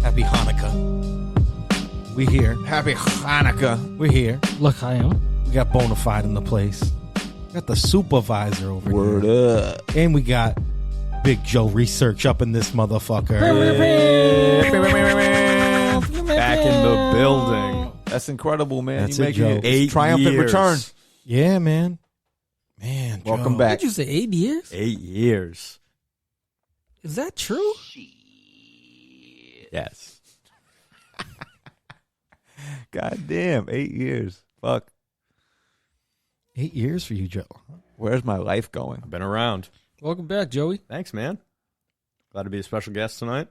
Happy Hanukkah. We here. Happy Hanukkah. We're here. Look, I am. We got Bonafide in the place. Got the supervisor over Word here. up. And we got Big Joe Research up in this motherfucker. Back in the building. That's incredible, man. That's you it, making Joe. it 8 triumphant years. return. Yeah, man. Man, Welcome Joe. back. Did you say 8 years? 8 years. Is that true? Yes. God damn, 8 years. Fuck. 8 years for you, Joe. Where's my life going? I've been around. Welcome back, Joey. Thanks, man. Glad to be a special guest tonight.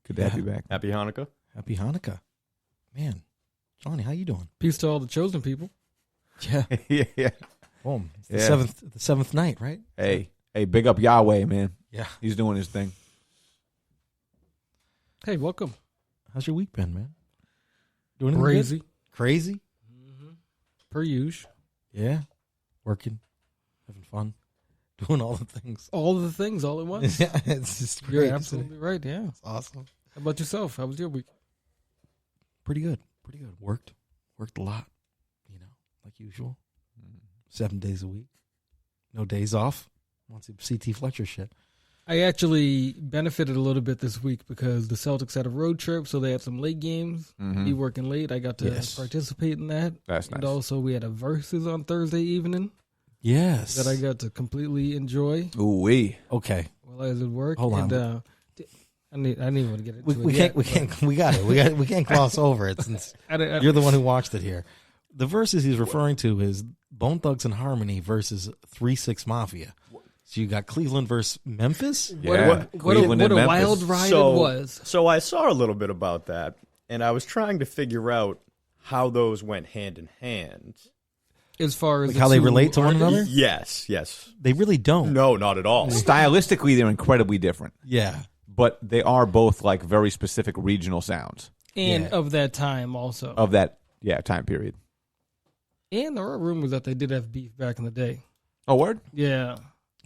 Good to have you back. Happy Hanukkah. Happy Hanukkah. Man, Johnny, how you doing? Peace to all the chosen people. Yeah. Yeah. Boom. It's Yeah. the seventh night, right? Hey, big up Yahweh, man. Yeah. He's doing his thing. Hey, welcome. How's your week been, man? Doing anything Crazy. good? Crazy? Per usual. Yeah. Working. Having fun. Doing all the things. All the things all at once. Yeah, it's just great. You're isn't it? absolutely right, yeah. It's awesome. How about yourself? How was your week? Pretty good. Pretty good. Worked a lot, like usual. 7 days a week. No days off. Once CT Fletcher shit. I actually benefited a little bit this week because the Celtics had a road trip, so they had some late games. Me working late, I got to participate in that. That's And nice. also we had a Versus on Thursday evening Yes. that I got to completely enjoy Ooh wee. Okay. while I was at work. Hold on. And, I didn't want to get into it. We yet, can't. We got it. We can't gloss over it since but you're the one who watched it here. The verses he's referring to is Bone Thugs and Harmony versus 3-6 Mafia. So you got Cleveland versus Memphis. Yeah. What Cleveland a and Memphis. wild ride it was. So I saw a little bit about that, and I was trying to figure out how those went hand in hand. As far as Like the how they two relate to one artists. another? Yes. They really don't. No, not at all. Stylistically, they're incredibly different, Yeah. but they are both like very specific regional sounds And Yeah. of that time also. of that time period. And there are rumors that they did have beef back in the day. Oh, word? Yeah.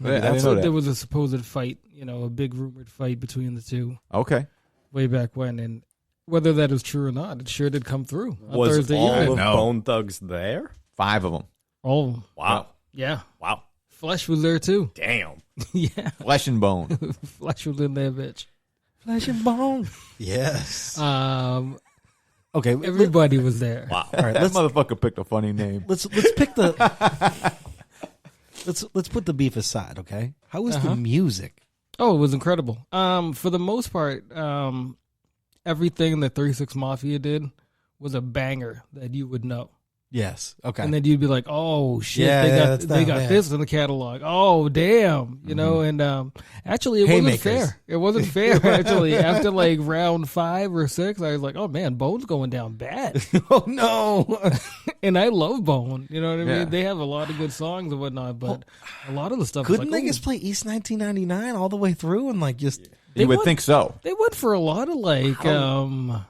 I didn't know There that. was a supposed fight, a big rumored fight between the two Okay. way back when. And whether that is true or not, it sure did come through on Was Thursday all evening. of No. Bone Thugs there? 5 of them. All of them. Wow. Yeah. Wow. Flesh was there too. Damn. Yeah. Flesh and bone. Flesh was in there, bitch. Flesh and bone. Yes. Okay. Everybody was there. Wow. All right. That Let's motherfucker picked a funny name. let's pick the. let's put the beef aside. Okay. How was the music? Oh, it was incredible. For the most part, everything that 36 Mafia did was a banger that you would know. Yes. Okay. And then you'd be like, "Oh shit, Yeah, they that's got them, yeah. this in the catalog. Oh damn, And actually, it Haymakers. wasn't fair. It wasn't fair actually. After like round 5 or 6, I was like, "Oh man, Bone's going down bad." oh no. And I love Bone. You know what I Yeah. mean? They have a lot of good songs and whatnot, but a lot of the stuff. Couldn't is they like, just play East 1999 all the way through and like just They You would went- think so. they went for a lot of like, like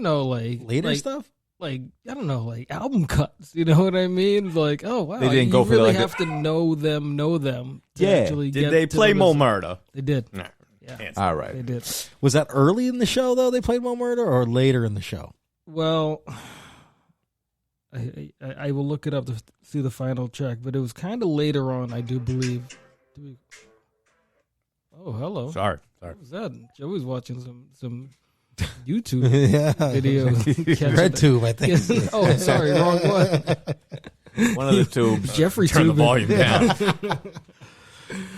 later like, stuff? like I don't know, like album cuts. You know what I mean? Like, oh wow, They didn't you go for really like have to know them to Yeah. actually Did get they to play the Mo list. Murda? They did. No. Yeah, Can't All they right. did. Was that early in the show though? They played Mo Murder or later in the show? Well, I will look it up to see the final check, but it was kind of later on, I do believe. Oh, hello. Sorry. What was that? Joey's watching some YouTube yeah. videos. Catching Red it. Tube, I think. Oh, sorry, wrong one. One of the tubes. Jeffrey Turn the Tubin. volume down.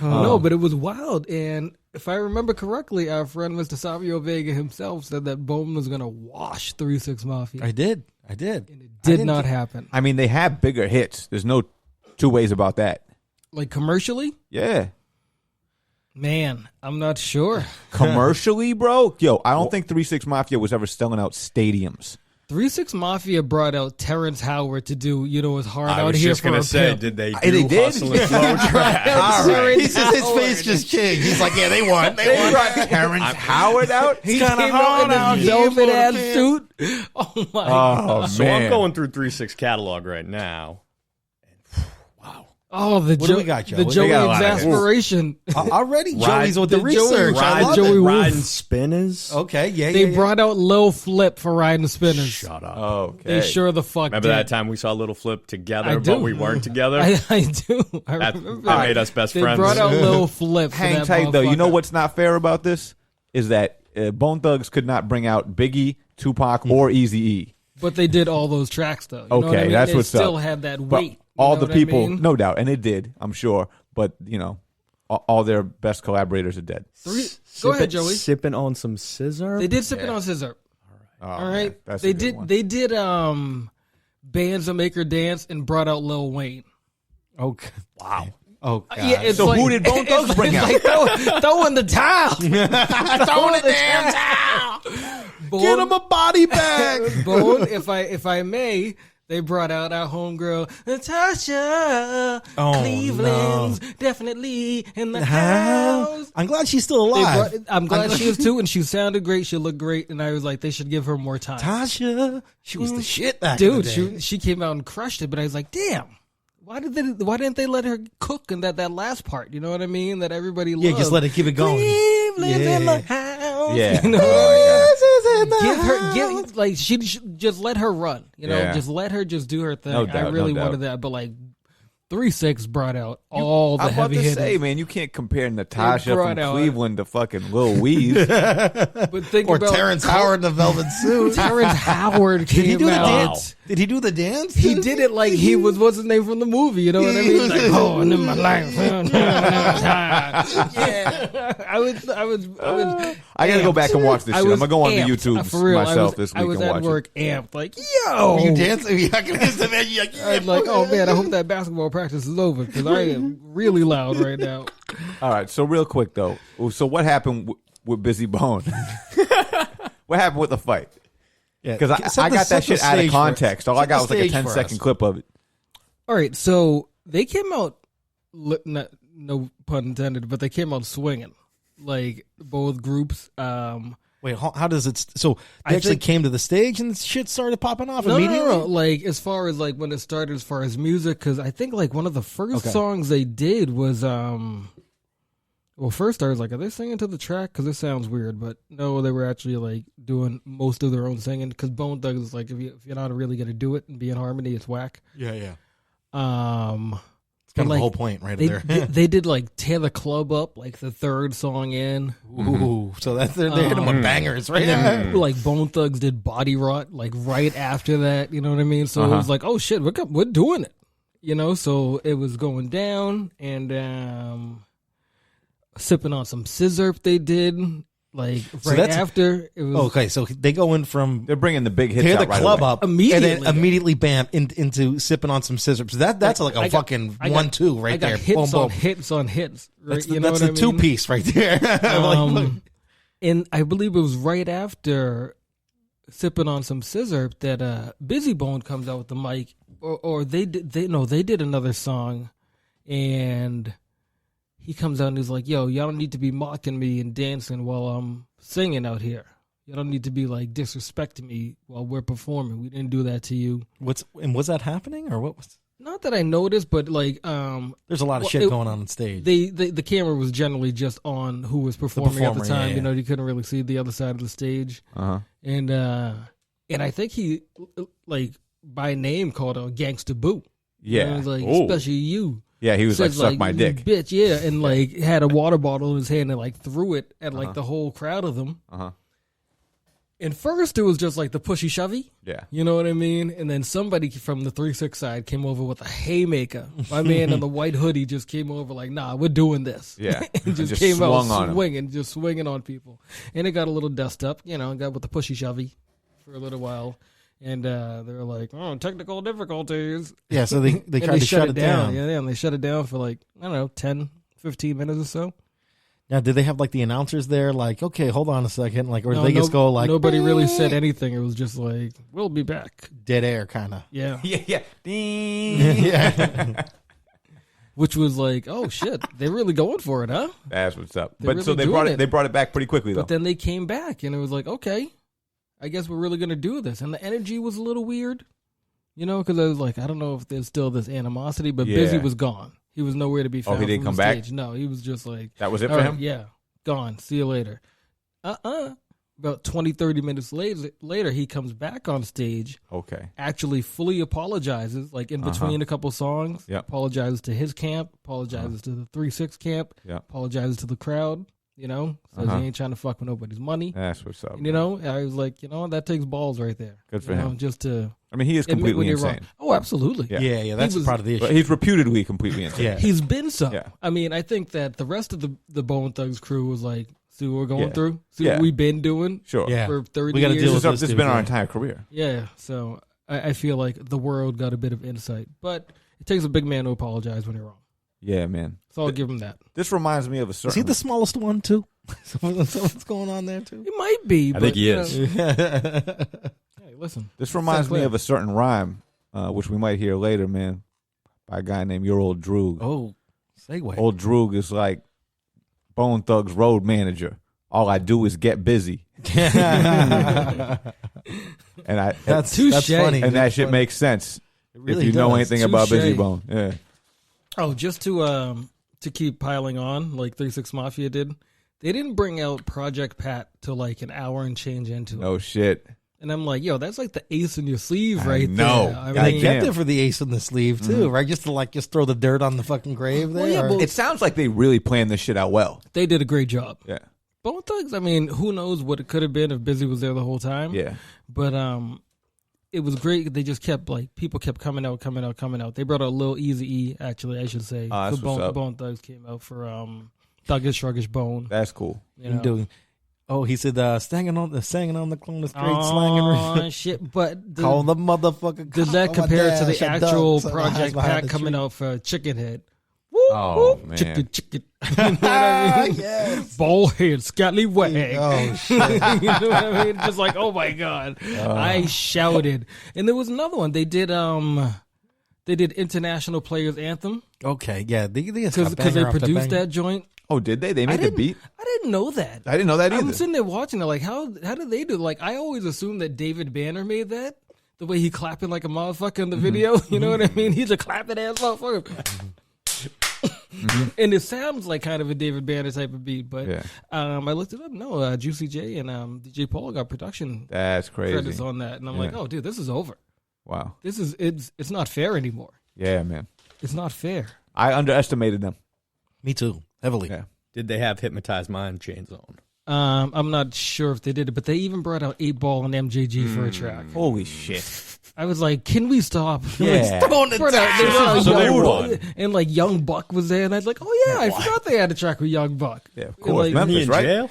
No, but it was wild. And if I remember correctly, our friend Mr. Savio Vega himself said that Bone was going to wash 3-6 Mafia. I did. And it did not happen. I mean, they have bigger hits. There's no two ways about that. Like commercially? Yeah. Man, I'm not sure. Commercially, bro? Yo, I don't think 3-6 Mafia was ever selling out stadiums. 3-6 Mafia brought out Terrence Howard to do, his hard I out was here just for going a to say, pimp. did they They do did? Hustle and Flow track? All right. His face just changed. He's like, yeah, they won. They won. brought Terrence Howard out? He's Came kind of out hard in a out here. velvet for ass the suit. Oh my god! Oh, So man. I'm going through 3-6 catalog right now. And, wow. Oh, What do we got, the Joey? Joey We got a lot of exasperation. Already, Ride- Joey's with the the Joey research. I ride- love Joey it. Wolf. Riding spinners. Okay, yeah, They yeah. brought out Lil Flip for riding the spinners. Shut up. Okay. They sure the fuck Remember did. that time we saw Little Flip together, I do. but we weren't together? I do. I That remember. made us best They friends. brought out Lil Flip. For Hang that tight though. You know motherfucker. what's not fair about this is that Bone Thugs could not bring out Biggie, Tupac, or Eazy-E. But they did all those tracks though. You know what I Okay, mean? that's it what's still up. had that But weight. all you know the what I people, mean? no doubt, and it did, I'm sure. But all their best collaborators are dead. Go ahead, Joey. Sipping on some scissor. They did Sipping on Scissor. All right. man, that's They a good did. one. They did. Bands that make her dance and brought out Lil Wayne. Okay. Wow. Oh, God. Yeah, it's So like, who did Bone Thugs bring it's out? like throwing the towel. Throwing the damn towel. Get him a body bag. Bone, if I may, they brought out our homegirl Natasha Cleveland's definitely in the house. I'm glad she's still They alive. I'm glad she is too, and she sounded great. She looked great, and I was like, they should give her more time. Tasha, she was the shit back in Dude, the day. she came out and crushed it, but I was like, damn. Why didn't they let her cook in that last part? You know what I mean? That everybody loved. Yeah, just let it keep it going. Cleveland's in Yeah. the house. Yeah. You know Oh, what I mean? Give her, like she just let her run. You know, Yeah. just let her just do her thing. No I doubt, really no wanted doubt. that, but like 3-6 brought out all the I'm about heavy to hitters. say, man, you can't compare Natasha brought from out- Cleveland to fucking Lil Weeze. But think Or about Terrence Howard in the velvet suit. Terrence Howard came Did he do the out. dance? Did he do the dance? He did it like he was what's his name from the movie. You know what I mean? Like, oh, and in my life, yeah. I was. I gotta go back and watch this I shit. I'm was gonna go on the amped. YouTube For real, myself this I week was and at watch work amped, like, yo. You dancing? Yeah, I can just imagine you like, I was like, oh man, I hope that basketball practice is over because I am really loud right now. it. All right, so real quick though, so what happened with Busy Bone? What happened with the fight? Because I got that shit out of context. All I got was like a 10-second clip of it. All right, so they came out, no pun intended, but they came out swinging, like both groups. Wait, how does it? So I they actually think- came to the stage and shit started popping off No, immediately. no. Like as far as like when it started, as far as music, because I think like one of the first Okay. songs they did was well, first I was like, are they singing to the track? Because it sounds weird, but no, they were actually like doing most of their own singing. Because Bone Thugs is like, if you're not really gonna do it and be in harmony, it's whack. Yeah, yeah. It's Kind of the whole point right there. they did like tear the club up, like the third song in. Ooh, so that's they're hitting them with bangers, right? And then, like Bone Thugs did Body Rot, like right after that. You know what I mean? So it was like, oh shit, we're doing it. You know, so it was going down, and sipping on some scissor they did like right that's- after it was. Okay, so they go in from They're bringing the big hits tear out the right club away. up Immediately. and then immediately bam into sipping on some scissors. That's like a I got- fucking I got- 1-2 right I got there. hits Boom, on boom. hits on hits. Right? That's the, You know that's what the I mean? two piece right there. Like, And I believe it was right after sipping on some scissor that Busy Bone comes out with the mic, or they did another song, and he comes out and he's like, "Yo, y'all don't need to be mocking me and dancing while I'm singing out here. Y'all don't need to be like disrespecting me while we're performing. We didn't do that to you." was that happening or what was? Not that I noticed, but like There's a lot of Well, shit it- going on stage. the camera was generally just on who was performing at the performer, time. yeah, You know, you couldn't really see the other side of the stage. And I think he like by name called her Gangsta Boo. Yeah. And I was like, Ooh. especially you. Yeah, he was like, Says, suck my "You dick. bitch." Yeah, and like had a water bottle in his hand and like threw it at like the whole crowd of them. And first it was just like the pushy shovey. Yeah. You know what I mean? And then somebody from the 3-6 side came over with a haymaker. My man in the white hoodie just came over like, nah, we're doing this. Yeah. and just, Just came out swung on him. swinging on people. And it got a little dust up, you know, got with the pushy shovey for a little while. And they were like, oh, technical difficulties. yeah, so they And tried to shut it down. Yeah, and they shut it down for like, I don't know, 10, 15 minutes or so. Now, did they have like the announcers there? Like, okay, hold on a second. Like, or did No, they just go like nobody really said anything. It was just like, we'll be back. dead air kind of? Yeah. Yeah, yeah. Ding. Yeah. Which was like, oh shit, they're really going for it, huh? That's what's up. They're But so really they brought doing it. it. They brought it back pretty quickly though. But then they came back, and it was like, okay, I guess we're really gonna do this. And the energy was a little weird, you know, because I was like, I don't know if there's still this animosity, but Yeah. Busy was gone. He was nowhere to be found. Oh, he didn't from come the back? stage. No, he was just like, That was it all for right, him? yeah, gone. See you later. About 20, 30 minutes later, he comes back on stage, Okay. actually fully apologizes, like in between a couple songs, Yep. apologizes to his camp, apologizes to the 3-6 camp, Yep. apologizes to the crowd, says he ain't trying to fuck with nobody's money. That's what's up. I was like, that takes balls right there. Good for him. Just to I mean, he is admit when completely you're wrong. insane. Oh, absolutely. Yeah. Yeah, that's He was- part of the issue. But he's reputedly completely insane. Yeah. He's been so. Yeah. I mean, I think that the rest of the Bone Thugs crew was like, see what we're going Yeah. through? See Yeah. what we've been doing Sure. Yeah. for 30 We gotta years? deal This with has this been dude, our yeah. entire career. Yeah, so I feel like the world got a bit of insight. But it takes a big man to apologize when you're wrong. Yeah, man. So I'll give him that. This reminds me of a certain. Is he the smallest one too? What's going on there too? It might be. I think he you is. know, hey, listen. This reminds me Sinclair. of a certain rhyme, which we might hear later, man, by a guy named Your Old Droog. Oh, segue. Old Droog is like Bone Thugs road manager. All I do is get busy, and That's Touche. funny. and that That's shit funny. makes sense It really if you know does. anything about Touche. Busy Bone. Yeah. Oh, just to keep piling on, like 3-6 Mafia did, they didn't bring out Project Pat till like an hour and change into it. No shit. And I'm like, yo, that's like the ace in your sleeve I right know. there. I God They mean, kept it for the ace in the sleeve too, right? Just to just throw the dirt on the fucking grave there. Well, yeah, or- but- It sounds like they really planned this shit out well. they did a great job. Yeah. Bone Thugs, I mean, who knows what it could have been if Busy was there the whole time. Yeah. But it was great. They just kept people kept coming out. They brought out Lil Eazy-E, actually, I should say. Ah, that's what's up. Bone Thugs came out for Thuggish Ruggish Bone. That's cool. You know? doing. Oh, he said, singing on the clone is great slanging. Oh shit! But Call the motherfucker. does that call my compare to dash, the a actual dog, so Project hides behind Pat the coming tree. out for Chicken Head? Woo, Oh, woo, man. chicken. You know what I mean? Yes. Bald head, scallywag. Oh shit. You know what I mean? Just like, oh my god, I shouted. And there was another one. They did International Players Anthem Okay, yeah, because they produced that joint. Oh, did they? They made the beat? I didn't know that. I didn't know that either. I'm sitting there watching it, like, how did they do? Like, I always assumed that David Banner made that. The way he clapping like a motherfucker in the video, you know what I mean? He's a clapping ass motherfucker. And it sounds like kind of a David Banner type of beat, but Yeah. I looked it up. No, Juicy J and DJ Paul got production That's credits crazy. on that, and I'm Yeah. like, oh, dude, this is over. Wow. It's not fair anymore. Yeah, man. It's not fair. I underestimated them. Me too, heavily. Yeah. Did they have Hypnotized Mind chains on? I'm not sure if they did it, but they even brought out 8 Ball and MJG for a track. Holy shit. I was like, can we stop? Yeah. Brought out- they brought out So they Young won. Buck, and like Young Buck was there, and I was like, oh yeah, I forgot they had a track with Young Buck. Yeah, of And, course. like, Memphis, He in right? jail?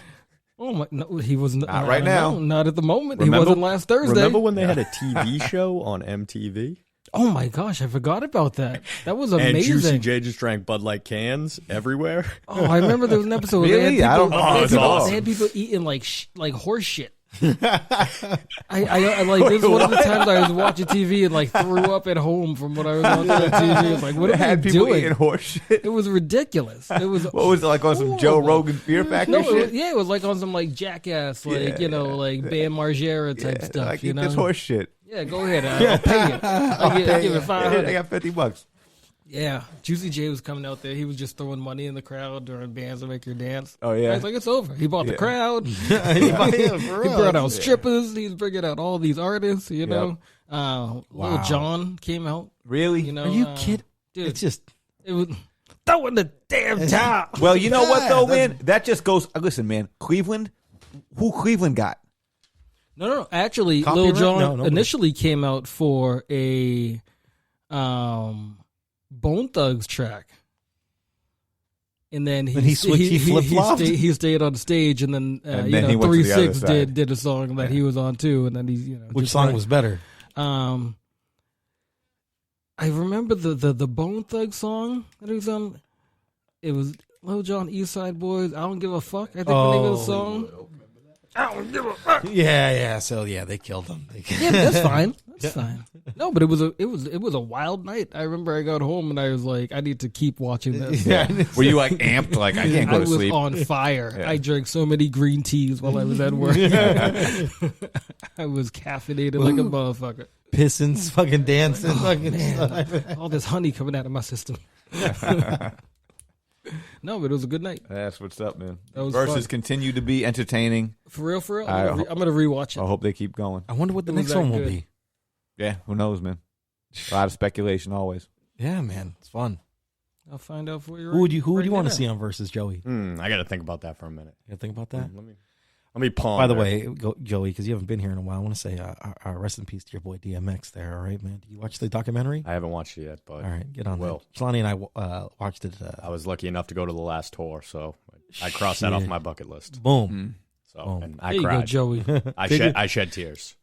Oh my, no, he was not right now. no, not at the moment. Remember- he wasn't last Thursday. Remember when they had a TV show on MTV? Oh my gosh, I forgot about that. That was And Juicy amazing. J just drank Bud Light cans everywhere. Oh, I remember there was an episode where Really? they had I people, don't know. they, had That's people awesome. they had people eating like horse shit. I like this is one of the times I was watching TV and like threw up at home from what I was watching on TV. It was like, what They are had they people doing? eating horse shit. It was ridiculous. It was What was it, like on some Joe horrible. Rogan Fear Factor No, shit? it was like on some like Jackass, like Yeah. like Bam Margera type stuff. Like, You eat know, this horse shit. yeah, go ahead. I'll pay you. I'll give it I $500. got $50. Yeah, Juicy J was coming out there. He was just throwing money in the crowd during bands to make your dance. Oh, yeah? I was like, it's over. He bought the Yeah. crowd. Yeah, for He real. brought out strippers. He's bringing out all these artists. You know, Lil Wow. John came out. Really? You know, Are you kidding? dude? It's just It was throwing the damn top. Well, you know what, though, Yeah, man? That just goes... Listen, man. Cleveland? Who Cleveland got? No. Actually, Lil Copyright? Jon No, nobody. initially came out for a Bone Thugs track. And then Then he switched- he flip-flopped? He stayed on stage, and then And then he went to the other 3-6 side. did a song that he was on too, and then he's which just song like- was better? I remember the Bone Thug song that he was on. It was Lil Jon East Side Boys. I don't give a fuck. I think the name of the song. I don't give a fuck. Yeah. So yeah, they killed him. Yeah, that's fine. That's fine. No, but it was a wild night. I remember I got home and I was like, I need to keep watching this. Were you, like, amped? Like, I can't I go to was sleep. on fire. Yeah. I drank so many green teas while I was at work. I was caffeinated like a motherfucker. Pissing, fucking dancing, fucking Man, all this honey coming out of my system. No, but it was a good night. That's what's up, man. That was Versus fun. continue to be entertaining. For real. I'm gonna rewatch it. I hope they keep going. I wonder what the It was next that one will good. be. Yeah, who knows, man? A lot of speculation always. Yeah, man, it's fun. I'll find out for you. Who would you want to see on Versus Joey? I got to think about that for a minute. You gotta think about that. Let me ponder. By the way, Joey, because you haven't been here in a while, I want to say rest in peace to your boy DMX there, all right, man? Did you watch the documentary? I haven't watched it yet, but All right, get on will. that. Jelani and I watched it. I was lucky enough to go to the last tour, so I crossed that off Shit. my bucket list. Boom. So Boom. and There I you go, cried. Joey. I shed tears.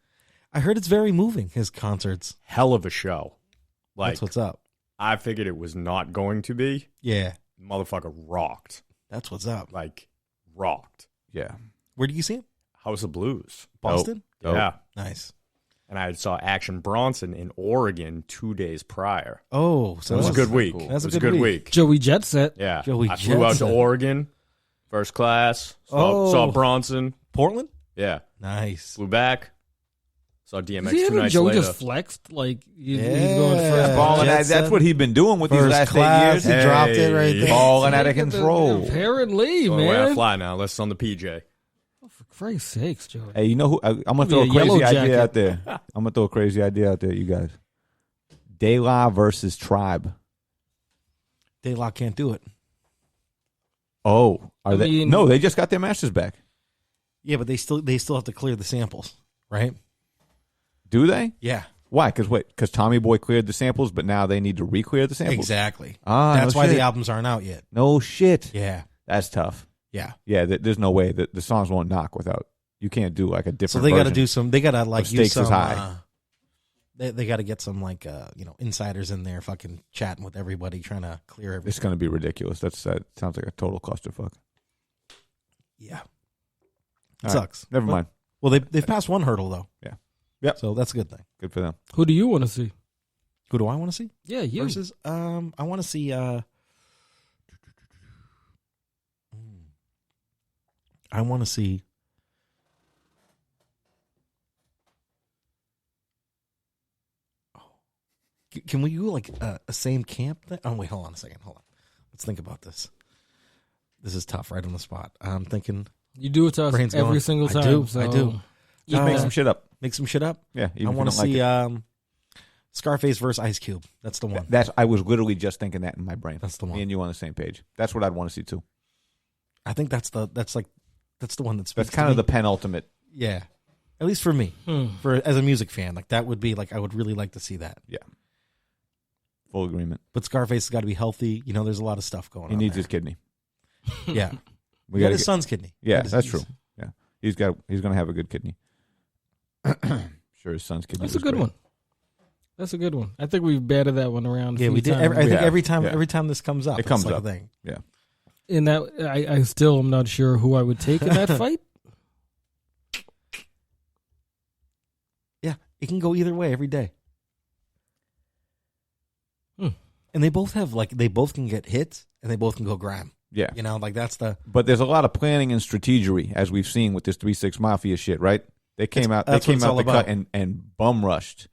I heard it's very moving, his concerts. Hell of a show. Like That's what's up. I figured it was not going to be. Yeah, Motherfucker rocked. that's what's up. Like rocked. Yeah. Where did you see him? House of Blues. Boston? Dope. Yeah. Nice. And I saw Action Bronson in Oregon 2 days prior. Oh, so It was a that's good week. cool. That's It was a a good good week. week. Joey Jet Set. Yeah. Joey I flew out to Jetson. Oregon, first class. Oh. Saw Bronson. Portland? Yeah. Nice. Flew back. Saw DMX See, 2 nights Joey later. just flexed like he's Yeah. going first. Balling Jet at, that's set. what he's been doing with these First last class. 8 years. He dropped it right there. Balling out of control. Apparently, Going away I man. fly now. Let's on the PJ. For Christ's sakes, Joey. Hey, you know who? I'm gonna throw a Give me a crazy yellow idea jacket. out there. I'm gonna throw a crazy idea out there, you guys. De La versus Tribe. De La can't do it. Oh, are I they? mean- No, they just got their masters back. Yeah, but they still have to clear the samples, right? Do they? Yeah, Why? Because Tommy Boy cleared the samples, but now they need to re-clear the samples. exactly. Ah, That's no why shit. the albums aren't out yet. No shit. Yeah, That's tough. yeah. Yeah, there's no way that the songs won't knock without. You can't do like a So different. they got to version. do some. They got to like use Stakes is some. high. They got to get some like insiders in there, fucking chatting with everybody, trying to clear everything. It's going to be ridiculous. That sounds like a total clusterfuck. Yeah, it All right. sucks. Never mind. Well, they've passed one hurdle though. Yeah. Yep. So that's a good thing. Good for them. Who do you want to see? Who do I want to see? Yeah, you. Versus, I want to see. I want to see. Can we do like a same camp thing? Oh wait, hold on a second. Hold on. Let's think about this. This is tough, right on the spot. I'm thinking. You do it to us Brain's every going. single I time. do, So I do. Just make some shit up. Make some shit up. Yeah, even I if want to you don't see like Scarface versus Ice Cube. That's the one. it. I was literally just thinking that in my brain. That's the one. Me and you on the same page. That's what I'd want to see too. I think that's the one that's That's kind of the penultimate. yeah. At least for me, for as a music fan, like that would be like I would really like to see that. Yeah. Full agreement. But Scarface has got to be healthy. You know, there's a lot of stuff going He on. needs there. his kidney. Yeah, We he got got his son's kidney. Yeah, Got his- that's true. Yeah, he's going to have a good kidney. Sure, his son's kidney. That's a was good great. one. That's a good one. I think we've batted that one around. Yeah, we did. I think Yeah. every time, Yeah. every time this comes up, It comes it's like up. a thing. Yeah. In that, I still am not sure who I would take in that fight. Yeah, it can go either way every day. Hmm. And they both have they both can get hits and they both can go grime. Yeah. You know, like that's the But there's a lot of planning and strategery, as we've seen with this 3-6 Mafia shit, right? They came out. They that's what came it's out all the cut about. and bum rushed,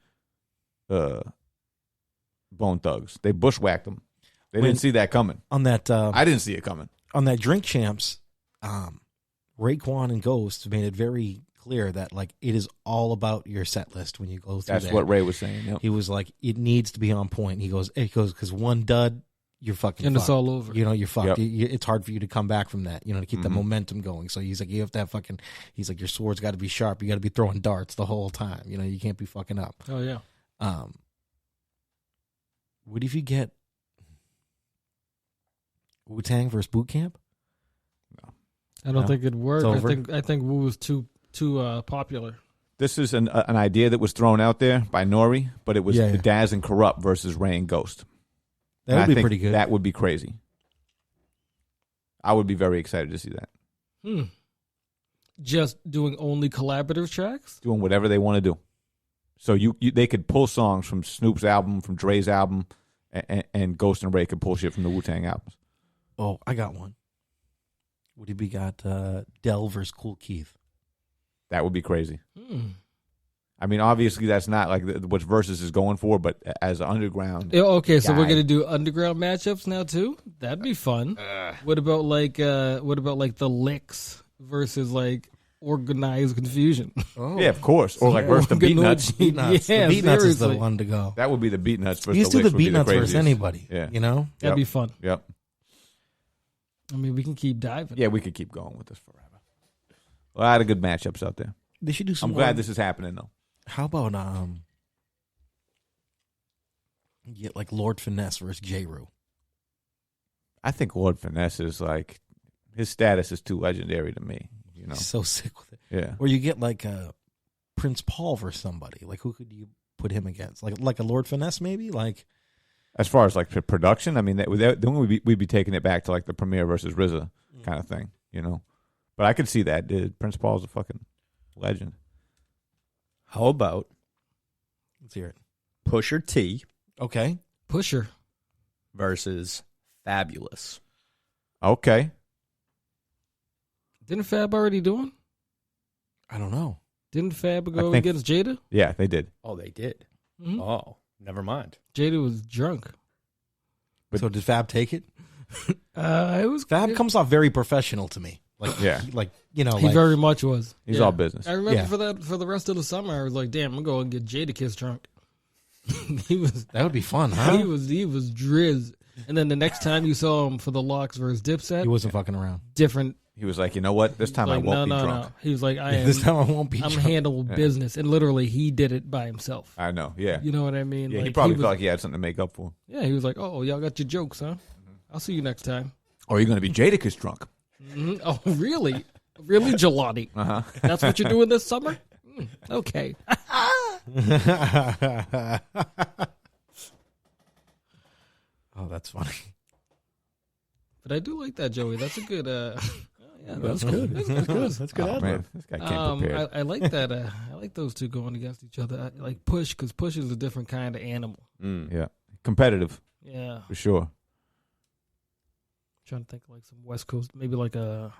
Bone Thugs. They bushwhacked them. They When- didn't see that coming. on that I didn't see it coming. on that Drink Champs, Raekwon and Ghost made it very clear that like it is all about your set list when you go through. That's that. what Ray was saying. Yep. He was like, it needs to be on point. He goes, because one dud, you're fucking And it's fucked. all over. You know, you're fucked. Yep. It's hard for you to come back from that. You know, to keep the Mhm. momentum going. So he's like, you have to have he's like, your sword's got to be sharp. You got to be throwing darts the whole time. You know, you can't be fucking up. Oh yeah. What if you get Wu-Tang versus Boot Camp? I don't No. think it'd work. It's over. I think Wu was too popular. This is an idea that was thrown out there by Nori, but it was Yeah. Daz and Corrupt versus Ray and Ghost. That And I would be think pretty good. That would be crazy. I would be very excited to see that. Just doing only collaborative tracks. Doing whatever they want to do. So they could pull songs from Snoop's album, from Dre's album, and Ghost and Ray could pull shit from the Wu-Tang albums. Oh, I got one. What if we got Del versus Cool Keith? That would be crazy. I mean, obviously that's not like what Versus is going for, but as an underground. Okay, so guy. we're gonna do underground matchups now too. That'd be fun. What about like the Licks versus like Organized Confusion? Oh. Yeah, of course. Or like versus the Beatnuts. Beatnuts. Yeah, The Beatnuts is the seriously. one to go. That would be the Beatnuts versus You used the to do Licks. the would be Beatnuts versus craziest. anybody. Yeah. You know? That'd be fun. Yep. I mean, we can keep diving. Yeah, we could keep going with this forever. A lot of good matchups out there. They should do some I'm glad this is happening though. How about get like Lord Finesse versus J-Ru? I think Lord Finesse is like his status is too legendary to me. You know. So sick with it. Yeah. Or you get like Prince Paul versus somebody. Like who could you put him against? Like a Lord Finesse maybe? Like As far as like production, I mean, then we'd be taking it back to like the Premier versus RZA kind of thing, you know. But I could see that. Dude. Prince Paul's a fucking legend. How about let's hear it. Pusha T Okay. Pusher. versus Fabulous? Okay. Didn't Fab already do one? I don't know. Didn't Fab go think- against Jada? Yeah, they did. Oh, they did. Mhm. Oh, never mind. Jada was drunk. So did Fab take it? It was Fab comes off very professional to me. Like Yeah. you know, He like very much was. He's Yeah. all business. I remember Yeah. for the rest of the summer, I was like, "Damn, I'm going to get Jada Kiss drunk." he was that would be fun, huh? he was drizz. And then the next time you saw him for the Locks versus Dipset, He wasn't fucking around. different. He was like, you know what? This time Like, I won't no, be no, drunk. no. He was like, I am. This time I won't be I'm drunk. handling business, and literally he did it by himself. I know. Yeah. You know what I mean? Yeah. Like, He probably was, felt like he had something to make up for. Yeah, he was like, "Oh, y'all got your jokes, huh? I'll see you next time." Or you're going to be Jadakiss drunk. Mhm. Oh, really? Really, Jelani? Uh-huh. That's what you're doing this summer? Okay. Oh, that's funny. But I do like that, Joey. That's a good. Yeah, That's good. That's good. That's good. Oh, ad-lib. man. This guy came prepared. I like that. I like those two going against each other. I like Push because Push is a different kind of animal. Yeah. Competitive, Yeah, for sure. trying to think like some West Coast, maybe like a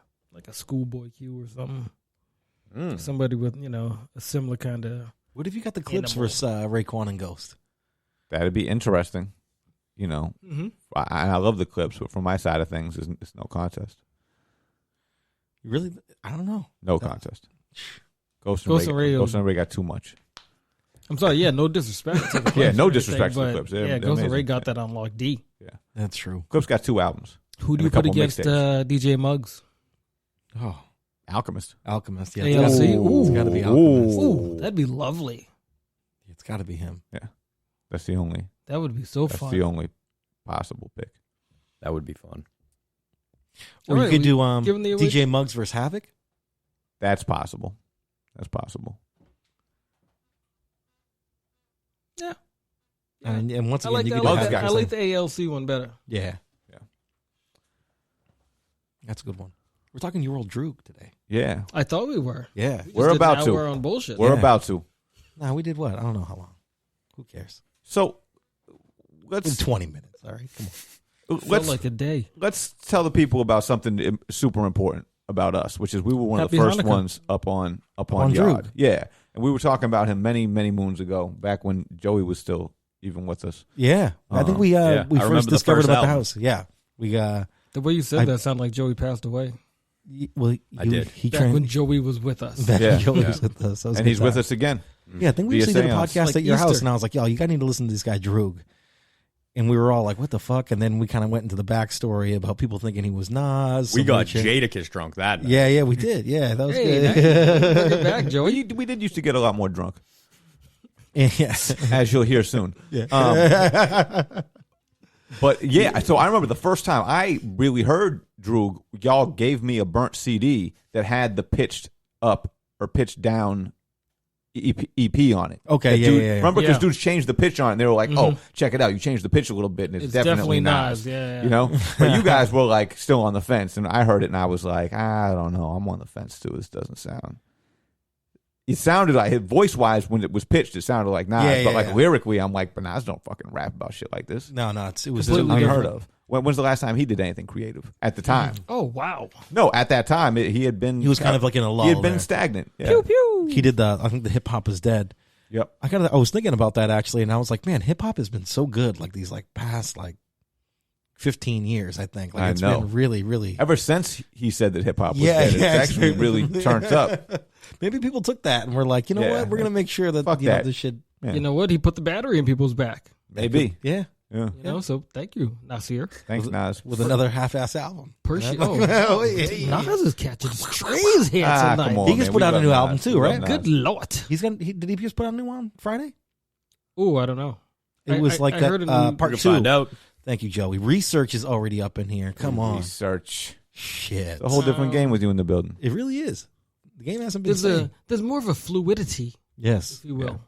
Schoolboy Q or something. Somebody with a similar kind of. What if you got the Clips Animal. versus Raekwon and Ghost? That'd be interesting. You know, Mm-hmm. I love the Clips, but from my side of things, it's no contest. Really? I don't know. No contest. Ghost Ghost and Ray- Ghost and Ray got too much. I'm sorry. Yeah, no disrespect. To the Clips Yeah, no or disrespect to the anything, Clips. but They're Ghost and Ray amazing. got that on Lock D. That's true. Clips got 2 albums. Who do And you a put couple against mixtapes. DJ Muggs? Oh, Alchemist. Alchemist. Yeah, ALC? it's got to be Alchemist. Ooh, that'd be lovely. It's got to be him. That's the only. That would be so That's fun. the only possible pick. That would be fun. Or All you right, could do give him the DJ Muggs versus Havoc. That's possible. That's possible. Yeah. And once I again, like you that. could Muggs do got I Havoc. like the ALC one better. Yeah. Yeah. That's a good one. We're talking Ural Droog today. Yeah. I thought we were. Yeah. We We're just did about an to. hour on bullshit. We're Yeah. about to. Nah, we did what? I don't know how long. Who cares? So In let's 20 minutes. All right. Come on. Felt like a day. let's tell the people about something super important about us, which is we were one of Happy the first Hanukkah. ones up on on Yard. Droog. Yeah, and we were talking about him many moons ago, back when Joey was still even with us. Yeah. I think we Yeah, we I remember first the discovered first about the album. house. Yeah. We The way you said I- that sounded like Joey passed away. well, I did. He Back when Joey was with us. back Yeah. when Joey Yeah. was with us. That was a And good he's with time. us again. Yeah, I think we via just did a seance. podcast Like at your house, Easter. and I was like, "Yo, you guys need to listen to this guy Droog." And we were all like, "What the fuck?" And then we kind of went into the backstory about people thinking he was Nas. We some got weird shit. Jadakiss drunk that night. Yeah, we did. Yeah, that was Hey, good. bring it back, Joey. We did used to get a lot more drunk, Yes. as you'll hear soon. But yeah, so I remember the first time I really heard Droog, y'all gave me a burnt CD that had the pitched up or pitched down EP on it. Okay, That yeah, dude, yeah. Remember, because Yeah. dudes changed the pitch on it, and they were like, "Oh, check it out! You changed the pitch a little bit, and it's definitely Nas." Yeah. You know, but you guys were like still on the fence, and I heard it, and I was like, "I don't know, I'm on the fence too. This doesn't sound." It sounded like, voice wise, when it was pitched, it sounded like Nas, Yeah, but yeah, like yeah. lyrically, I'm like, "But Nas don't fucking rap about shit like this." No, it was Completely Unheard different. of. When's the last time he did anything creative? At the time, Oh, wow. no. At that time, he had been. He was kind of like in a lull. He had been there. stagnant. Yeah. Pew, pew. He did I think the Hip Hop Is Dead, Yep. I was thinking about that actually, and I was like, man, hip hop has been so good like these like past like 15 years, I think. Like I it's know. been really, really. Ever since he said that hip hop was Yeah, dead, yeah, it's actually really turned up. Maybe people took that and were like, you know Yeah. what, we're gonna make sure that Fuck you know that. this shit. Yeah. You know what? He put the battery in people's back. Maybe. Yeah, Yeah. You know, so thank you, Nasir. Thanks, Nas. with another half-ass album. Appreciate. Oh, Nas is catching strays here tonight. come on, He just man. put We out a love new Nas. album too, We right? love Good Nas. lord. Did he just put out a new one Friday? Oh, I don't know. It was like I that heard a new- part We'll 2. find out. Thank you, Joey. Research is already up in here. Come on, Research. shit. It's a whole different game with you in the building. It really is. The game hasn't been. There's more of a fluidity, Yes. if you will.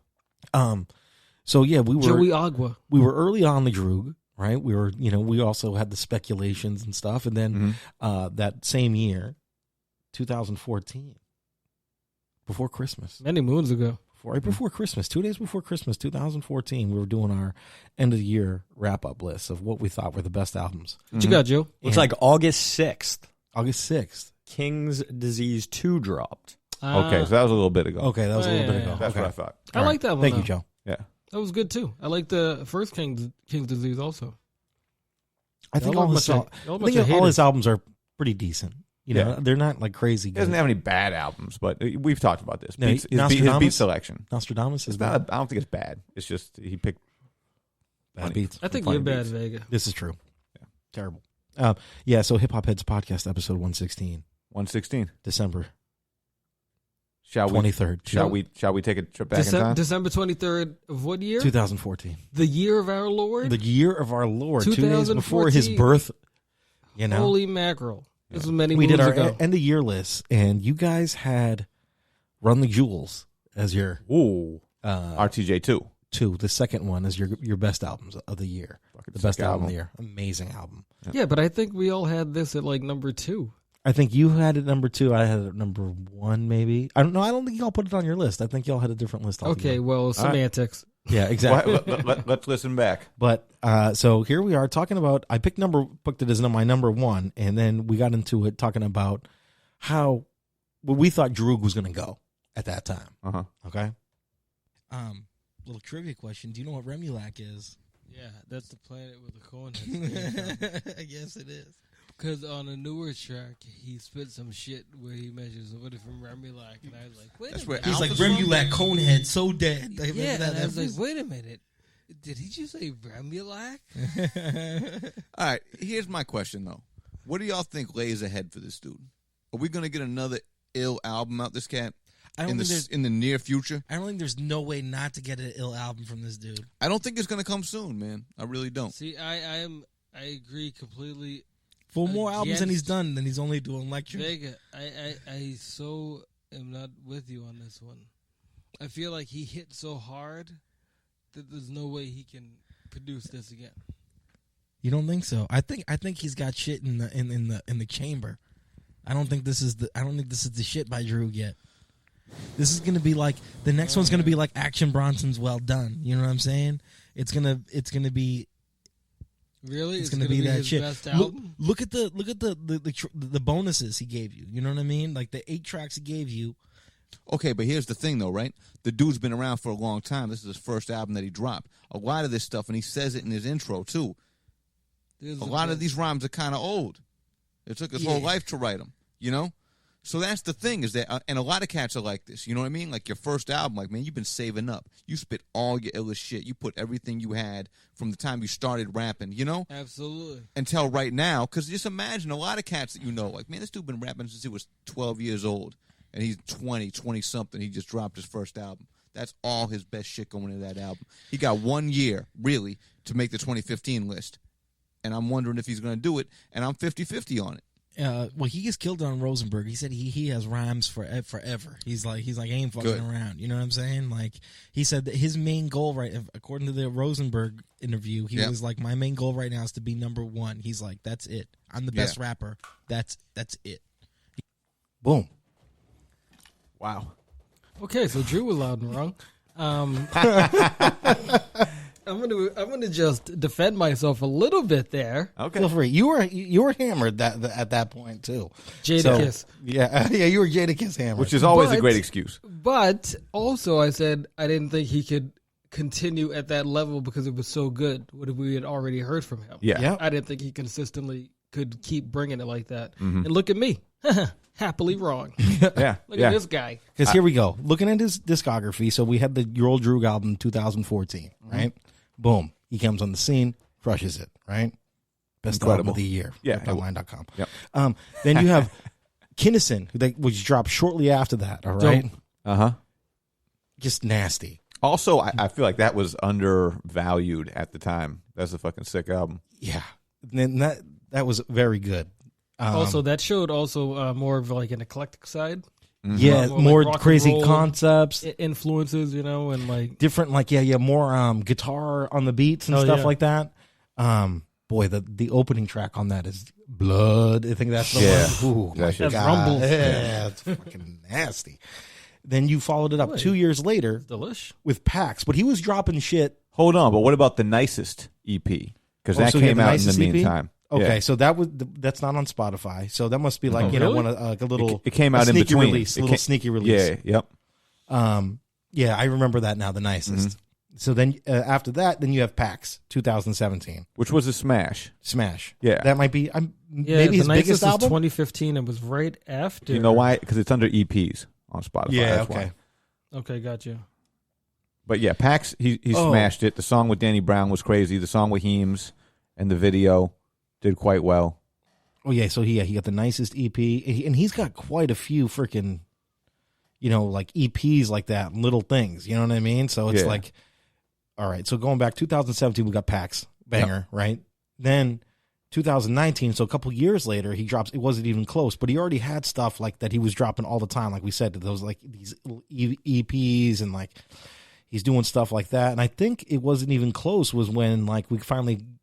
So yeah, we were Joey Agua. early on the Droog, right? We also had the speculations and stuff, and then that same year, 2014, before Christmas, Many moons ago. right before Christmas, 2 days before Christmas, 2014, we were doing our end of the year wrap up list of what we thought were the best albums. What you got, Joe? Looks like August 6th, August 6th. King's Disease 2 dropped. Okay, so that was a little bit ago. Okay, that was a little bit yeah, ago. yeah. That's Okay. what I thought. I All like that one. Thank you, though. Joe. Yeah. That was good too. I like the first King's Disease also. I think Y'all all are his, a bunch of- y'all a bunch I of think all his haters. albums are pretty decent. You know, Yeah. they're not like crazy He good. doesn't have any bad albums, but we've talked about this. No, His Nostradamus? beat selection. Nostradamus is It's not. I don't think it's bad. It's just he picked bad funny. beats. I think Funny you're bad, beats. Vega. This is true. Yeah. Terrible. So Hip Hop Heads Podcast, episode 116, 116. December Shall we? 23rd. Shall we take a trip back in time? December 23rd of what year? 2014. The year of our Lord? The year of our Lord, 2 days before 2014. his birth. You know, Holy mackerel. This was many we moons did our ago. end of year list, and you guys had Run the Jewels as your Ooh, uh, RTJ2. the second one as your best albums of the year. Fucking The best sick album of the year. Amazing album. Yeah, but I think we all had this at like number 2. I think you had it number 2. I had it number 1, maybe. I don't know. I don't think y'all put it on your list. I think y'all had a different list. Okay, altogether. well, semantics. Yeah, exactly. Let's listen back. But so here we are talking about. I picked it as my number 1, and then we got into it talking about how we thought Droog was going to go at that time. Uh-huh. Okay. Little trivia question: do you know what Remulac is? Yeah, that's the planet with the corners. Yes, it is. Because on a newer track, he spit some shit where he mentions somebody from Remulac, and I was like, wait That's a where minute. He's like Alpha's from? Remulac Conehead, so dead. Yeah, and I was like, wait a minute. Did he just say Remulac? All right, here's my question though. What do y'all think lays ahead for this dude? Are we gonna get another ill album out this cat in the near future? I don't think there's no way not to get an ill album from this dude. I don't think it's gonna come soon, man. I really don't. See, I agree completely. For more albums than he's Against- done, than he's only doing lectures. Vega, I so am not with you on this one. I feel like he hit so hard that there's no way he can produce this again. You don't think so? I think he's got shit in the chamber. I don't think this is the shit by Droog yet. This is gonna be like the next one's gonna be like Action Bronson's Well Done. You know what I'm saying? It's gonna be Really, it's gonna be that his shit. best Look, album. look at the bonuses he gave you. You know what I mean? Like the 8 tracks he gave you. Okay, but here's the thing though, right? The dude's been around for a long time. This is his first album that he dropped. A lot of this stuff, and he says it in his intro too. There's A lot of these rhymes are kind of old. It took his whole life to write them, you know? So that's the thing is that, and a lot of cats are like this, you know what I mean? Like your first album, like, man, you've been saving up. You spit all your illest shit. You put everything you had from the time you started rapping, you know? Absolutely. Until right now, because just imagine a lot of cats that you know, like, man, this dude been rapping since he was 12 years old, and he's 20-something. He just dropped his first album. That's all his best shit going into that album. He got 1 year, really, to make the 2015 list. And I'm wondering if he's going to do it, and I'm 50-50 on it. Well, he gets killed on Rosenberg. He said he has rhymes forever. He's like I ain't fucking Good. around. You know what I'm saying? Like he said that his main goal, right, according to the Rosenberg interview, he Yeah. was like, my main goal right now is to be number 1. He's like, that's it. I'm the best rapper. That's it. Boom. Wow. Okay, so Drew was loud and wrong. I'm I'm gonna just defend myself a little bit there. Okay. Feel free. You were hammered at that point too. Jadakiss. Yeah, you were Jadakiss hammered. Which is always a But- great excuse. But also, I said I didn't think he could continue at that level because it was so good. What we had already heard from him. Yeah. Yep. I didn't think he consistently could keep bringing it like that. Mm-hmm. And look at me, happily wrong. Yeah. Look yeah. at this guy. Because here we go. Looking at his discography, so we had the Your Old Droog album in 2014, right? Boom. He comes on the scene, crushes it, right? Best album Incredible. of the year. Yeah. Online.com. Yep. Then you have Kinnison, which dropped shortly after that, all right? Uh-huh. Just nasty. Also, I feel like that was undervalued at the time. That's a fucking sick album. Yeah. And then that was very good. Also, that showed also more of like an eclectic side. Yeah, More like more rock and crazy roll. concepts. Influences, and like Different, more guitar on the beats and Oh, stuff yeah. like that. Boy, the opening track on that is Blood. I think that's the Yeah. one. Ooh, That my shit's God. rumble. Yeah, it's fucking nasty. Then you followed it up Boy. 2 years later delish. with Pax, but he was dropping shit. Hold on, but what about the Nicest EP? Because that so you came had the out in the Nicest EP? meantime. Okay, Yeah. so that's not on Spotify. So that must be like really? one of a little. It came out in sneaky between. release, It little ca- sneaky release. Yeah, yep. Yeah, I remember that now. The Nicest. Mm-hmm. So then after that, then you have PAX 2017 Which was a smash. Smash. Yeah. that might be. Yeah, maybe his the biggest nicest is album. 2015. It was right after. You know why? Because it's under EPs on Spotify. Yeah. That's Okay. why. Okay, got you. But yeah, Pax, he Oh. smashed it. The song with Danny Brown was crazy. The song with Heems and the video did quite well. Oh yeah. So he got the Nicest EP, and he's got quite a few freaking, like EPs like that, little things. You know what I mean? So it's Yeah. like, all right. So going back 2017, we got PAX banger, right? Then 2019, so a couple years later, he drops. It wasn't even close, but he already had stuff like that. He was dropping all the time, like we said, those like these little EPs, and like he's doing stuff like that. And I think it wasn't even close was when like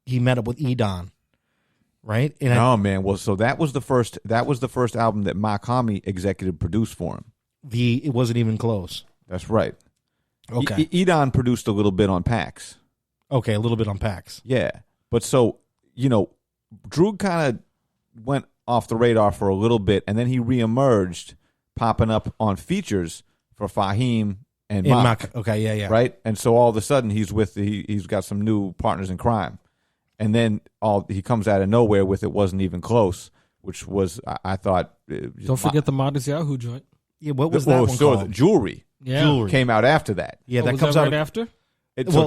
he met up with Edon, right? And Oh man, well, so that was the first album that Mark Homme executive produced for him. it wasn't even close. That's right. Okay, Edon produced a little bit on Pax. okay, a little bit on PAX. Yeah, but so Droog kind of went off the radar for a little bit, and then he reemerged, popping up on features for Fahim and In Mach, Mach- okay, yeah. right? And so all of a sudden he's got some new partners in crime, and then he comes out of nowhere with It Wasn't Even Close, which was I thought. Don't forget the Modest Yahoo joint. Yeah, what was that one so called? Jewelry Yeah. Jewelry. came out after that. Yeah, Oh, that was comes that out. right after.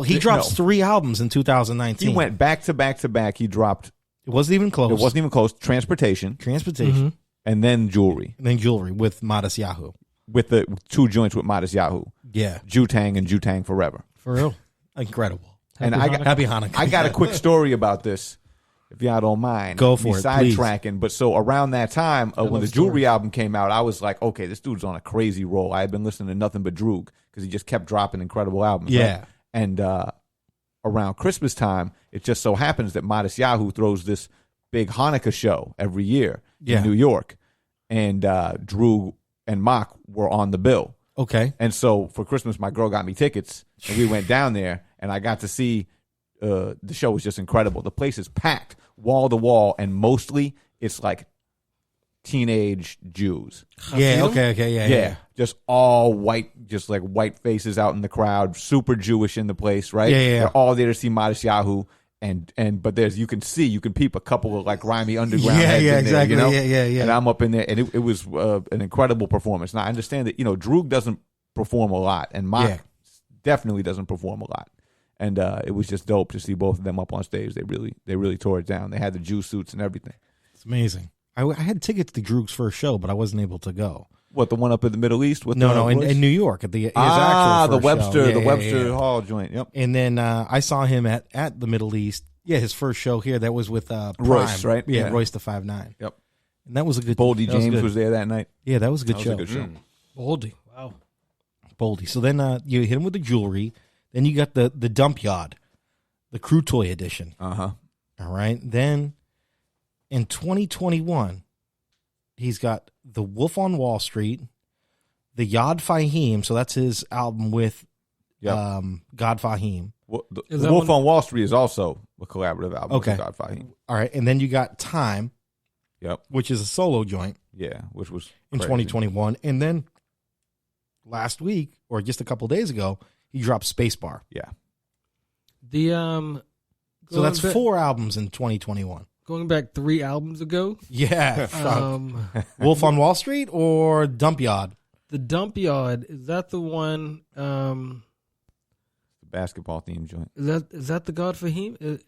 He drops 3 albums in 2019. He went back to back to back. He dropped. It wasn't even close. It wasn't even close. Transportation, Transportation, and then Jewelry and then Jewelry with Modest Yahoo. with the 2 joints with Modest Yahoo, Yeah, Jutang and Jutang Forever. For real. incredible. And Happy Hanukkah. I got a quick story about this, if y'all don't mind. Go for Me it, please. Sidetracking, but so around that time when love the Jewelry stories. album came out, I was like, okay, this dude's on a crazy roll. I had been listening to nothing but Droog because he just kept dropping incredible albums. Yeah. right? And around Christmas time, it just so happens that Modest Yahoo throws this big Hanukkah show every year Yeah. in New York, and Droog and Mach were on the bill. Okay. And so for Christmas, my girl got me tickets, and we went down there, and I got to see the show was just incredible. The place is packed, wall to wall, and mostly it's like teenage Jews. Yeah. Okay. Yeah. Just all white, just like white faces out in the crowd, super Jewish in the place, right? Yeah. They're all there to see Modest Yahoo. But you can peep a couple of like grimy underground Yeah, heads yeah, in there, exactly. you know? Yeah. And I'm up in there, and it was an incredible performance. Now I understand that Droog doesn't perform a lot, and Mach definitely doesn't perform a lot, and it was just dope to see both of them up on stage. They really tore it down. They had the Jew suits and everything. It's amazing. I had tickets to Droog's first show, but I wasn't able to go. What, the one up in the Middle East with No, Royce? in New York at the his the actual first Webster, show. the Yeah, Webster yeah. Hall joint. Yep. And then I saw him at the Middle East. Yeah, his first show here. That was with Prime. Royce, right? Yeah, Yeah. Royce the 5'9". Yep. And that was a good. Boldy that was James good. was there that night. Yeah, that was a good That show. was a good show. Boldy. Wow. Boldy. So then you hit him with the jewelry. Then you got the Dump Yard, the Crew Toy edition. Uh-huh. All right. Then in 2021, he's got The Wolf on Wall Street, the Yad Fahim. So that's his album with Yep. God Fahim. Well, Is the that Wolf one- on Wall Street is also a collaborative album. Okay. with God Fahim. All right, and then you got Time, Yep. which is a solo joint Yeah, which was in crazy. 2021, and then last week or just a couple days ago, he dropped Spacebar. Yeah. The So that's going back- 4 albums in 2021. Going back 3 albums ago. Yeah, Wolf on Wall Street or Dump Yard. The Dump Yard, is that the one? The basketball theme joint. Is that the God Fahim?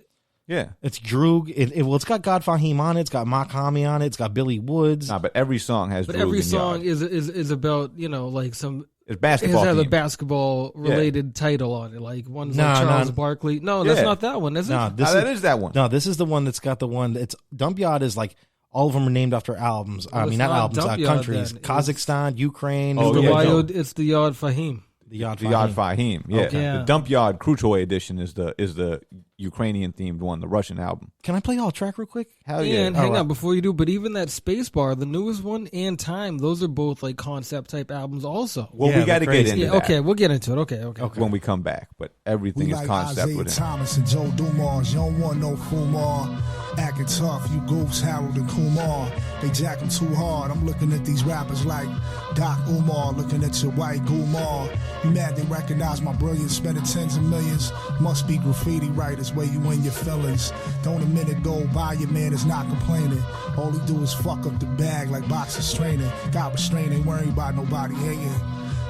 Yeah. It's Droog. It's got God Fahim on it. It's got Makami on it. It's got Billy Woods. Nah, but every song has. But Droog every and song Yard. is about, like some. It's It basketball. has a theme. basketball related title on it. Like one's like No, Charles no. Barkley. No, that's Yeah. not that one, is it? No, this that is that one. No, this is the one that's got the one. It's Dump Yard is like all of them are named after albums. I Well, mean, it's not not albums, Dump Yard countries. then. Kazakhstan, Ukraine. Oh, the yeah, wild, it's the Yard Fahim. the Yard The Yad Fahim. Fahim. Yeah. Okay. Yeah. The Dump Yard Krutoy edition is the Ukrainian themed one, the Russian album. Can I play all track real quick? Hell yeah. And hang All right. on before you do, but even that Spacebar, the newest one, and Time, those are both like concept type albums also. Well, Yeah, we got to they're get crazy. into Yeah, that okay, we'll get into it. Okay. when we come back. But everything We is like concept Isaiah with him. Thomas and Joe Dumars. You don't want no Fumar. Acting tough, you goofs, Harold and Kumar. They jack 'em too hard. I'm looking at these rappers like Doc Umar, looking at your white Gumar. You mad they recognize my brilliance, spending tens of millions. Must be graffiti writers where you in your feelings. Don't a minute go by, your man is not complaining. All he do is fuck up the bag like boxers training. Got restraint, ain't worried about nobody hating.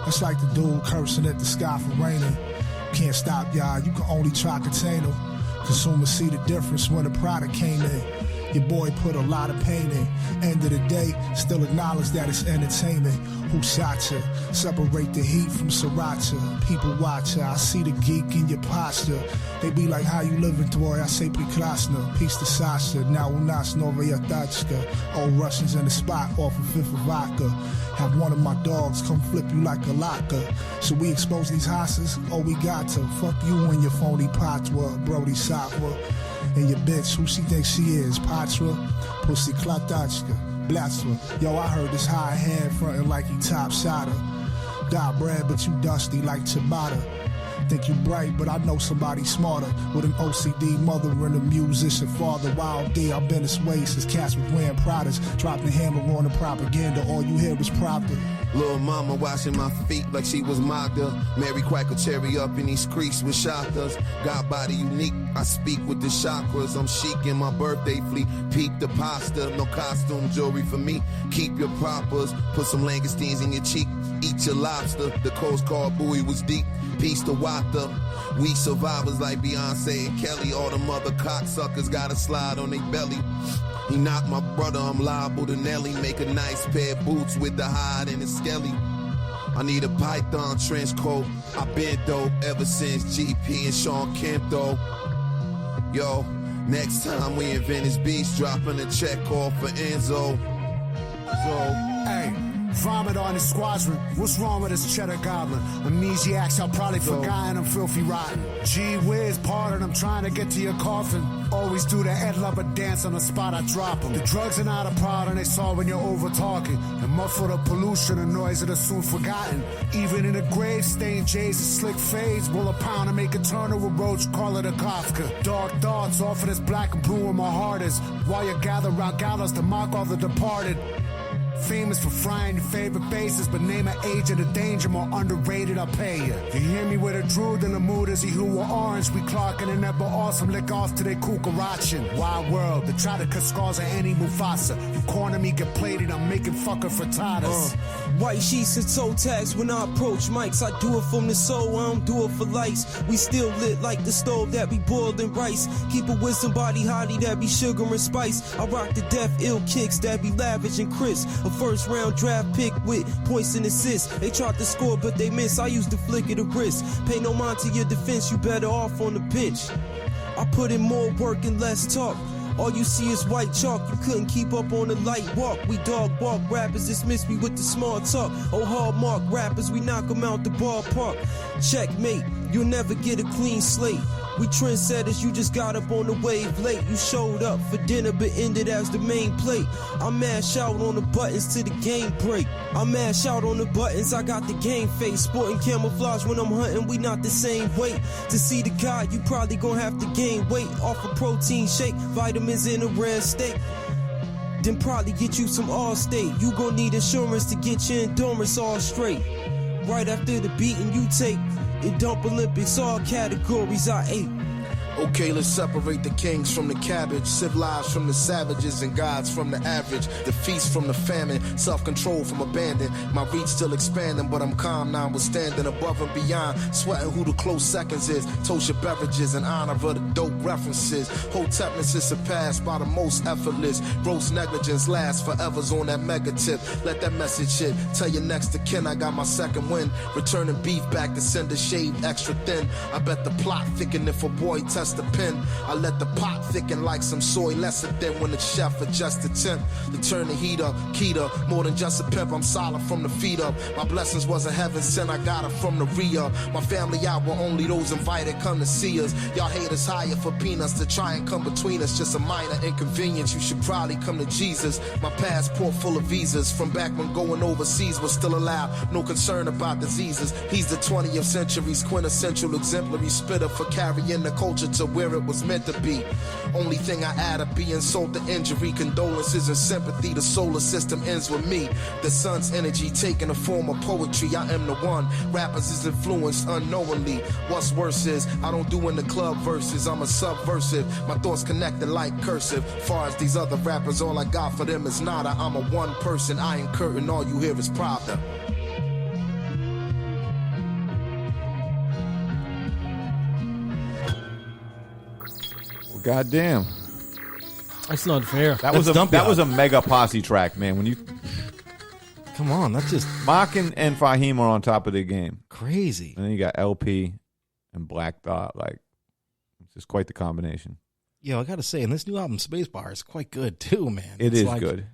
That's like the dude cursing at the sky for raining. Can't stop y'all, you can only try contain them. Consumers see the difference when the product came in. Your boy put a lot of pain in. End of the day, still acknowledge that it's entertainment. Who shot you? Separate the heat from sriracha. People watch ya. I see the geek in your posture. They be like, how you living, boy? I say prekrasna. Peace to Sasha. Now u nas novaya tachka. Old Russians in the spot off of Fifth of Vodka. Have one of my dogs come flip you like a locker. Should we expose these hosses? Oh, we got to. Fuck you and your phony patwa, Brody Satwa. And your bitch, who she thinks she is? Patra? Pussy Klatachka. Blasphemy. Yo, I heard this high hand frontin' like he top shotter. Got bread, but you dusty like ciabatta. Think you bright, but I know somebody smarter. With an OCD mother and a musician father. Wild D, I've been this way since cats was wearing Pradas. Dropped the hammer on the propaganda, all you hear is proper. Little mama washing my feet like she was Magda. Mary crack a cherry up in these creeks with shotters. God body unique, I speak with the chakras. I'm chic in my birthday fleet. Peep the pasta, no costume jewelry for me. Keep your propers, put some langoustines in your cheek. Eat your lobster, the Coast Guard buoy was deep. Peace to Wata. We survivors like Beyonce and Kelly. All them other cocksuckers gotta slide on their belly. He knocked my brother, I'm liable to Nelly. Make a nice pair of boots with the hide and the skelly. I need a python trench coat. I been dope ever since GP and Sean Kemp though. Yo, next time we in Venice Beach, dropping a check off for Enzo. Hey, vomit on his squadron. What's wrong with this cheddar goblin? Amnesiacs, I'll probably forgotten I'm filthy rotten. Gee whiz, pardon, I'm trying to get to your coffin. Always do the Ed Lover dance on the spot I drop 'em. The drugs are not a problem, they saw when you're over talking. And muffle the pollution and noise that are soon forgotten. Even in a grave, stained J's and slick fades. Roll a pound and make a turn of a roach, call it a Kafka. Dark thoughts, often as black and blue in my heart is. While you gather round gallows to mock all the departed. Famous for frying your favorite faces, but name an age of the danger, more underrated, I'll pay you. You hear me with a drood in the mood as he who were orange. We clocking and never awesome, lick off to they kukarachin. Wild world, they try to cut scars of any Mufasa. You corner me, get plated, I'm making fucker frittatas. White sheets and toe tags when I approach mics. I do it from the soul, I don't do it for lights. We still lit like the stove that be boiled in rice. Keep it with somebody hottie that be sugar and spice. I rock the death ill kicks that be lavish and crisp. A first round draft pick with points and assists. They tried to score but they miss. I used to flick of the wrist. Pay no mind to your defense, you better off on the bench. I put in more work and less talk. All you see is white chalk, you couldn't keep up on the light walk. We dog walk rappers, dismiss me with the small talk. Oh, hard mark rappers, we knock them out the ballpark. Checkmate, You'll never get a clean slate. We trendsetters, you just got up on the wave late. You showed up for dinner but ended as the main plate. I mash out on the buttons till the game break. I mash out on the buttons, I got the game face. Sporting camouflage when I'm hunting, we not the same weight. To see the God, you probably gonna have to gain weight off a protein shake, vitamins in a rare steak. Then probably get you some Allstate. You gon' need insurance to get your endurance all straight. Right after the beating you take, in Dump Olympics, all categories I ate. Okay, let's separate the kings from the cabbage, civilized from the savages, and gods from the average. The feast from the famine, self-control from abandon. My reach still expanding, but I'm calm now, withstanding above and beyond. Sweating who the close seconds is. Toast your beverages in honor of the dope references. Hotepness is surpassed by the most effortless. Gross negligence lasts forever's on that mega tip. Let that message hit. Tell your next to kin I got my second win. Returning beef back to send a shade extra thin. I bet the plot thicken if a boy tests the pen. I let the pot thicken like some soy lesser than when the chef adjusts the temp to turn the heat up. Keto, more than just a pimp, I'm solid from the feet up. My blessings was a heaven sent, I got it from the re-up. My family out where only those invited come to see us. Y'all haters hire for peanuts to try and come between us. Just a minor inconvenience, you should probably come to Jesus. My passport full of visas from back when going overseas was still allowed. No concern about diseases. He's the 20th century's quintessential exemplary spitter for carrying the culture to where it was meant to be. Only thing I add to be insult to injury, condolences and sympathy. The solar system ends with me. The sun's energy taking the form of poetry. I am the one. Rappers is influenced unknowingly. What's worse is I don't do in the club verses. I'm a subversive. My thoughts connected like cursive. Far as these other rappers, all I got for them is nada. I'm a one person. I ain't curtain. All you hear is Pravda. Goddamn. That's not fair. That was a mega posse track, man. When you Come on, that's just Mock and Fahim are on top of their game. crazy. And then you got LP and Black Thought. Like, it's just quite the combination. Yo, I gotta say, and this new album, Spacebar, is quite good too, man. It It's is like, good.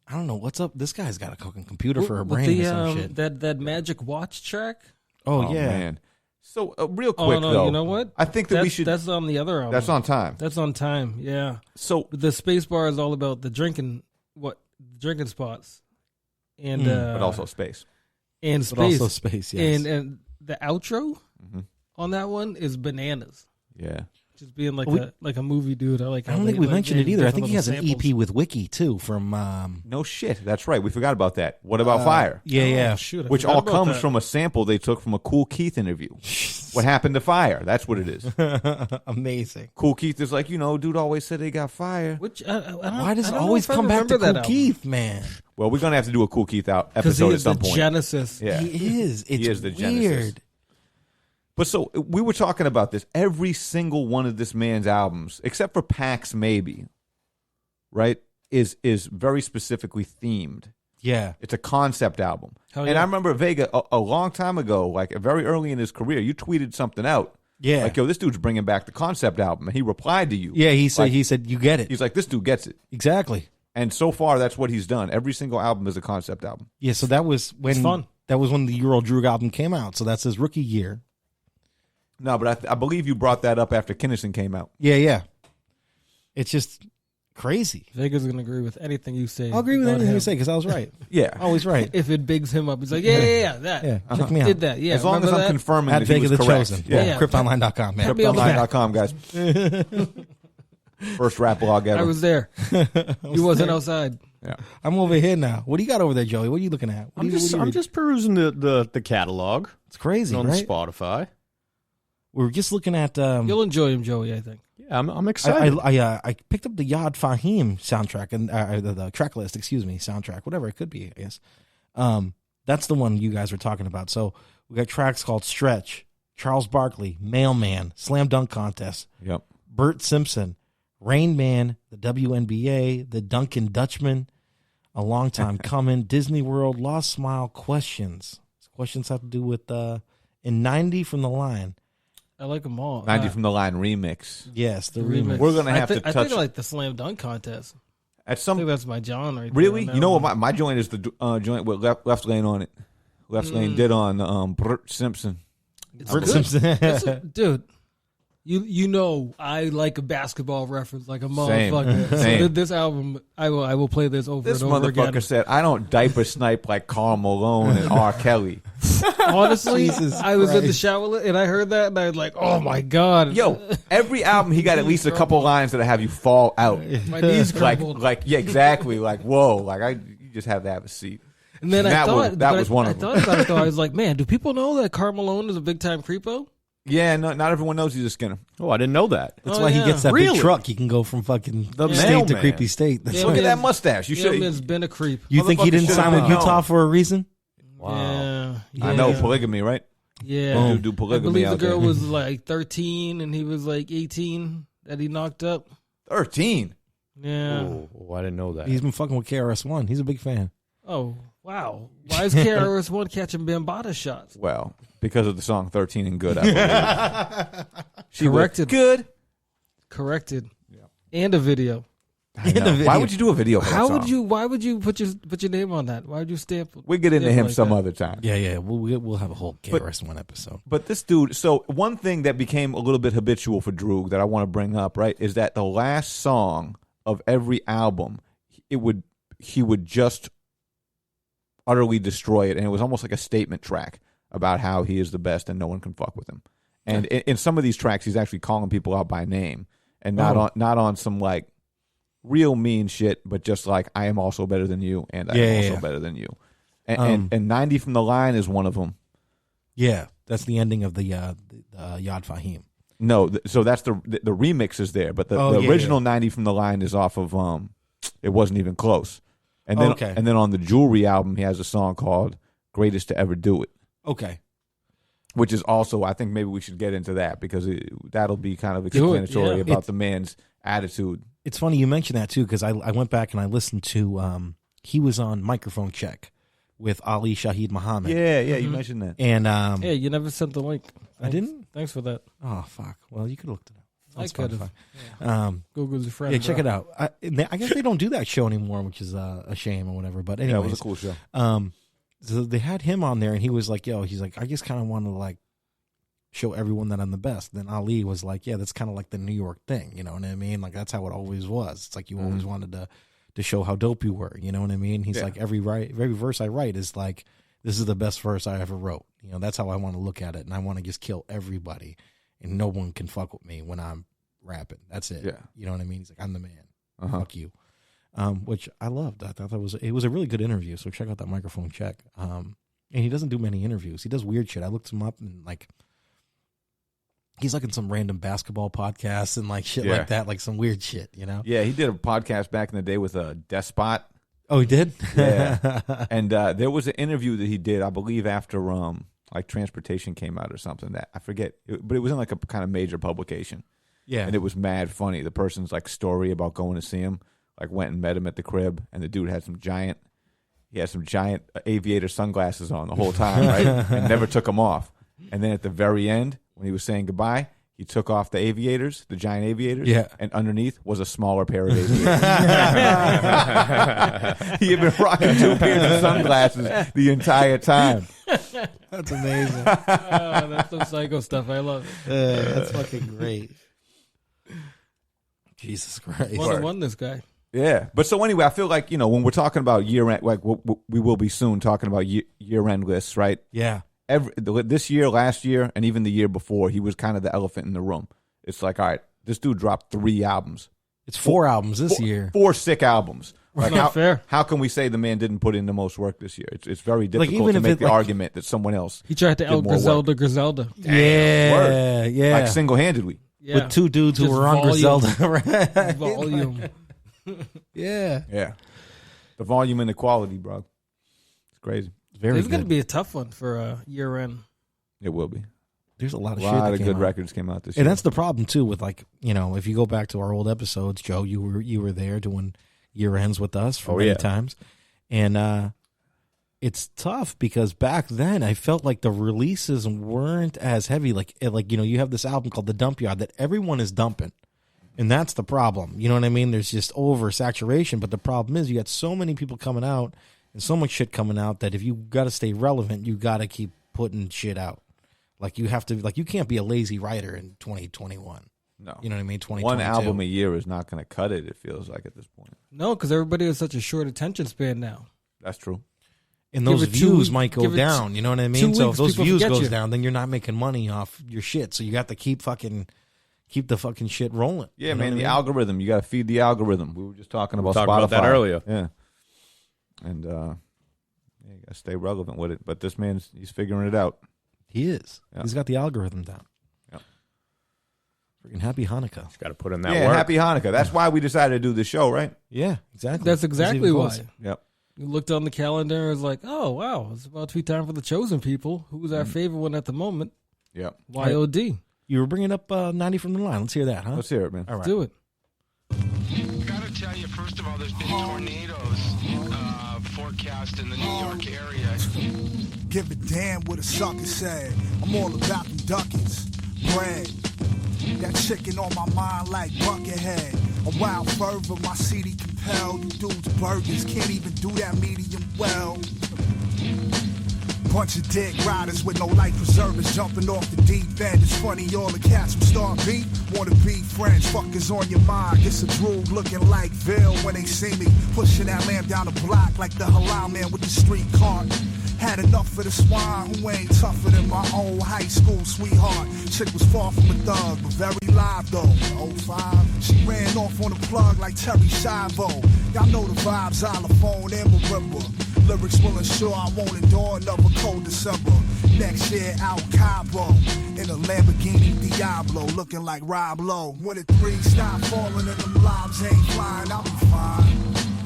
I don't know what's up. This guy's got a cooking computer for a brain or some shit. That Magic Watch track. Oh yeah, man. So real quick, Oh no, though, you know what? I think that we should. That's on the other album. That's on time. That's on time. Yeah. So the Spacebar is all about the drinking spots, and but also space. And but space. also space. Yes. And the outro on that one is bananas. Yeah. Just being like a movie dude. I I don't think we mentioned it either. I think he has an EP with Wiki too from. No shit. That's right. We forgot about that. What about Fire? Yeah. Shoot, I Which forgot all about comes that. from a sample they took from a Kool Keith interview. What happened to Fire? That's what it is. Amazing. Kool Keith is like, dude always said they got fire. Which I don't, Why does I it don't always know if I come back to remember that Kool album. Keith, man? Well, we're gonna have to do a Kool Keith Because episode he at is some the point. Genesis. Yeah, He is. It's he is the weird. Genesis. But so we were talking about this. Every single one of this man's albums, except for Pax, maybe, right, is very specifically themed. Yeah. It's a concept album. Hell And yeah. I remember Vega a long time ago, like very early in his career, you tweeted something out. Yeah. Like, yo, this dude's bringing back the concept album, and he replied to you. Yeah. He said. Like, He said, "You get it." he's like, this dude gets it. Exactly. And so far, that's what he's done. Every single album is a concept album. Yeah. So that was when. It's fun. That was when the Euro Droog album came out. So that's his rookie year. No, but I believe you brought that up after Kinnison came out. Yeah. It's just crazy. Vega's gonna agree with anything you say. I'll agree with about anything him. you say because I was right. Yeah. Always right. If it bigs him up, he's like, yeah, that. Yeah. Check me out. Did that? Yeah. As long as remember I'm that? confirming At that he Vega was the correct. Chosen. Yeah. Cryptonline.com, man. Be on the back. Cryptonline.com, guys. First rap blog ever. I was there. He wasn't outside. Yeah. I'm over here now. What do you got over there, Joey? What are you looking at? What I'm do you just reading? perusing the catalog. It's crazy, on right? Spotify. We were just looking at. You'll enjoy him, Joey, I think. Yeah, I'm excited. I picked up the Yad Fahim soundtrack and the track list. Soundtrack, whatever it could be. I guess that's the one you guys were talking about. So we got tracks called "Stretch," Charles Barkley, "Mailman," "Slam Dunk Contest," Yep. Bert Simpson, Rain Man, the WNBA, the Duncan Dutchman, A Long Time Coming, Disney World, Lost Smile, Questions. Questions have to do with in 90 from the Line. I like them all. 90 from the Line remix. Yes, the remix. remix. We're gonna have to I touch think I like the Slam Dunk Contest. at I some. think that's my John right there. Really? on that You know one. what? My joint is the joint with left lane on it. Left lane did on Bert Simpson. Bert Simpson. Dude, you know I like a basketball reference like a motherfucker. Same. So this album, I will play this over This and over motherfucker again. said, "I don't diaper snipe like Karl Malone and R. Kelly." Honestly, Jesus I was in the Christ. shower and I heard that and I was like, oh my God. Yo, every album he got at least a couple lines that have you fall out. My knees crumbled. Yeah, exactly. Like, whoa, you just have to have a seat. And then That I was- thought that was one of I them. thought about it though. I was like, man, do people know that Karl Malone is a big time creepo? Yeah, no, not everyone knows he's a Skinner. Oh, I didn't know that. That's Oh, why he yeah. gets that Really? big truck. He can go from fucking The state to mailman. creepy state. That's Yeah, why- Look at man. that mustache. You Yeah, should. man's been a creep. You think he Motherfucker didn't should've sign with been Utah known. for a reason? Yeah, I know yeah. polygamy, right? Yeah, Boom. Do I polygamy believe the out there. girl was like 13 and he was like 18 that he knocked up. 13. Yeah. Oh, I didn't know that. He's been fucking with KRS-One. He's a big fan. Oh wow. Why is KRS-One catching Bambaataa shots? Well, because of the song 13 and Good, I believe. She was Corrected. good. Corrected. And a video. I know. Why would you do a video for that How song? would you? Why would you put your name on that? Why would you stamp? We'll get into stamp him like some that? other time. Yeah. We'll have a whole But- KRS-One episode. But this dude, so one thing that became a little bit habitual for Droog that I want to bring up, right, is that the last song of every album, he would just utterly destroy it, and it was almost like a statement track about how he is the best and no one can fuck with him. And in some of these tracks, he's actually calling people out by name and not on some like real mean shit, but just like I am also better than you, and I am also better than you. And 90 from the Line is one of them. Yeah, that's the ending of the Yad Fahim. No, so that's the remix is there, but the original 90 from the Line is off of It Wasn't Even Close. And then and then on the Jewelry album he has a song called Greatest to Ever Do It. Okay. Which is also, I think maybe we should get into that because that'll be kind of explanatory about the man's attitude. It's funny you mentioned that too because I went back and I listened to he was on Microphone Check with Ali Shaheed Muhammad. Yeah, you mentioned that. And Hey, you never sent the link. I didn't? Thanks for that. Oh fuck. Well, you could have looked it up. I could have. Yeah. Google's your friend. Yeah, check bro. it out. I guess they don't do that show anymore, which is a shame or whatever. But Yeah, anyways, it was a cool show. So they had him on there, and he was like, he's like, I just kind of want to like show everyone that I'm the best. Then Ali was like, yeah, that's kind of like the New York thing, you know what I mean? Like that's how it always was. It's like you always wanted to show how dope you were, you know what I mean? He's like every verse I write is like this is the best verse I ever wrote. You know, that's how I want to look at it, and I want to just kill everybody, and no one can fuck with me when I'm rapping. That's it. Yeah. You know what I mean? He's like, I'm the man. Fuck you. Which I loved. I thought it was a really good interview. So check out that Microphone Check. And he doesn't do many interviews. He does weird shit. I looked him up and like he's like in some random basketball podcasts and like shit like that, like some weird shit, you know? Yeah, he did a podcast back in the day with a Despot. Oh, he did? Yeah. And there was an interview that he did, I believe, after like Transportation came out or something. That I forget, but it was in like a kind of major publication. Yeah. And it was mad funny. The person's like story about going to see him, like went and met him at the crib, and the dude had some giant aviator sunglasses on the whole time, right? And never took them off. And then at the very end, when he was saying goodbye, he took off the aviators, the giant aviators, and underneath was a smaller pair of aviators. He had been rocking 2 pairs of sunglasses the entire time. That's amazing. That's some psycho stuff. I love it. That's fucking great. Jesus Christ. One this guy. Yeah. But so anyway, I feel like, you know, when we're talking about year-end, like we will be soon talking about year-end lists, right? Yeah. This year, last year, and even the year before, he was kind of the elephant in the room. It's like, all right, this dude dropped 3 albums. It's 4 albums this year. 4 sick albums. Like not fair. How can we say the man didn't put in the most work this year? It's very difficult even to if make it, the like- argument that someone else He tried to did out more work. Griselda. Yeah. Yeah. Like single-handedly. Yeah. With 2 dudes who Just were on volume. Griselda. Right? Volume. Yeah. Yeah. The volume and the quality, bro. It's crazy. Very It's going to good. be a tough one for year end. It will be. There's a lot of A shit. lot that of came good out. records came out this year. And that's the problem too with like, you know, if you go back to our old episodes, Joe, you were there doing year ends with us for many times. And it's tough because back then I felt like the releases weren't as heavy. Like you know, you have this album called The Dump Yard that everyone is dumping. And that's the problem. You know what I mean? There's just oversaturation. But the problem is you got so many people coming out and so much shit coming out that if you got to stay relevant, you got to keep putting shit out. Like you have to, like you can't be a lazy writer in 2021. No. You know what I mean? 2022. One album a year is not going to cut it, it feels like, at this point. No, because everybody has such a short attention span now. That's true. And Give those it views 2 might go give it down. You know what I mean? 2 So if weeks, those people views forget goes you. down, then you're not making money off your shit. So you got to keep the fucking shit rolling. Yeah, You know man, what I the mean? algorum. You got to feed the algorithm. We were just talking about Talked Spotify. about that earlier. Yeah. And you got to stay relevant with it. But this man's, he's figuring it out. He is. Yeah. He's got the algorithm down. Yep. Freaking happy Hanukkah. Just got to put in that Yeah, work. happy Hanukkah. That's why we decided to do this show, right? Yeah, exactly. That's exactly even why. closer. Yep. You looked on the calendar and was like, oh, wow, it's about to be time for the Chosen People. Who's our favorite one at the moment? Yep. YOD. You were bringing up 90 from the line. Let's hear that, huh? Let's hear it, man. All right. Do it. I gotta tell you, first of all, there's been tornadoes forecast in the New York area. Give a damn what a sucker said. I'm all about them ducats. Bread. That chicken on my mind like Buckethead. A wild fervor, my CD compelled. You dudes burgers can't even do that medium well. Bunch of dick riders with no life preservers jumping off the deep end. It's funny, all the cats from Star Beat wanna be friends. Fuckers on your mind. It's a droog looking like Ville when they see me pushing that lamb down the block like the halal man with the street cart. Had enough of the swine who ain't tougher than my old high school sweetheart. Chick was far from a thug, but very live though. 05, she ran off on the plug like Terry Schiavo. Y'all know the vibes, xylophone and marimba. Lyrics will ensure I won't endure another cold December. Next year out Cabo in a Lamborghini Diablo, looking like Rob Lowe. When the 3 stop falling and them lobs ain't flying, I'll be fine.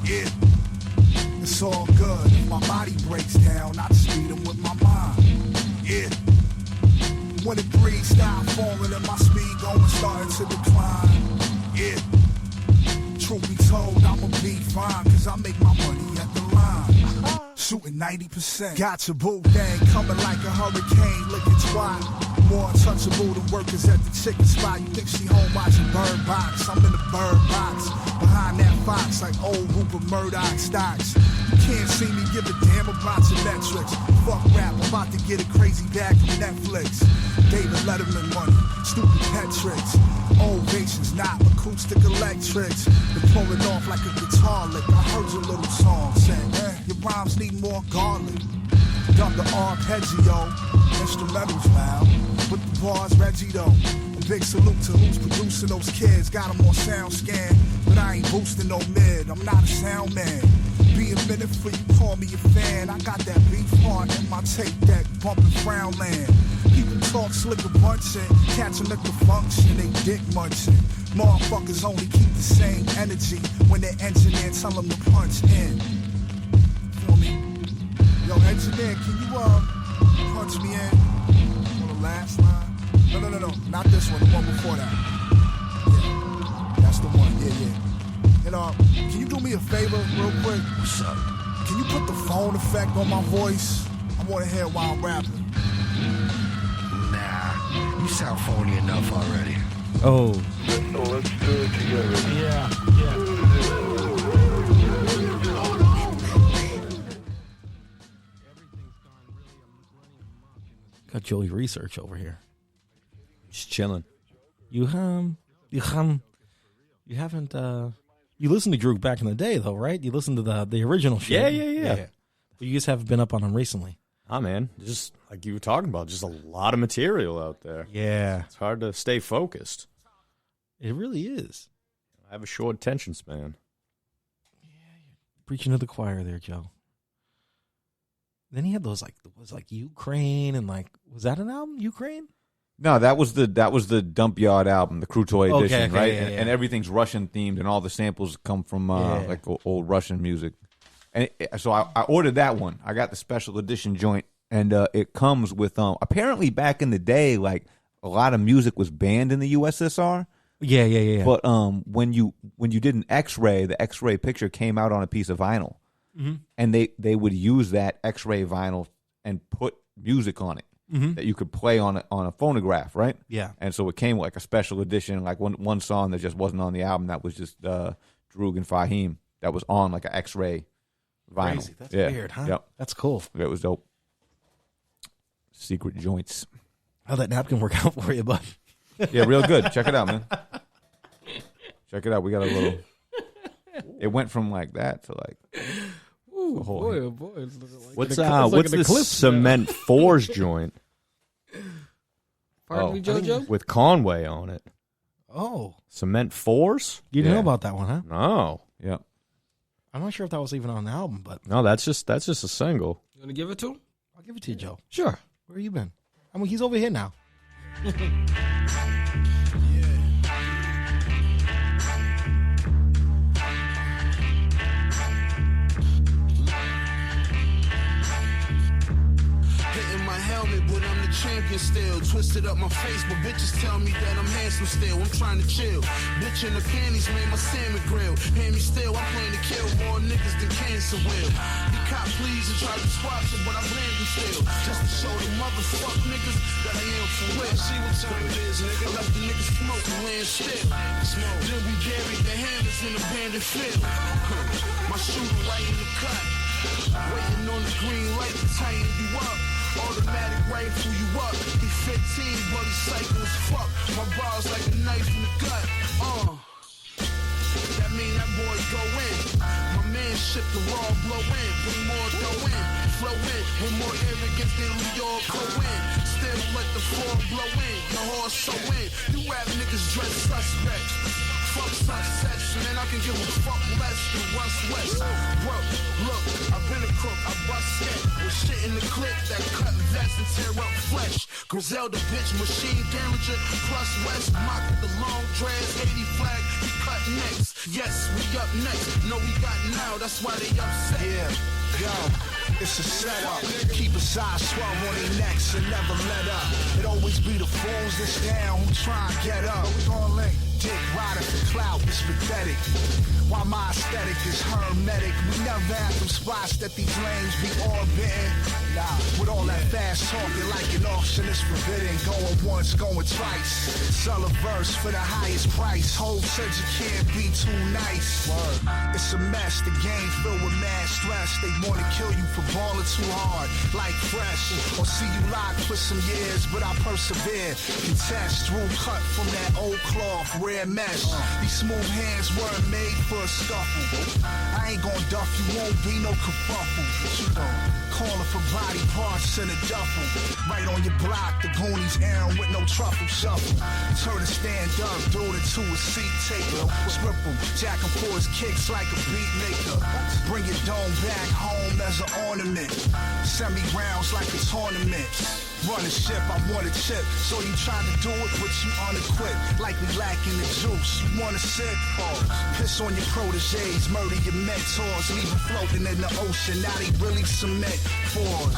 Yeah. It's all good. If my body breaks down, I just beat them with my mind. Yeah. When the 3 stop falling and my speed going starting to decline. Yeah. Truth be told, I'ma be fine, cause I make my money at the line. Shooting 90%. Got your boo thing coming like a hurricane, looking twat. More untouchable than workers at the chicken spot. You think she home watching Bird Box? I'm in the Bird Box. Behind that fox like old Rupert Murdoch stocks. You can't see me give a damn about your metrics. Fuck rap, I'm about to get a crazy bag from Netflix. David Letterman money, stupid pet tricks. Ovations, not acoustic electrics. They're pulling off like a guitar lick. I heard your little song saying, your rhymes need more garlic. Dump the arpeggio, instrumentals loud. With the bars, Reggie though. A big salute to who's producing those kids. Got them on sound scan, but I ain't boosting no mid. I'm not a sound man. Be a minute for you call me a fan. I got that beef heart in my tape deck, bumping frown land. People talk slick a bunching, catch them at the function, they dick munching. Motherfuckers only keep the same energy when their engineer tell them to punch in. Feel me? Yo, engineer, can you punch me in on the last line? No, not this one, the one before that. Yeah, that's the one, yeah. And can you do me a favor real quick? What's up? Can you put the phone effect on my voice? I want to hear while I'm rapping. Nah, you sound phony enough already. Oh. Let's do it together. Yeah. Got Joey Research over here. Just chilling. You haven't you listened to Droog back in the day though, right? You listened to the original shit. Yeah. But you just haven't been up on him recently. Man, just like you were talking about, just a lot of material out there. Yeah. It's hard to stay focused. It really is. I have a short attention span. Preaching to the choir there, Joe. Then he had those like Ukraine and was that an album? Ukraine? No, that was the Dump Yard album, the Krutoy edition, okay, right? yeah. And everything's Russian themed, and all the samples come from like old Russian music. And so I ordered that one. I got the special edition joint, and it comes with apparently back in the day, like a lot of music was banned in the USSR. Yeah. But when you did an X-ray, the X-ray picture came out on a piece of vinyl, and they would use that X-ray vinyl and put music on it that you could play on a phonograph, right? Yeah. And so it came with like a special edition, like one song that just wasn't on the album. That was just Droog and Fahim that was on like an X-ray vinyl. Crazy. That's weird, huh? Yep. That's cool. It was dope. Secret joints. How'd that napkin work out for you, bud? Yeah, real good. Check it out, man. Check it out. We got a little. It went from like that to like. Ooh, whole boy, oh boy. It's looking like What's an this eclipse Cement Fours joint? Pardon me, JoJo? With Conway on it. Oh, Cement Fours? you didn't know about that one, huh? No. Yeah. I'm not sure if that was even on the album, but No, that's just a single. You want to give it to him? I'll give it to you, Joe. Sure. Where you been? I mean, he's over here now. Hitting my helmet, but I'm the champion still. Twisted up my face, but bitches tell me that I'm handsome still. I'm trying to chill. Bitch in the panties made my salmon grill. Hand me still, I'm playing to kill more niggas than cancer will. The cop please and try to squash it, but I'm landing still. Just to show the motherfuck niggas that I am for real. See what time it is, nigga. Let the niggas smoke and land still. Then we buried the hammers in abandoned field. My shooter right in the cut. Waiting on the green light to tighten you up. Automatic rifle you up. He 15, but he psycho as fuck. My bars like a knife in the gut. That mean that boy go in. My man ship the raw blow in. Bring more dough in. Flow in. With more arrogance than we all go in. Still let the floor blow in. Your horse so in. You rap niggas dress suspect. Fuck success, man, I can give a fuck less than Russ West. Bro, look, I've been a crook, I bust skate. With shit in the clip that cut vests and tear up flesh. Griselda bitch, machine damager, plus West. Mock the long dreads, 80 flag, he cut next. Yes, we up next. No, we got now, that's why they upset. Yeah, yo. It's a setup. Keep a side swell on their necks and never let up. It always be the fools that's down who try and get up. We gon' link. Dick riding for clout is pathetic. While my aesthetic is hermetic. We never have them spots that these lanes be orbiting. Nah, with all that fast talking like an auction is forbidden. Going once, going twice. Sell a verse for the highest price. Hope said you can't be too nice. Word. It's a mess, the game filled with mad stress. They wanna kill you for balling too hard, like fresh. Or see you locked for some years, but I persevere. Contest, rule cut from that old cloth, rare mesh. These smooth hands weren't made for a scuffle. I ain't gon' duff, you won't be no kerfuffle. You know, calling for body parts in a duffel. Right on your block, the Goonies Aaron with no truffle shuffle. Turn to stand up, do it to a seat taker. Strip him, jack him for his kicks like a beat maker. Bring your dome back home as an ornament. Send me rounds like a tournament. Run a ship, I want a chip. So you try to do it, but you unequipped. Like we lacking the juice. You wanna sip? Piss on your proteges, murder your mentors. Leave them floating in the ocean. Now they really cement fours.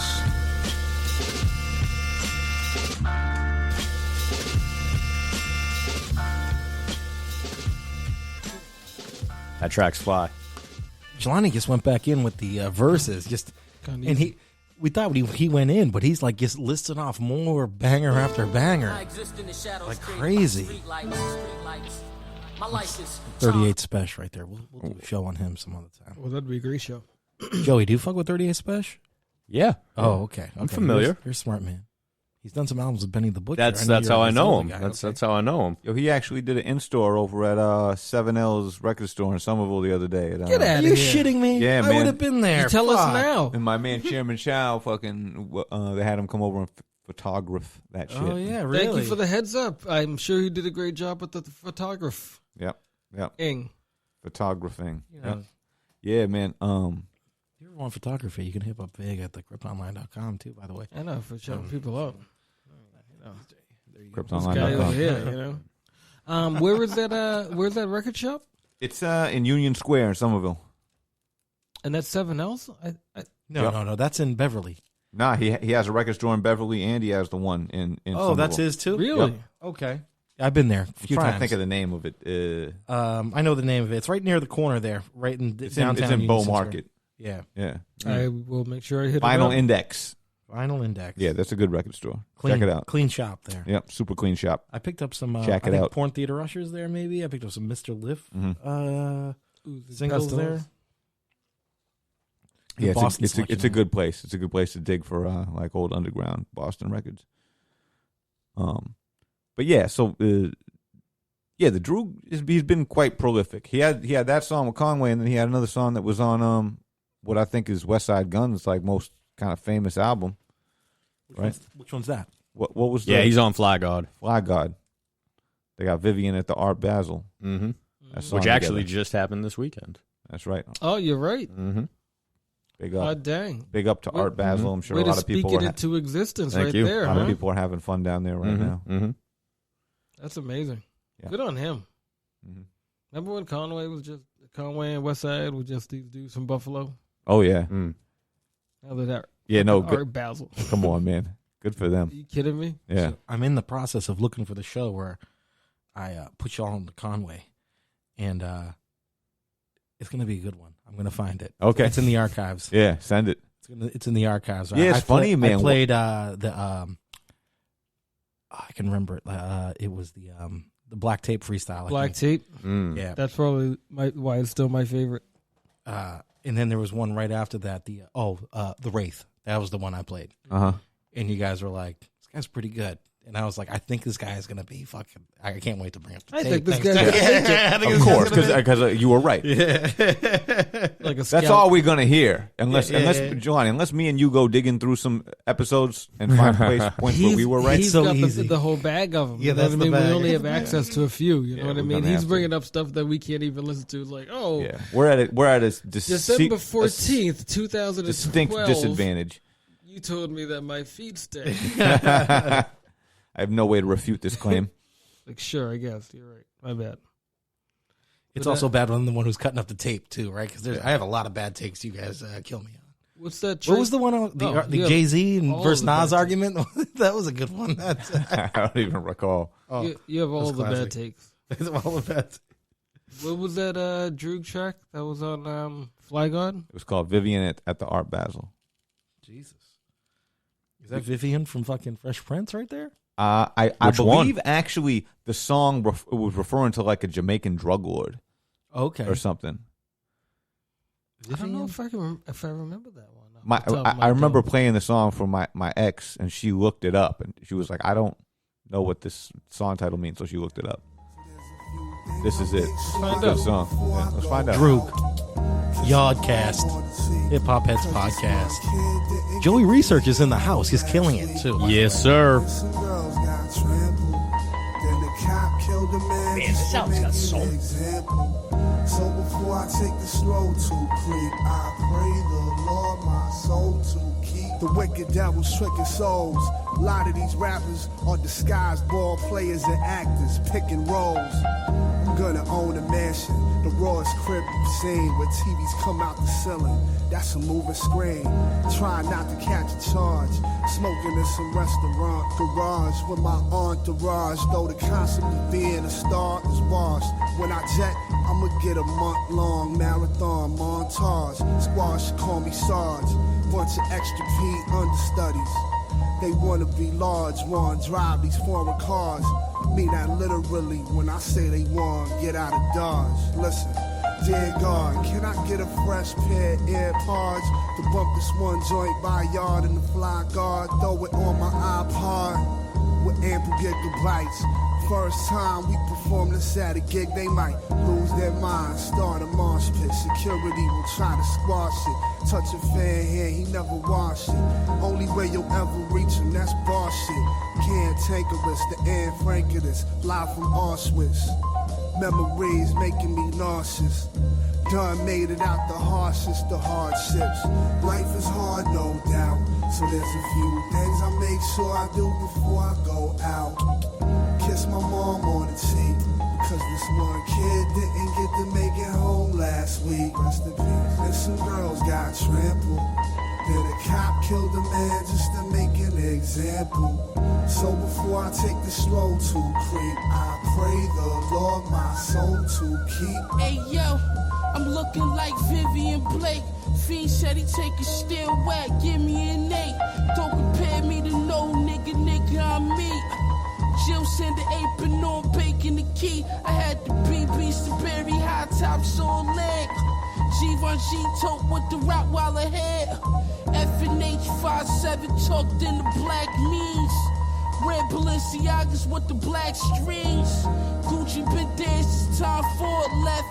That track's fly. Jelani just went back in with the verses, and we thought he went in, but he's like just listing off more banger after banger, like crazy. 38 Special right there. We'll do a show on him some other time. Well, that'd be a great show. Joey, do you fuck with 38 Special? Yeah. Oh, okay. I'm familiar. You're a smart man. He's done some albums with Benny the Butcher. That's how I know him. Guy. That's how I know him. Yo, he actually did an in-store over at 7L's record store in Somerville the other day. Get out of You're here. shitting me? Yeah, I man. would have been there. You tell us now. And my man Chairman Chow they had him come over and photograph that shit. Oh, yeah, really? Thank you for the heads up. I'm sure you did a great job with the photograph. Yep. Photographing. You know, Yeah, man. If you ever want photography, you can hit up Vig at thecryptonline.com too, by the way. I know, for showing people up. Kryptonline.com. This guy over here, you know. Where's that record shop? It's in Union Square in Somerville. And that's 7L's? No. That's in Beverly. Nah, he has a record store in Beverly, and he has the one in Oh, that's Somerville. his too? Really? Yep. Okay. I've been there a few I'm trying times. to think of the name of it. I know the name of it. It's right near the corner there, right in downtown. It's in Bow Union Square. Market. Yeah. I will make sure I hit Vinyl it up. Index. Vinyl Index. Yeah, that's a good record store. Clean, Check it out. Clean shop there. Yep, super clean shop. I picked up some Check I it think out. Porn Theater Ushers there, maybe. I picked up some Mr. Liff singles Best of there. those. The Yeah, Boston it's selection a there. good place. It's a good place to dig for like old underground Boston records. But yeah, so the Drew he's been quite prolific. He had that song with Conway, and then he had another song that was on what I think is West Side Gun's like most kind of famous album. Which one's that? What was? Yeah, he's on Fly God. Fly God. They got Vivian at the Art Basel. Mm-hmm. Which actually just happened this weekend. That's right. Oh, you're right. Mm-hmm. Big up. Oh, dang. Big up to Art Basel. I'm sure Way a lot of people speak it into existence Thank right you. there. A lot of people are having fun down there right now. Mm-hmm. That's amazing. Yeah. Good on him. Mm-hmm. Remember when Conway and Westside were just these dudes from Buffalo? Oh yeah. Mm. Now they're that. Yeah, no. Art Basel. Come on, man. Good for them. Are you kidding me? Yeah. So I'm in the process of looking for the show where I put y'all on the Conway, and it's gonna be a good one. I'm gonna find it. Okay. It's in the archives. Yeah, send it. It's in the archives. Yeah, it's funny, man. I played I can remember it. It was the Black Tape freestyle. Black Tape. Yeah, that's probably why it's still my favorite. And then there was one right after that. The Wraith. That was the one I played. Uh-huh. And you guys were like, "This guy's pretty good." And I was like, "I think this guy is gonna be fucking." I can't wait to bring up the tape. I think this Thanks guy. to- Of course, because you were right. Yeah. Like a That's all we're gonna hear, unless Jelani, unless me and you go digging through some episodes and find points where we were right. He's so got easy. the whole bag of them. Yeah, you know that's what I the mean? We bag. only have access to a few. You know what I we're mean? gonna He's have bringing up stuff that we can't even listen to. Like, oh, Yeah, we're at a December 14th, 2012. distinct disadvantage. You told me that my feet stink. I have no way to refute this claim. Like, sure, I guess you're right. My bad. It's But also bad when the one who's cutting up the tape too, right? Because I have a lot of bad takes. You guys kill me on. What's that? What was the one on the Jay-Z versus Nas argument? That was a good one. I don't even recall. You have all the classic. bad takes. All the bad. What was that Droog track that was on Fly God? It was called Vivian at the Art Basel. Jesus, is that Vivian from fucking Fresh Prince right there? I Which believe one? actually the song was referring to like a Jamaican drug lord Okay, or something. I don't know if I remember that one. I remember playing the song for my ex, and she looked it up, and she was like, "I don't know what this song title means," so she looked it up. This is it. Good song. Yeah, let's find out. Droog, Yardcast, Hip Hop Heads Podcast. Joey Research is in the house. He's killing it too. Yes, sir. Man, this album's got soul. So before I take the slow to creep, I pray the Lord my soul to keep. The wicked devils tricking souls. A lot of these rappers are disguised ball players and actors picking roles. I'm gonna own a mansion, the rawest crib you've seen, where TVs come out the ceiling. That's a moving screen. Trying not to catch a charge. Smoking in some restaurant garage with my entourage. Though the concept of being a star is washed. When I jet, I'ma get a month-long marathon montage. Squash, call me Sarge. Bunch of extra P understudies. They wanna be large, wanna drive these foreign cars. Mean that literally when I say they want get out of Dodge. Listen, dear God, can I get a fresh pair of AirPods to bump this one joint by yard in the Fly Guard? Throw it on my iPod with ample gigabytes. First time we perform this at a gig, they might lose their mind. Start a mosh pit, security will try to squash it. Touch a fan here, he never wash it. Only way you'll ever reach him, that's bar shit. Cantankerous, the Anne Frank of this, live from Auschwitz. Memories making me nauseous. Done made it out the harshest of hardships. Life is hard, no doubt. So there's a few things I make sure I do before I go out. Kiss my mom on the cheek, because this one kid didn't get to make it home last week. Rest in peace. And some girls got trampled. Then a cop killed a man just to make an example. So before I take the slow to creep, I pray the Lord my soul to keep. Hey yo, I'm looking like Vivian Blake. Fiend said he take a still whack, give me an 8. Don't compare me to no nigga, I'm me. Jill send the apron on, baking the key. I had the BBs to bury high tops on leg. Givenchy tote with the Rottweiler head. FNH 57 tucked in the black means. Red Balenciagas with the black strings. Gucci been dead since Tom Ford left.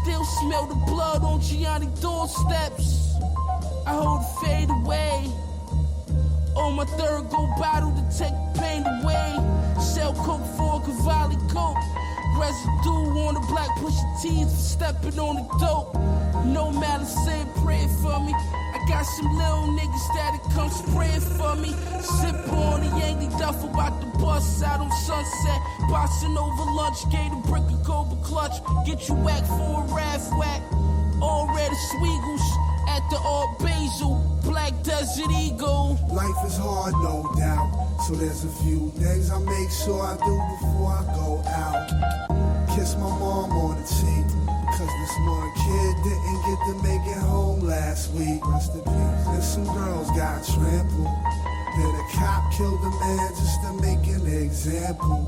Still smell the blood on Gianni doorsteps. I hold the fade away. On my third gold bottle to take the pain away. Sell coke for a Cavalli coat. Residue on the black Pusha T's for stepping on the dope. No malice saying pray for me. I got some little niggas that'll come spraying for me. Sip on the Yankee duffel about the bus out on Sunset. Bossing over lunch, gave a brick of Cobra clutch. Get you whack for a raff whack. All red Sweegles at the Art Basel. Black Desert Eagle. Life is hard, no doubt. So there's a few things I make sure I do before I go out. Kiss my mom on the cheek, cause this one kid didn't get to make it home last week. Rest in peace. And some girls got trampled. Then a cop killed a man just to make an example.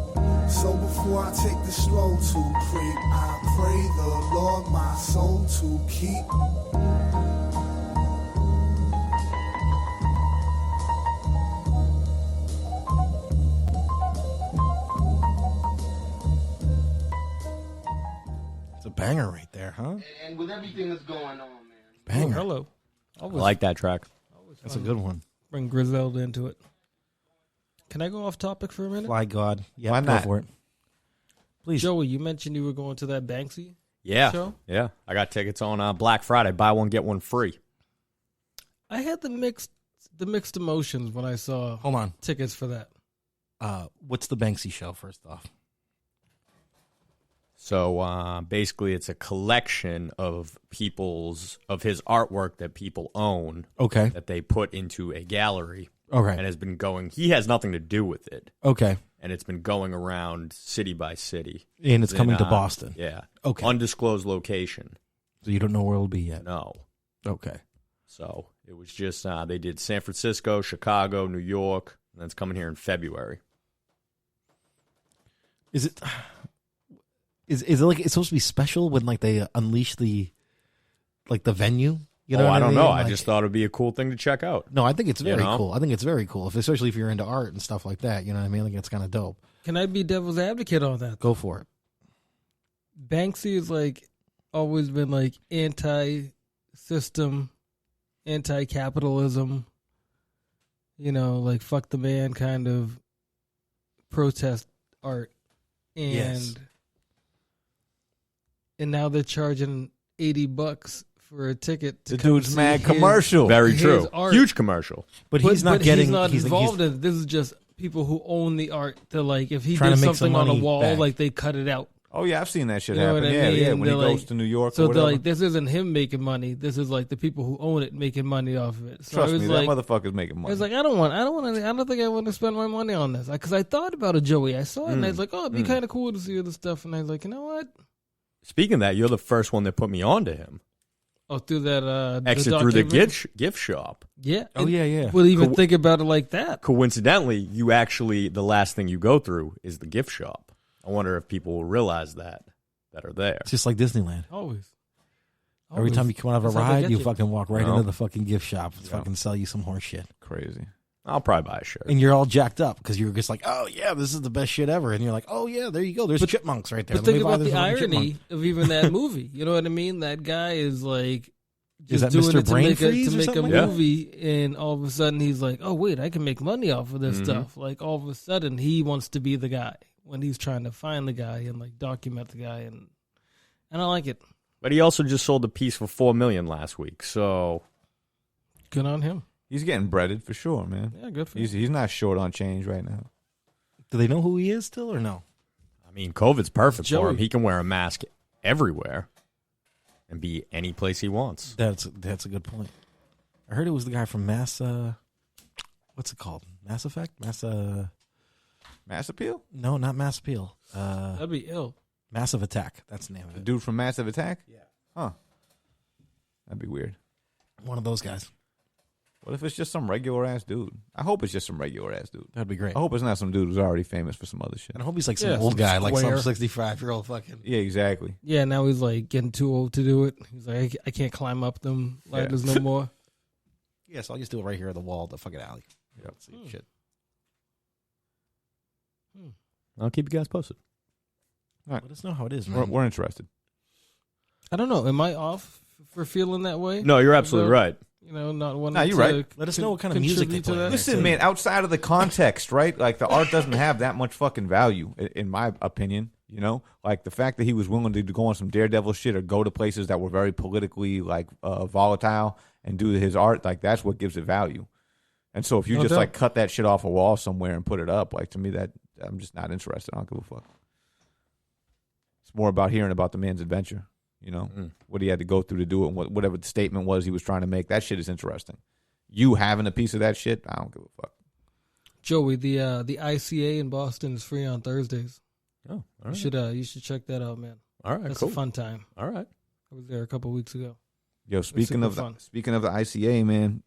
So before I take the slow to creep, I pray the Lord my soul to keep. It's a banger right there, huh? And with everything that's going on, man. Banger. Hello. I like that track. That's a good one. Bring Griselda into it. Can I go off topic for a minute? Fly God. Yeah, Why go not? for it. Please. Joey, you mentioned you were going to that Banksy Yeah. show. Yeah. I got tickets on Black Friday. Buy one, get one free. I had the mixed emotions when I saw Hold on. tickets for that. What's the Banksy show, first off? So basically, it's a collection of his artwork that people own. Okay. That they put into a gallery. Okay. And has been going. He has nothing to do with it. Okay. And it's been going around city by city. And it's coming to Boston. Yeah. Okay. Undisclosed location. So you don't know where it'll be yet? No. Okay. So it was just they did San Francisco, Chicago, New York, and then it's coming here in February. Is it like it's supposed to be special when like they unleash the venue? You know what I don't mean? know. Like, I just thought it'd be a cool thing to check out. No, I think it's very You know? cool. I think it's very cool, especially if you're into art and stuff like that. You know what I mean? I think it's kind of dope. Can I be devil's advocate on that? Go for it. Banksy is like always been like anti-system, anti-capitalism, you know, like fuck the man kind of protest art. And Yes. and now they're charging $80 for a ticket to The come dude's see mad his- commercial. Very his true. art. Huge commercial. But he's not getting. He's not he's involved in it. This is just people who own the art. That like, if he Trying did to make some something on a money wall, back. like they cut it out. Oh yeah, I've seen that shit You know happen. what I Yeah, mean? yeah. When he They're goes like- to New York So or they're whatever. like, this isn't him making money. This is like the people who own it making money off of it. So Trust I was me, like, that motherfucker's making I money. was like, I don't think I want to spend my money on this because I thought about it, Joey. I saw it and I was like, oh, it'd be kind of cool to see other stuff. And I was like, you know what? Speaking of that, you're the first one that put me on to him. Oh, through that Exit through the documentary? gift shop. Yeah. Oh, yeah, yeah. We'll even think about it like that. Coincidentally, you actually, the last thing you go through is the gift shop. I wonder if people will realize that are there. It's just like Disneyland. Always. Every time you come out of a That's how they ride, get you you. fucking walk right No. into the fucking gift shop. It's Yeah. fucking sell you some horse shit. Crazy. I'll probably buy a shirt. And you're all jacked up because you're just like, oh, yeah, this is the best shit ever. And you're like, oh, yeah, there you go. There's chipmunks right there. But Let me think buy about this the fucking irony chipmunk. of even that movie. You know what I mean? That guy is like Is just that doing Mr. it to Brain make Freeze to or make a something like that? movie, and all of a sudden he's like, "Oh wait, I can make money off of this stuff." Like all of a sudden he wants to be the guy when he's trying to find the guy and like document the guy, and I don't like it. But he also just sold a piece for $4 million last week. So Good on him. He's getting breaded for sure, man. Yeah, good for He's not short on change right now. Do they know who he is still or no? I mean, COVID's perfect for Joey. him. He can wear a mask everywhere and be any place he wants. That's a good point. I heard it was the guy from Mass. What's it called? Mass Effect? Mass Appeal? No, not Mass Appeal. That'd be ill. Massive Attack. That's the name of The it. dude from Massive Attack? Yeah. Huh. That'd be weird. One of those guys. What if it's just some regular ass dude? I hope it's just some regular ass dude. That'd be great. I hope it's not some dude who's already famous for some other shit. And I hope he's like some Yeah, old some guy, like some square. 65-year-old fucking. Yeah, exactly. Yeah, now he's like getting too old to do it. He's like, I can't climb up them ladders no more. Yeah, so I'll just do it right here at the wall, at the fucking alley. Yep. See shit. I'll keep you guys posted. All right. Let us know how it is, man. We're interested. I don't know. Am I off for feeling that way? No, you're absolutely right. You know, not wanting No, you're to right. Let us know what kind of music they contribute to play. that. Listen, man, outside of the context, right? Like, the art doesn't have that much fucking value, in my opinion. You know, like the fact that he was willing to go on some daredevil shit or go to places that were very politically like volatile and do his art, like that's what gives it value. And so if you No just doubt. like cut that shit off a wall somewhere and put it up, like to me that I'm just not interested. I don't give a fuck. It's more about hearing about the man's adventure. You know, what he had to go through to do it, and whatever the statement was he was trying to make. That shit is interesting. You having a piece of that shit, I don't give a fuck. Joey, the ICA in Boston is free on Thursdays. Oh, all right. You should check that out, man. All right, That's cool. a fun time. All right. I was there a couple weeks ago. Yo, speaking super of fun. the ICA, man,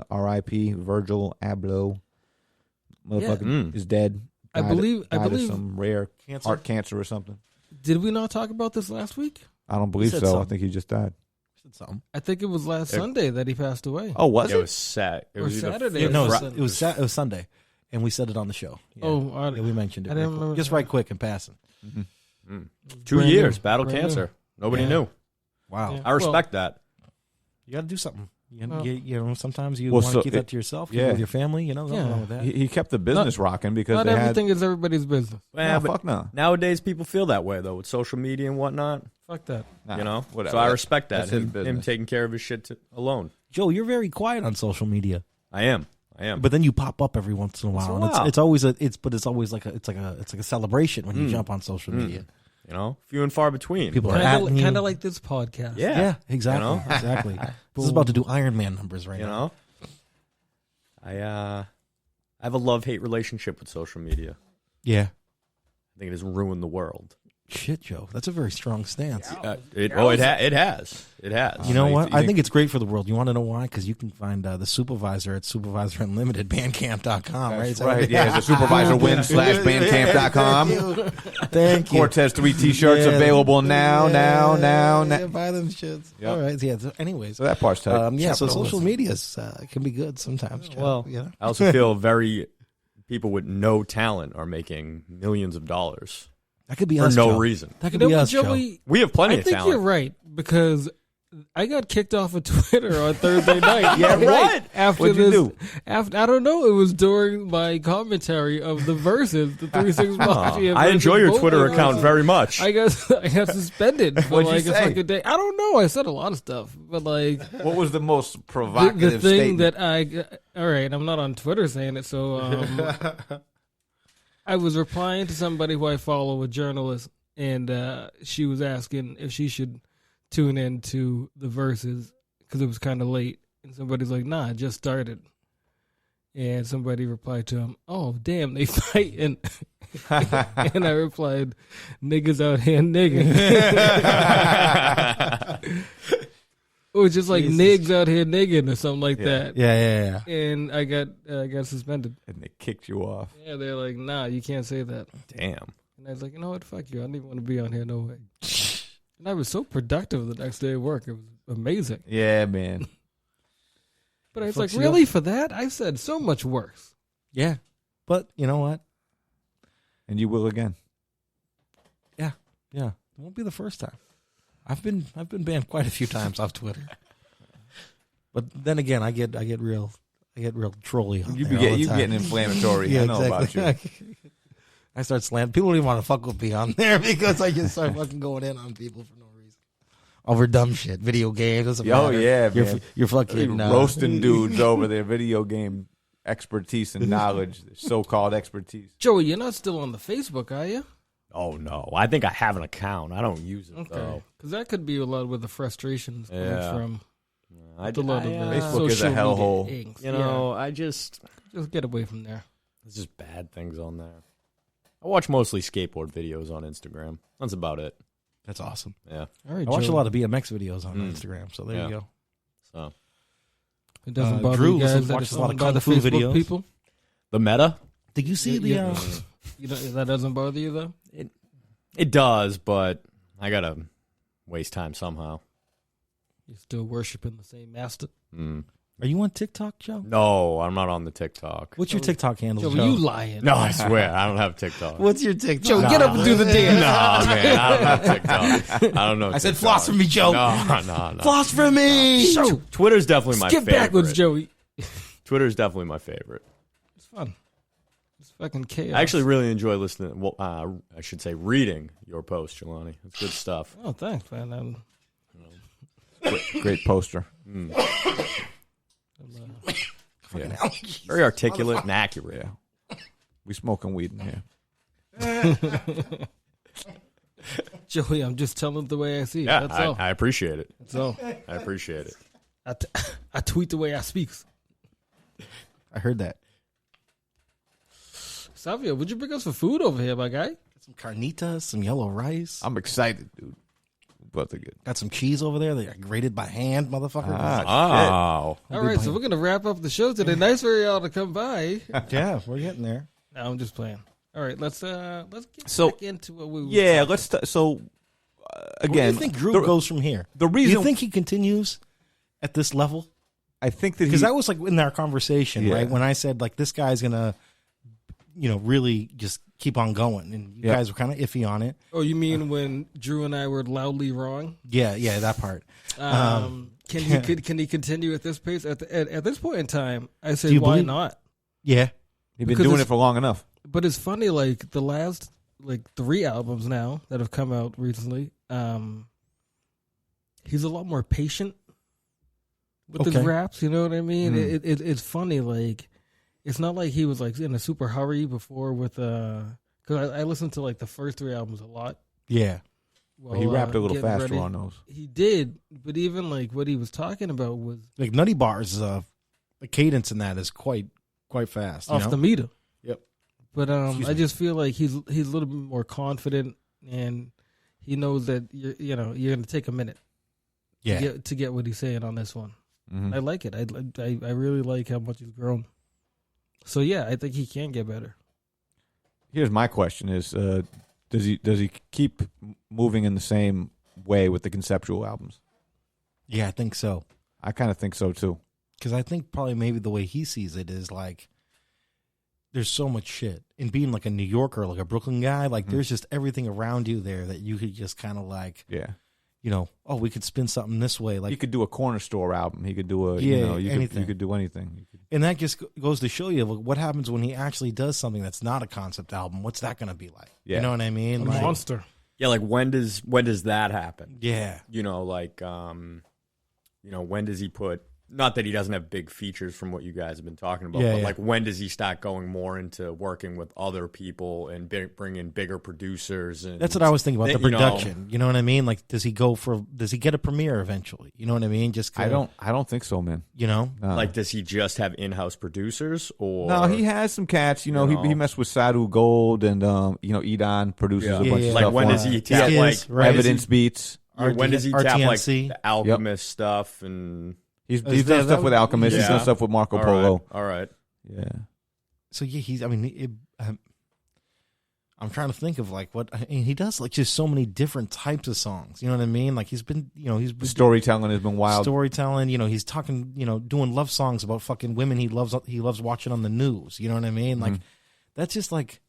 R.I.P. Virgil Abloh, motherfucker is dead. I Died believe of some rare heart cancer or something. Did we not talk about this last week? I don't believe so. said I something. think he just died. Said something. I think it was last Sunday that he passed away. Oh, was It it? was Sat. It Or was either Saturday. Yeah, no, Fri- it was Sunday, and we said it on the show. Yeah. Oh, yeah, we mentioned it. I didn't right quick. remember Just that. right quick in passing. 2 Brand years, new. battled Brand cancer. Nobody Yeah. knew. Wow. Yeah. I respect that. You got to do something. Well- You know, sometimes you Well, want so to keep that to yourself. Keep it yeah. with your family. You know, nothing Yeah. wrong with that. He kept the business rocking because Not they everything is everybody's business. had. but Fuck no. nowadays people feel that way though with social media and whatnot. Fuck that. Nah, You know, whatever. so I respect that. That's his Him business. taking care of his shit alone. Joe, you're very quiet on social media, I am. but then you pop up every once in a while. in a And while. it's always like a celebration when you jump on social media. You know, few and far between. People are at you. Kind of like this podcast. Yeah. exactly, You know? exactly. This is about to do Iron Man numbers right You now. know, I have a love-hate relationship with social media. Yeah. I think it has ruined the world. Shit, Joe, that's a very strong stance. It has. You know you what? think- I think it's great for the world. You want to know why? Because you can find the supervisor at Supervisor Unlimited, Bandcamp.com, right? That's right. Yeah, it's a supervisor win /bandcamp.com. Thank you. Cortez 3 t-shirts Yeah. available now. Yeah, buy them shits. Yep. All right. Yeah. So anyways, So that part's tight. yeah. So Capitalism. social media's can be good sometimes. Joe, Well, you know? I also feel people with no talent are making millions of dollars That could be for us. no Joe. reason. That could You be know what, us, Joe. Joey? We have plenty I of think talent. you're right because I got kicked off of Twitter on Thursday night. Yeah, right. After What'd you this, do? after I don't know, it was during my commentary of the verses, the 3-6 Mafia. I enjoy versus your Bolt Twitter versus- account very much. I got suspended for What'd you like a say? fucking day. I don't know. I said a lot of stuff, but like What was the most the provocative thing statement? that all right, I'm not on Twitter saying it, so I was replying to somebody who I follow, a journalist, and she was asking if she should tune into the verses because it was kind of late, and somebody's like, "Nah, it just started," and somebody replied to him, "Oh, damn, they fighting," and I replied, "Niggas out here, nigga." It was just like niggas out here nigging or something like that. Yeah. And I got suspended. And they kicked you off. Yeah, they're like, nah, you can't say that. Damn. And I was like, you know what? Fuck you. I don't even want to be on here. No way. And I was so productive the next day at work. It was amazing. Yeah, man. But I was Fucks like, you really? up. For that? I said so much worse. Yeah. But you know what? And you will again. Yeah. It won't be the first time. I've been banned quite a few times off Twitter. But then again, I get real trolly. On You there all the time. getting inflammatory. Yeah, I know exactly. about you. I start slamming. People don't even want to fuck with me on there because I just start fucking going in on people for no reason. Over dumb shit, video games. Doesn't Oh matter. yeah, you're, man. you're fucking roasting dudes over their video game expertise and knowledge, their so-called expertise. Joey, you're not still on the Facebook, are you? Oh no, I think I have an account. I don't use it Okay. though. Because that could be a lot where the frustrations Yeah. comes from. I, With a lot of Facebook is a social media hellhole. inks. You know, I just get away from there. there's just bad things on there. I watch mostly skateboard videos on Instagram. That's about it. That's awesome. Yeah. All right, I watch Joey. a lot of BMX videos on Instagram, so there Yeah. you go. So It doesn't bother Drew you guys that watches it's a lot of owned by kung the fu Facebook videos. people? the meta, Did you see Yeah, the? You know, that doesn't bother you though. it does, but I gotta waste time somehow. You're still worshiping the same master. Mm. Are you on TikTok, Joe? No, I'm not on the TikTok. What's your TikTok handle, Joe, Joe? you lying? No, I swear, I don't have TikTok. What's your TikTok? Joe, get up and do the dance. No, man, I don't have TikTok. I don't know. I said TikTok. floss for me, Joe. No. Floss for me. Twitter's definitely my Skip favorite. backwards, Joey. Twitter's definitely my favorite. It's fun. It's fucking chaos. I actually really enjoy listening. Well, I should say reading your post, Jelani. It's good stuff. Oh, thanks, man. Great poster. Yeah. Very articulate and accurate. Yeah. We smoking weed in here. Joey, I'm just telling it the way I see it. Yeah, That's all. I appreciate it. That's all. I appreciate it. I tweet the way I speak. I heard that. Savio, would you bring us some food over here, my guy? Some carnitas, some yellow rice. I'm excited, dude. About to get. Got some cheese over there that I grated by hand, motherfucker. Oh. All right, so we're going to wrap up the show today. Nice for y'all to come by. Yeah, we're getting there. No, I'm just playing. All right, let's get back into what we were Yeah, talking let's. So Where again, do you think Drew goes from here? The Do reason you think he continues at this level? I think that Because that was like in our conversation, Yeah. right? When I said like this guy's gonna, really just keep on going, and you Yep. guys were kind of iffy on it. Oh, you mean when Drew and I were loudly wrong? Yeah, that part. Can he continue at this pace? At this point in time, I Do say you why believe- not? Yeah, you've been Because doing it's- it for long enough. But it's funny, like the last 3 albums now that have come out recently, he's a lot more patient with his Okay. raps. You know what I mean? It's funny, like it's not like he was like in a super hurry before with because I listened to like the first 3 albums a lot. yeah. While, He rapped a little getting faster ready. on those. He did, but even like what he was talking about was Like Nutty Bars, the cadence in that is quite fast. off the meter. Yep. But Excuse I me. just feel like he's a little bit more confident, and he knows that you're going to take a minute Yeah. to get what he's saying on this one. Mhm. I like it. I really like how much he's grown. So yeah, I think he can get better. Here's my question: Is does he keep moving in the same way with the conceptual albums? Yeah, I think so. I kind of think so too. Because I think probably maybe the way he sees it is like there's so much shit. And being like a New Yorker, like a Brooklyn guy, like there's just everything around you there that you could just kind of like, Yeah, we could spin something this way. Like, he could do a corner store album. He could do a anything. You could do anything. and that just goes to show you like, what happens when he actually does something that's not a concept album. What's that going to be like? Yeah. You know what I mean? A Like, monster. Yeah, like when does that happen? yeah. When does he put? Not that he doesn't have big features from what you guys have been talking about, Yeah, but yeah. like when does he start going more into working with other people and bring in bigger producers? And That's what I was thinking about the you know, production. You know what I mean? Like, does he get a premiere eventually? You know what I mean? Just I don't think so, man. No. Like, does he just have in-house producers, or No, he has some cats. He messed with Sadhu Gold and Edon produces a bunch of like stuff. when on does it. he tap right. Evidence Beats? when does he tap like RTNC? the Alchemist stuff and? He's done stuff with Alchemist. He's done stuff with Marco Polo. All right. Yeah. So yeah, I'm trying to think of like what he does. Like just so many different types of songs. You know what I mean? Like he's been Storytelling has been wild. Storytelling. He's talking. Doing love songs about fucking women he loves watching on the news. You know what I mean? Like that's just like.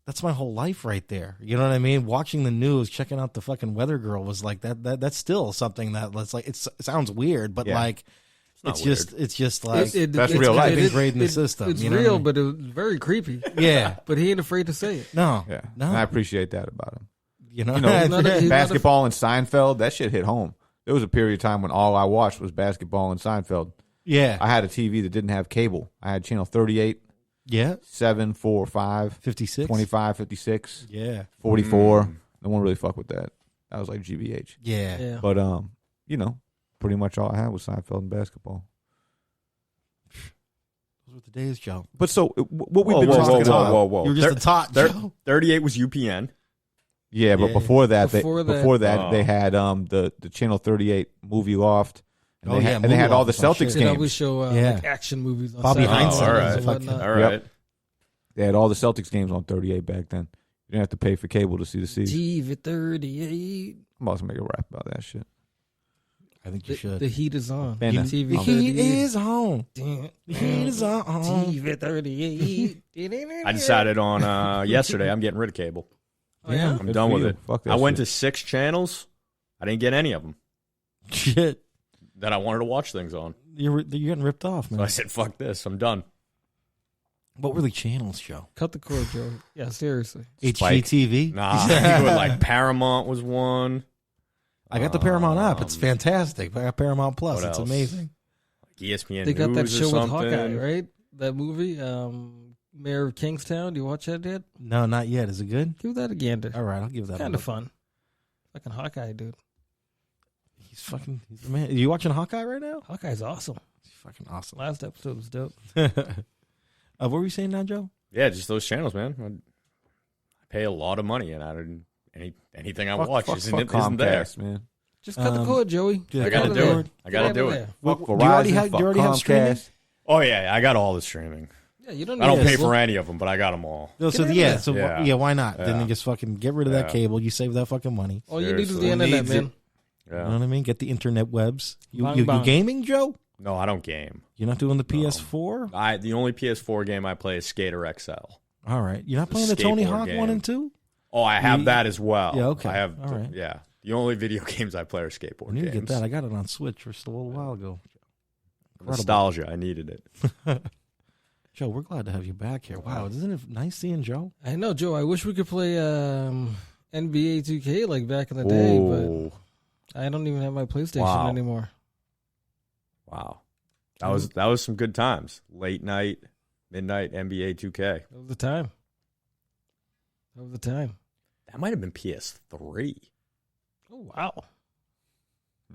That's my whole life right there. You know what I mean? Watching the news, checking out the fucking weather girl was like that. That's still something that's like it sounds weird, but like it's just like that's real life. It's ingrained in the system. It's you know real, what but it was very creepy. Yeah. But he ain't afraid to say it. I mean? Yeah. No, And I appreciate that about him. You know, he's basketball and Seinfeld, that shit hit home. There was a period of time when all I watched was basketball and Seinfeld. Yeah. I had a TV that didn't have cable. I had channel 38. Yeah. 7, 4, 5, 56, 25, 56, yeah, 44. No one really fucked with that. That was like GBH. yeah. But pretty much all I had was Seinfeld and basketball. Those were the days, Joe. But so what we've been talking about. Whoa. You were just a tot, Joe. 38 was UPN. Yeah, but Yeah. before that, Before they had the channel 38 movie loft. And they had, Movie had all Loft the was my Celtics shit. They always games. show Yeah. like action movies on Bobby Saturday Hindsight. all right. and whatnot. All right. They had all the Celtics games on 38 back then. You didn't have to pay for cable to see the season. TV 38. I'm about to make a rap about that shit. I think you should. The heat is on. Fan of- TV The heat 38. is on. The heat is on. TV 38. I decided on yesterday I'm getting rid of cable. Oh, yeah? I'm Good done for with you. it. Fuck that I went shit. to 6 channels. I didn't get any of them Shit. that I wanted to watch things on. You're getting ripped off, So I man. said, fuck this. I'm done. What were the channels, Joe? Cut the cord, Joe. Yeah, seriously. Spike. HGTV? Nah, I think it was like Paramount was one. I got the Paramount app. It's fantastic. I got Paramount Plus. What It's else? amazing. Like ESPN They got that News or show with something. Hawkeye, right? That movie, Mayor of Kingstown. Do you watch that yet? No, not yet. Is it good? Give that a gander. All right, I'll give that Kind a of fun. Fucking Hawkeye, dude. He's the man. Are you watching Hawkeye right now? Hawkeye's awesome. He's fucking awesome. Last episode was dope. What were you saying now, Joe? Yeah, just those channels, man. I pay a lot of money, and I didn't anything I watch isn't there. Comcast, man. Just cut the cord, Joey. Yeah, I gotta Get do out it. of there. I gotta Get do out of it. there. Fuck Do you already Verizon, have- fuck do you already have streaming? Comcast. Oh yeah, I got all the streaming. Yeah, you don't. I don't need pay this. for any of them, but I got them all. No, so Get yeah, in so there. yeah, why not? Then Yeah. you just fucking get rid of that Yeah. cable. You save that fucking money. All you need is the Seriously. internet, needs man. You know what Yeah. I mean? Get the internet webs. You Bang, you bang. gaming, Joe? No, I don't game. You're not doing the PS4? The only PS4 game I play is Skater XL. All right. You're not The playing the Tony skateboard Hawk game. 1 and 2? Oh, I have You- that as well. Yeah, okay. I have. All right. Yeah, the only video games I play are I skateboard need to games. get that. I got it on Switch just a little while ago. Incredible. Nostalgia. I needed it. Joe, we're glad to have you back here. Wow, isn't it nice seeing Joe? I know, Joe. I wish we could play NBA 2K like back in the day, Oh, but I don't even have my PlayStation Wow. anymore. wow. That was some good times. Late night, midnight NBA 2K. That was the time. That might have been PS3. Oh wow!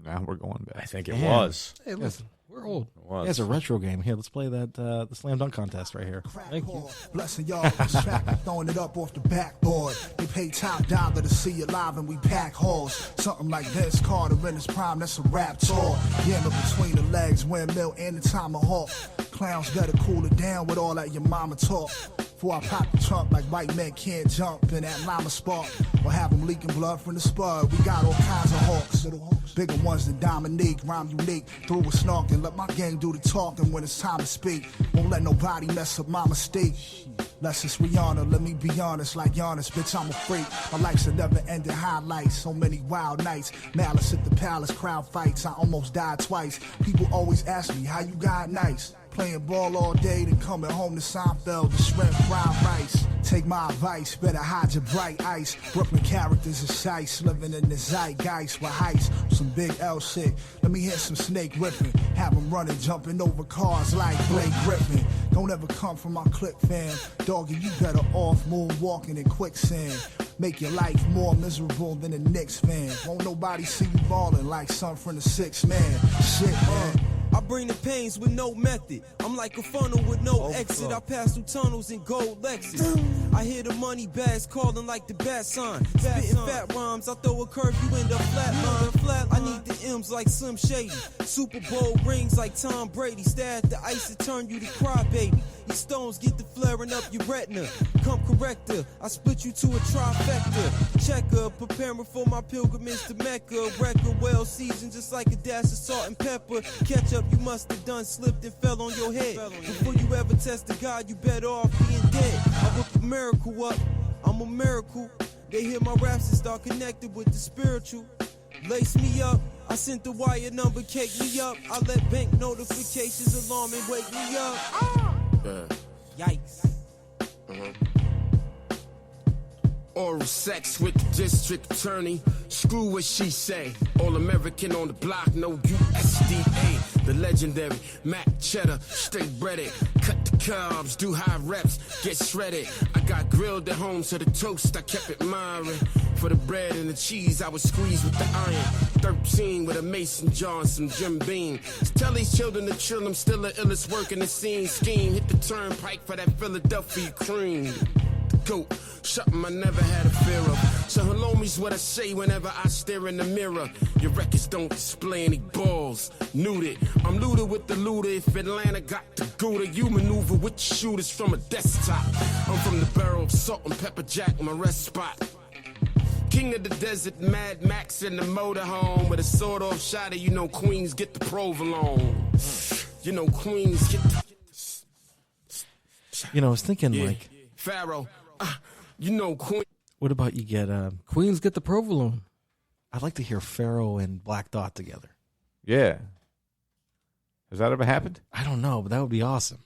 Now we're going back. I think it Damn. was. Hey, listen, we're old. It was. Yeah, it's a retro game. Here, let's play that the slam dunk contest right here. Thank you. Blessing y'all with this track, throwing it up off the backboard. They pay top dollar to see you live and we pack halls. Something like Vince Carter in his prime, that's a rap tour. Yammer between the legs, windmill and the tomahawk. Clowns better cool it down with all that your mama talk. Before I pop the trunk like white men can't jump in that llama spark. Or have them leaking blood from the spud. We got all kinds of hawks. Bigger ones than Dominique, rhyme unique. Through a snarking, let my gang do the talking when it's time to speak. Won't let nobody mess up my mistake. Less it's Rihanna, let me be honest, like Giannis, bitch, I'm a freak. My life's a never-ending highlights, so many wild nights. Malice at the palace, crowd fights, I almost died twice. People always ask me, how you got nice? Playing ball all day, then coming home to Seinfeld, the shrimp fried rice. Take my advice, better hide your bright ice. Brooklyn characters is shice, living in the zeitgeist with heights. Some big L shit, let me hear some snake ripping. Have them running, jumping over cars like Blake Griffin. Don't ever come from my clip, fam. Doggy, you better off moonwalking in quicksand. Make your life more miserable than a Knicks fan. Won't nobody see you ballin' like some from the 6 man. Shit, man. I bring the pains with no method. I'm like a funnel with no exit. I pass through tunnels in gold Lexus. I hear the money bags calling like the bat sign. Spitting fat rhymes, I throw a curve, you end up flatline. I need the M's like Slim Shady. Super Bowl rings like Tom Brady. Stare at the ice and turn you to crybaby. These stones get to flaring up your retina. Come corrector, I split you to a trifecta. Checker, preparing for my pilgrimage to Mecca. Record well seasoned just like a dash of salt and pepper. Catch up, you must have done slipped and fell on your head. Before you ever test the God, you better off being dead. I whip a miracle up, I'm a miracle. They hear my raps and start connected with the spiritual. Lace me up, I sent the wire number, cake me up. I let bank notifications alarm and wake me up. Yikes. Oral sex with the district attorney. Screw what she say. All American on the block, no USDA. The legendary Mac Cheddar, straight breaded. Cut the carbs, do high reps, get shredded. I got grilled at home, so the toast I kept admiring. For the bread and the cheese, I was squeezed with the iron. 13 with a mason jar and some Jim Beam. Tell these children to chill, I'm still the illest work in the scene. Scheme, hit the turnpike for that Philadelphia cream. Goat, something I never had a fear of. So hello me's what I say whenever I stare in the mirror. Your records don't display any balls. Nuded, I'm looted with the looter. If Atlanta got the Gouda, you maneuver with your shooters from a desktop. I'm from the barrel of salt and pepper jack, my rest spot. King of the desert, Mad Max in the motorhome. With a sword off shotty, you know queens get the provolone. You know queens get the... You know, I was thinking like Pharaoh, you know queen. What about you get Queens get the provolone? I'd like to hear Pharaoh and Black Dot together. Yeah. Has that ever happened? I don't know, but that would be awesome.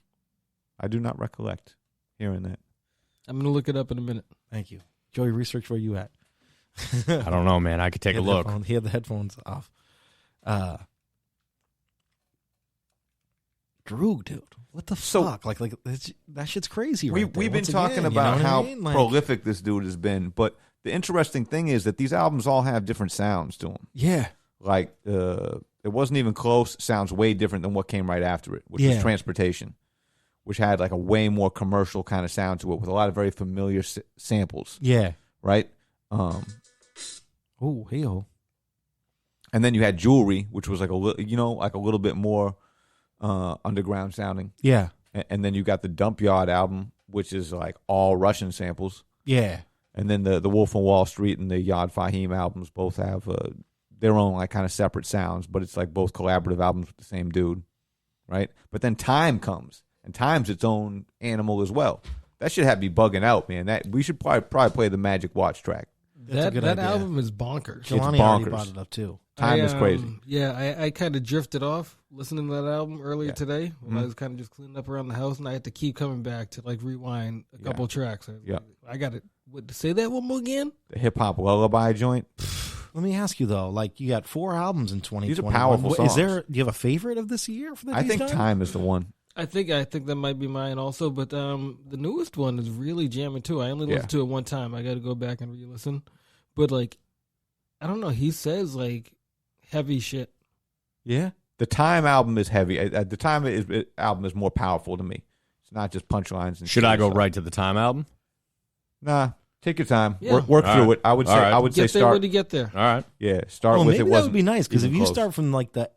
I do not recollect hearing that. I'm going to look it up in a minute. Thank you. Joey, research where you at. I don't know, man. I could take a look. He had the headphones off. Droog, dude. What the fuck? Like that shit's crazy right there. We've been Once talking again, about you know how what I mean? Like, prolific this dude has been, but the interesting thing is that these albums all have different sounds to them. Yeah. Like, it wasn't even close. Sounds way different than what came right after it, which was Transportation, which had like a way more commercial kind of sound to it with a lot of very familiar samples. Yeah. Right? Oh, hey-oh. And then you had Jewelry, which was like a little bit more underground sounding. Yeah. And then you got the Dump Yard album, which is like all Russian samples. Yeah. And then the Wolf on Wall Street and the Yad Fahim albums both have their own like kind of separate sounds, but it's like both collaborative albums with the same dude, right? But then Time comes, and Time's its own animal as well. That should have me bugging out, man. That we should probably play the Magic Watch track. That album is bonkers. Jelani already brought it up too. Time is crazy. Yeah, I kind of drifted off listening to that album earlier today when I was kind of just cleaning up around the house, and I had to keep coming back to like rewind a couple tracks. I got it. Say that one more again. The hip hop lullaby joint. Let me ask you though, like you got 4 albums in 2020. These are powerful songs. Do you have a favorite of this year? I think Time is the one. I think that might be mine also, but the newest one is really jamming too. I only listened to it one time. I got to go back and re-listen. But like, I don't know. He says like heavy shit. Yeah, the Time album is heavy. The Time album is more powerful to me. It's not just punchlines. And Should I go right to the Time album? Nah, take your time. Yeah. Work through it. I would say Get there start when you get there. All right. Yeah, start with maybe it. That would be nice because if you close. start from like the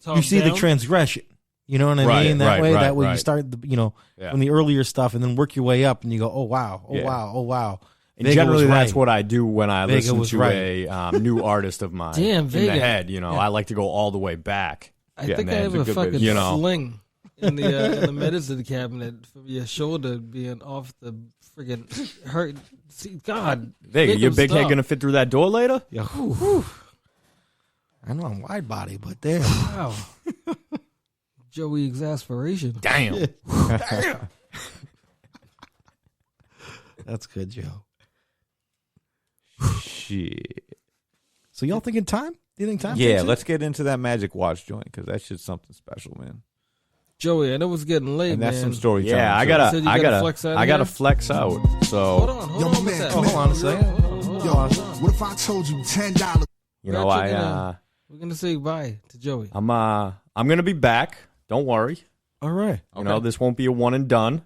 top you see down. the transgression. You know what I mean? That way you start from the earlier stuff and then work your way up and you go, oh wow. And Vega generally, was that's right. what I do when I Vega listen was to right. a new artist of mine. Damn, in Vega. the head, I like to go all the way back. I think I have a fucking sling in the medicine cabinet from your shoulder being off the friggin' hurt. See, God, Vega, your big head stop. gonna fit through that door later? Yeah, whew. I know I'm wide body, but damn. Wow. Joey exasperation. Damn. That's good, Joe. Shit. So y'all thinking Time? Do you think Time? Yeah, takes it? let's get into that Magic Watch joint because that shit's something special, man. Joey, I know it's getting late, And that's man. some storytelling. Yeah, I too. gotta flex out. So Hold on. Yo, my man, come Hold on a second. Yo, what if I told you $10? you know, we're gonna say bye to Joey. I'm gonna be back. Don't worry. All right. You know, this won't be a one and done.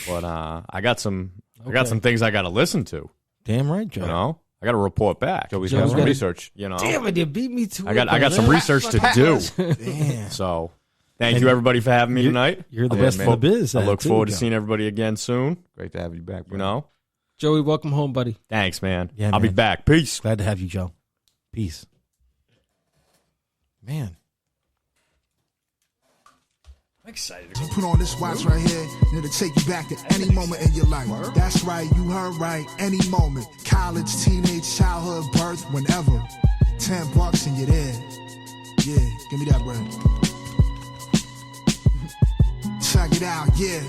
But I got some things I gotta listen to. Damn right, Joe. You know? I gotta report back. Joey's Joe's got some gotta- research. You know. Damn it, you beat me to I it. got some research to do. Damn. So thank you everybody for having me tonight. You're the Yeah, best man. in the biz. I look too, forward to Joe. seeing everybody again soon. Great to have you back, bro. You know? Joey, welcome home, buddy. Thanks, man. Yeah, I'll be man. back. Peace. Glad to have you, Joe. Peace. Man. I'm excited. Put on this watch right here, and it'll take you back to any moment in your life. That's right, you heard right, any moment. College, teenage, childhood, birth, whenever. $10 and you're there. Yeah, give me that bread. Check it out, yeah.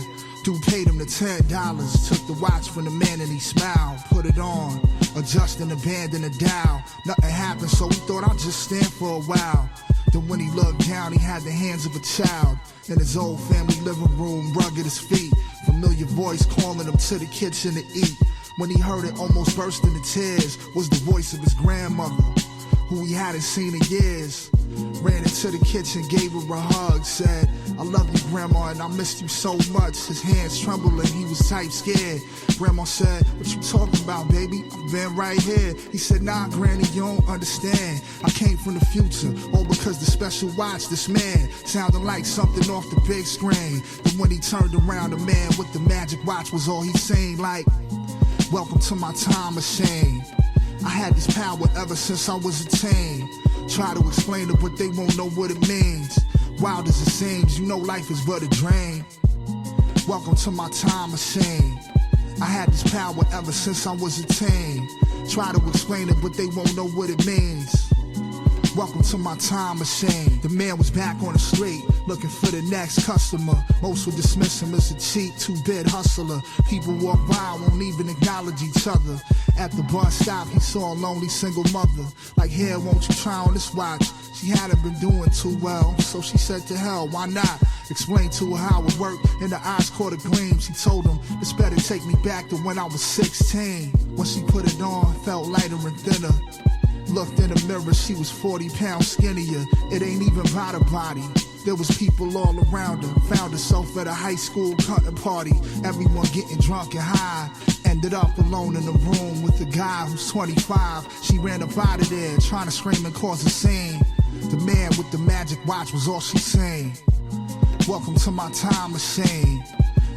Dude paid him the $10, took the watch from the man and he smiled. Put it on, adjusting the band and the dial. Nothing happened, so he thought I'd just stand for a while. Then when he looked down, he had the hands of a child. In his old family living room, rugged his feet. Familiar voice calling him to the kitchen to eat. When he heard it, almost burst into tears. Was the voice of his grandmother, who he hadn't seen in years. Ran into the kitchen, gave her a hug, said, I love you, Grandma, and I missed you so much. His hands trembling, he was type scared. Grandma said, what you talking about, baby? I've been right here. He said, nah, Granny, you don't understand. I came from the future, all because the special watch, this man, sounded like something off the big screen. But when he turned around, the man with the magic watch was all he seen, like, Welcome to my time machine. I had this power ever since I was a teen. Try to explain it, but they won't know what it means. Wild as it seems, you know life is but a dream. Welcome to my time machine. I had this power ever since I was a teen. Try to explain it, but they won't know what it means. Welcome to my time machine. The man was back on the street, looking for the next customer. Most would dismiss him as a cheap, two-bit hustler. People walk by, won't even acknowledge each other. At the bus stop, he saw a lonely single mother. Like, here, won't you try on this watch? She hadn't been doing too well, so she said to hell, why not? Explained to her how it worked, and her eyes caught a gleam. She told him, this better take me back to when I was 16. When she put it on, felt lighter and thinner. Looked in the mirror, she was 40 pounds skinnier. It ain't even about her body. There was people all around her. Found herself at a high school cutting party. Everyone getting drunk and high. Ended up alone in the room with the guy who's 25. She ran up out of there, trying to scream and cause a scene. The man with the magic watch was all she seen. Welcome to my time machine.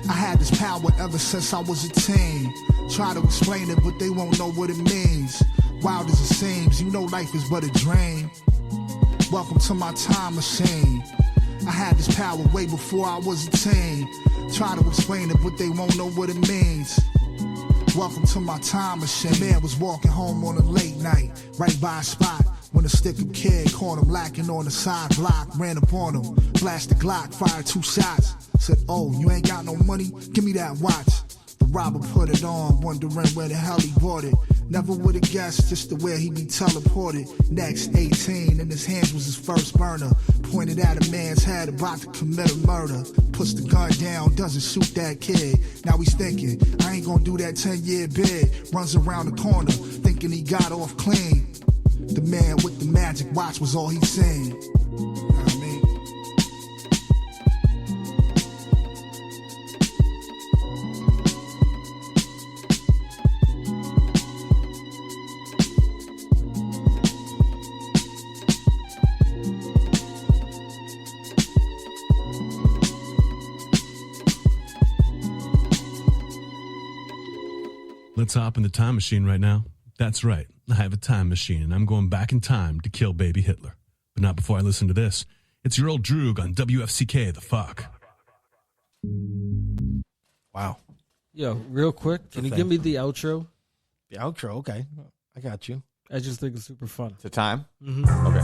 I had this power ever since I was a teen. Try to explain it, but they won't know what it means. Wild as it seems, you know life is but a dream. Welcome to my time machine. I had this power way before I was a teen. Try to explain it, but they won't know what it means. Welcome to my time machine. Man was walking home on a late night, right by a spot, when a stick-up kid caught him lacking on the side block. Ran up on him, flashed the Glock, fired 2 shots. Said, oh, you ain't got no money? Give me that watch. The robber put it on, wondering where the hell he bought it. Never would've guessed just the way he be teleported. Next, 18, in his hands was his first burner. Pointed at a man's head, about to commit a murder. Puts the gun down, doesn't shoot that kid. Now he's thinking, I ain't gonna do that 10-year bid. Runs around the corner, thinking he got off clean. The man with the magic watch was all he seen. You know what I mean? Let's hop in the time machine right now. That's right. I have a time machine, and I'm going back in time to kill baby Hitler. But not before I listen to this. It's your old Droog on WFCK, The Fuck. Wow. Yo, real quick, can you give me the outro? The outro, okay. I got you. I just think it's super fun. It's a time? Mm-hmm. Okay.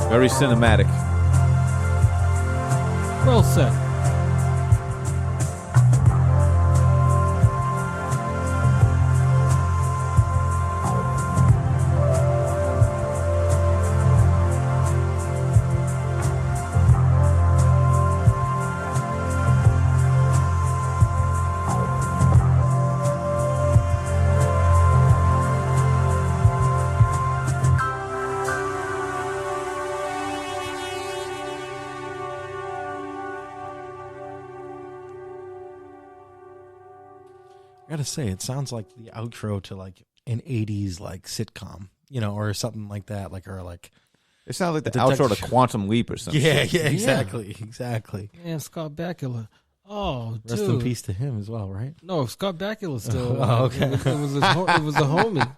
Very cinematic. Well said. I gotta say, it sounds like the outro to like an 80s like sitcom, you know, or something like that, like, or like it sounds like the outro to Quantum Leap or something. Yeah, exactly. And Scott Bakula. Oh, rest dude. in peace to him as well, right? No, Scott Bakula's still. Oh, okay. It was a homie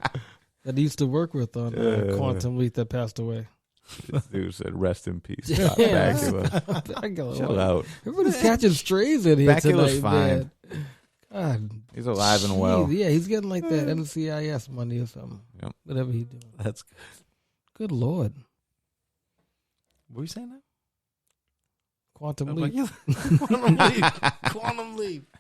that he used to work with on Quantum Leap that passed away. This dude said, "Rest in peace, Scott Bakula." Bakula. Chill out. Everybody's catching strays in here Bakula's tonight, fine. man. God, he's alive and well. Yeah, he's getting like that NCIS money or something. Yep. Whatever he doing. That's good. Good Lord. What were you saying now? Quantum Leap. Quantum Leap.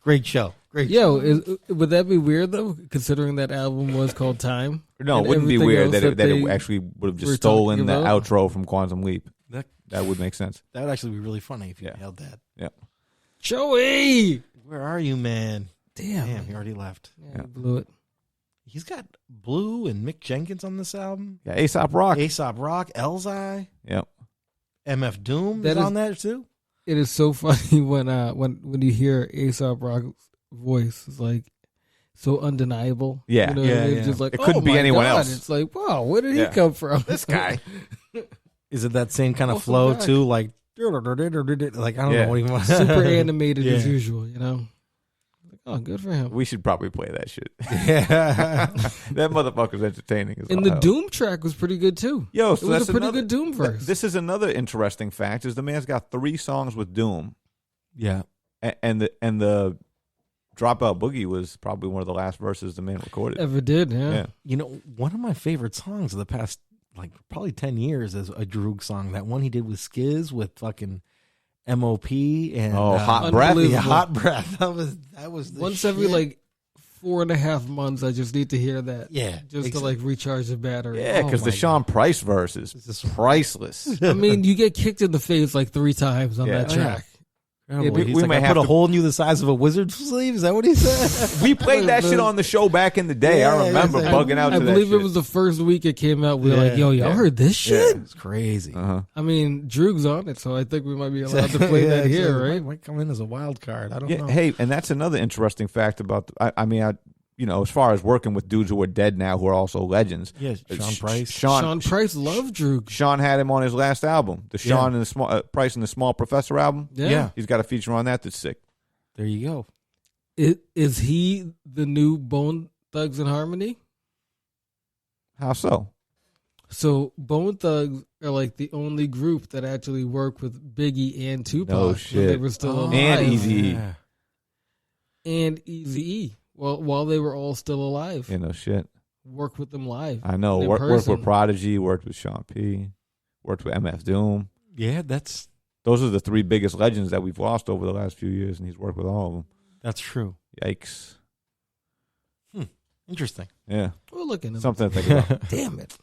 Great show. Great Yo, show. Would that be weird though, considering that album was called Time? No, it wouldn't be weird that it actually would have just stolen the outro from Quantum Leap. That would make sense. That would actually be really funny if you held that. Yeah. Joey! Where are you, man? Damn, he already left. Yeah, he blew it. He's got Blue and Mick Jenkins on this album. Yeah, Aesop Rock. Elzai. Yep. MF Doom is on that too. It is so funny when you hear Aesop Rock's voice. It's like so undeniable. Yeah. You know, Yeah, it's yeah. just like, It couldn't oh be my anyone God. else. It's like, wow, where did he Yeah. come from? This guy. Is it that same kind of Welcome flow back. too? Like I don't Yeah. know what even Super animated as Yeah. usual, you know. Like, oh, good for him. We should probably play that shit. Yeah. That motherfucker's entertaining. And the Doom track was pretty good too. Yo, it so was that's a pretty another- good Doom verse. This is another interesting fact: is the man's got 3 songs with Doom, Yeah. and the Dropout Boogie was probably one of the last verses the man recorded. Ever did, yeah. You know, one of my favorite songs of the past, like, probably 10 years is a Droog song. That one he did with Skiz with fucking MOP and Hot Breath. Yeah, Hot Breath. That was the Once shit. every like 4.5 months, I just need to hear that. Yeah, just to like recharge the battery. Yeah, because the Sean Price verse is priceless. I mean, you get kicked in the face like 3 times on Yeah. that track. Oh, Yeah, boy. He's we like, may I have put a to- hole in you the size of a wizard's sleeve. Is that what he said? We played that shit on the show back in the day. Yeah, I remember yeah. bugging out I to that believe shit. it was the first week it came out. We were like, yo, y'all Yeah. heard this shit? Yeah. It's crazy. Uh-huh. I mean, Droog's on it, so I think we might be allowed to play that here, exactly. right? Might come in as a wild card. I don't know. Hey, and that's another interesting fact about. As far as working with dudes who are dead now, who are also legends. Yeah, Sean Price. Sean Price loved Droog. Sean had him on his last album, the Yeah. Sean and the Small Price and the Small Professor album. Yeah. He's got a feature on that that's sick. There you go. Is he the new Bone Thugs and Harmony? How so? So Bone Thugs are like the only group that actually worked with Biggie and Tupac No when shit. they were still alive. And Eazy-E. Yeah. And Eazy-E. Well, while they were all still alive, Yeah, no shit. worked with them live. I know. in Worked person. with Prodigy, worked with Sean P, worked with MF Doom. Yeah, that's Those are the 3 biggest legends that we've lost over the last few years, and he's worked with all of them. true. Yikes. Interesting. Yeah. We're looking at Something to think about. Damn it!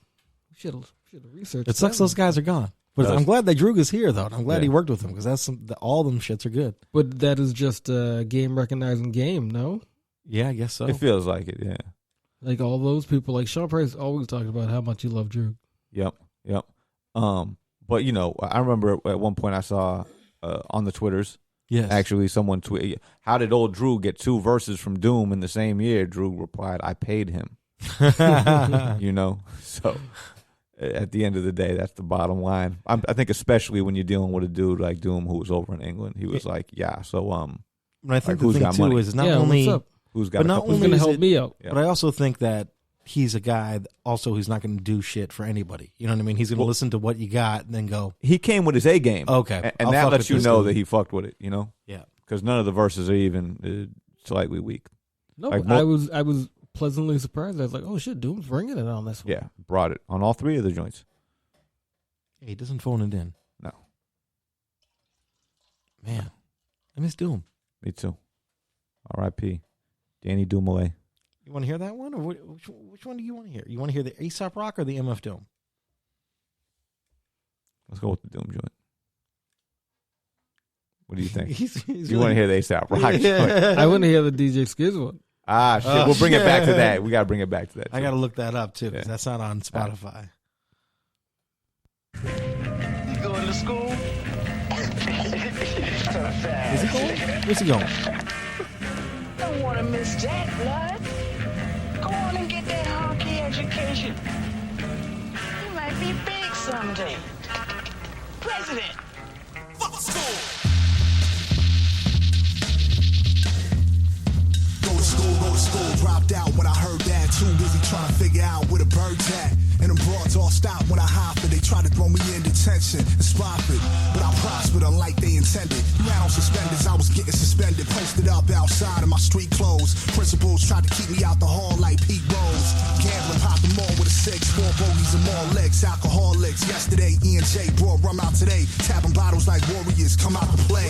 Should have researched. It sucks that those guys are gone. But Does. I'm glad that Droog is here, though. And I'm glad Yeah. he worked with him because all them shits are good. But that is just a game recognizing game, no? Yeah, I guess so. It feels like it, yeah. Like all those people, like Sean Price always talked about how much he loved Droog. Yep. But I remember at one point I saw on the Twitters, Yes. actually someone tweet, how did old Drew get 2 verses from Doom in the same year? Drew replied, I paid him. So at the end of the day, that's the bottom line. I think especially when you're dealing with a dude like Doom who was over in England, he was like, yeah. So But I think like, who's the got thing too money? is not Yeah, only what's up? who's got but a not couple Who's only gonna is help it- me out? Yeah. But I also think that he's a guy that also who's not going to do shit for anybody. You know what I mean? He's going to listen to what you got and then go. He came with his A game. Okay, and I'll that fuck lets with you this know dude. that he fucked with it. Yeah. Because none of the verses are even slightly weak. No, Like, I was pleasantly surprised. I was like, oh shit, Doom's bringing it on this one. Yeah, brought it on all 3 of the joints. Hey, he doesn't phone it in. No. Man, I miss Doom. Me too. R.I.P. Danny Dumoulin. You want to hear that one, or which one do you want to hear? You want to hear the A$AP Rock or the MF Doom? Let's go with the Doom joint. What do you think? He's You want to hear the A$AP Rock joint? I want to hear the DJ Skizz one. Ah, shit. We'll bring it back to that. We got to bring it back to that. I too. got to look that up too because Yeah. that's not on Spotify. You going to school? Is he going? Where's he going? Don't want to miss that, blood. Go on and get that honky education. You might be big someday. President. Fuck school. Go to school, dropped out when I heard that. Too busy trying to figure out where the bird's at. And them broads all stopped when I hopped it. They tried to throw me in detention and spot it. But I prospered unlike they intended. You had on suspenders, I was getting suspended. Posted up outside of my street clothes. Principals tried to keep me out the hall like Pete Rose. Gambling, popping more with a 6, 4 bogeys and more licks. Alcoholics. Yesterday, E&J brought rum out today. Tapping bottles like warriors come out to play.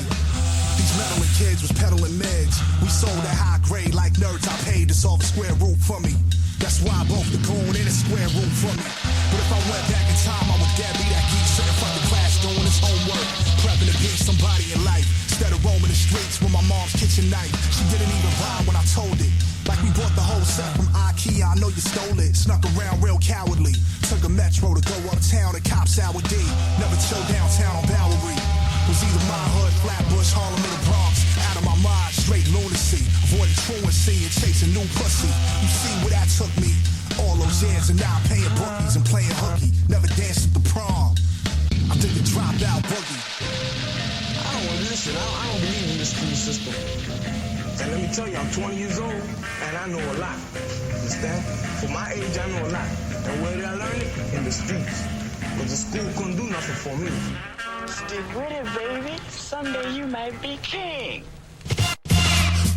These meddling kids was peddling meds. We sold at high grade like nerds. I paid to solve a square root for me. That's why both the goon and a square root for me. But if I went back in time, I would dare be that geek sitting front of class doing his homework, prepping to be somebody in life. Instead of roaming the streets with my mom's kitchen knife. She didn't even rhyme when I told it. Like we bought the whole set from IKEA. I know you stole it. Snuck around real cowardly. Took a metro to go uptown to Cops Hour D. Never chill downtown on Bowery. Was either my hood, Flatbush, Harlem, or the Bronx. Out of my mind, straight lunacy. Avoiding truancy and chasing new pussy. You see where that took me? All those years and now I'm paying bookies and playing hooky. Never danced at the prom. I think the dropout boogie. I don't believe in the school system. And let me tell you, I'm 20 years old and I know a lot. Understand? For my age, I know a lot. And where did I learn it? In the streets. But the school couldn't do nothing for me. Stick with it, baby. Someday you might be king.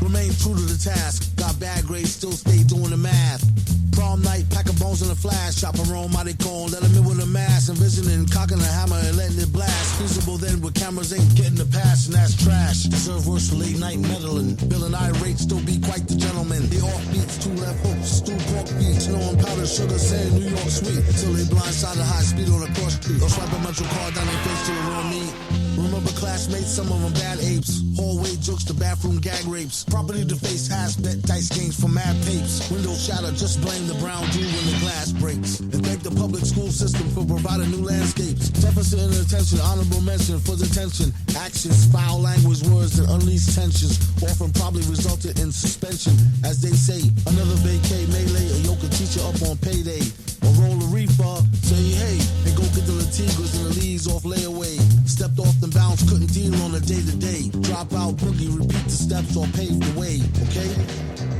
Remain true to the task. Got bad grades, still stay doing the math. Prom night, pack of bones in a flash. Chop a roll, mighty cone, let him in with a mask. Envisioning, cocking a hammer and letting it blast. Feasible then with cameras ain't getting the pass, and that's trash. Deserve worse for late night meddling. Bill and irate, still be quite the gentleman. The off beats, two left hooks, stew pork beats. Snow and powder, sugar, sand, New York sweet. Till they blindside the high speed on the cross street. Or swipe a metro card down their face to the raw meat. Remember classmates, some of them bad apes. Hallway jokes to bathroom gag rapes. Property to face ass bet dice games for mad papes. Windows shatter, just blame the brown Jew when the glass breaks. And thank the public school system for providing new landscapes. Deficit in attention, honorable mention for detention. Actions, foul language, words, and unleashed tensions. Often probably resulted in suspension. As they say, another vacay melee, a yoke teacher up on payday. Or roll a reefer, say hey, and go get the Latigras and the leaves off layaway. Stepped off the bounce, couldn't deal on a day-to-day. Drop out, boogie, repeat the steps or pave the way, okay?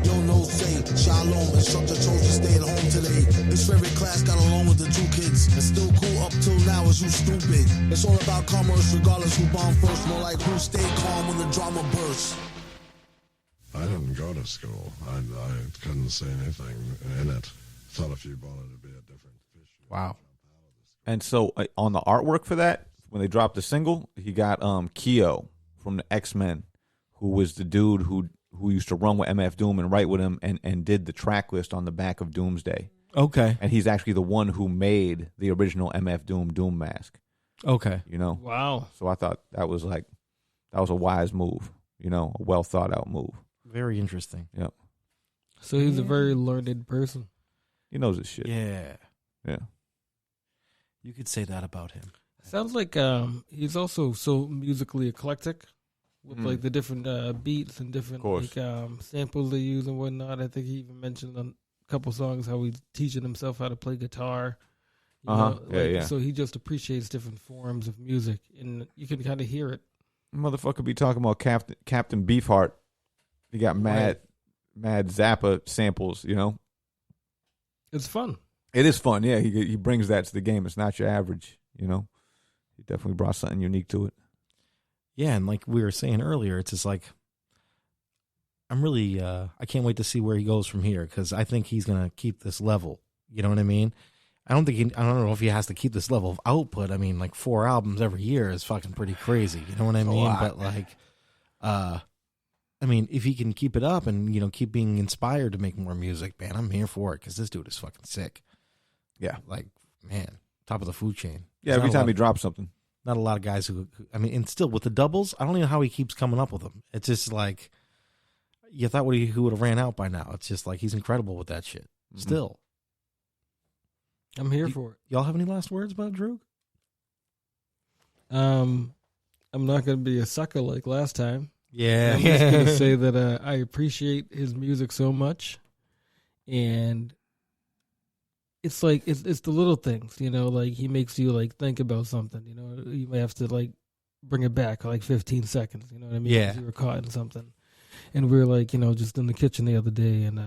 Yo, no say, shalom, instructor chose to stay at home today. His favorite class got along with the two kids. And still cool up till now is you stupid. It's all about commerce regardless who bombed first. More like who stayed calm when the drama bursts. I didn't go to school. I couldn't see anything in it. Thought if you wanted to be a different fish. Wow. And so on the artwork for that, when they dropped the single, he got Keo from the X-Men, who was the dude who used to run with MF Doom and write with him and did the track list on the back of Doomsday. Okay. And he's actually the one who made the original MF Doom mask. Okay. You know? Wow. So I thought that was a wise move, you know, a well thought out move. Very interesting. Yep. So he's a very learned person. He knows his shit. Yeah. Yeah. You could say that about him. Sounds like he's also so musically eclectic with like the different beats and different like samples they use and whatnot. I think he even mentioned on a couple songs how he's teaching himself how to play guitar. You know, yeah. So he just appreciates different forms of music, and you can kind of hear it. Motherfucker be talking about Captain Beefheart. He got mad Zappa samples, you know? It's fun. It is fun, yeah. He brings that to the game. It's not your average, you know? He definitely brought something unique to it. Yeah, and like we were saying earlier, it's just like, I'm really, I can't wait to see where he goes from here, because I think he's going to keep this level. You know what I mean? I don't know if he has to keep this level of output. I mean, like 4 albums every year is fucking pretty crazy. You know what I mean? But like, I mean, if he can keep it up and, you know, keep being inspired to make more music, man, I'm here for it, because this dude is fucking sick. Yeah. Like, man, top of the food chain. Yeah, every time he drops something. Not a lot of guys who, I mean, and still with the doubles, I don't even know how he keeps coming up with them. It's just like, you thought who would have ran out by now. It's just like, he's incredible with that shit. Mm-hmm. Still. I'm here for it. Y'all have any last words about Droog? I'm not going to be a sucker like last time. Yeah. I'm just going to say that I appreciate his music so much. And it's like, it's the little things, you know, like he makes you like think about something, you know, you may have to like bring it back like 15 seconds, you know what I mean? Yeah. 'Cause you were caught in something. And we were like, you know, just in the kitchen the other day and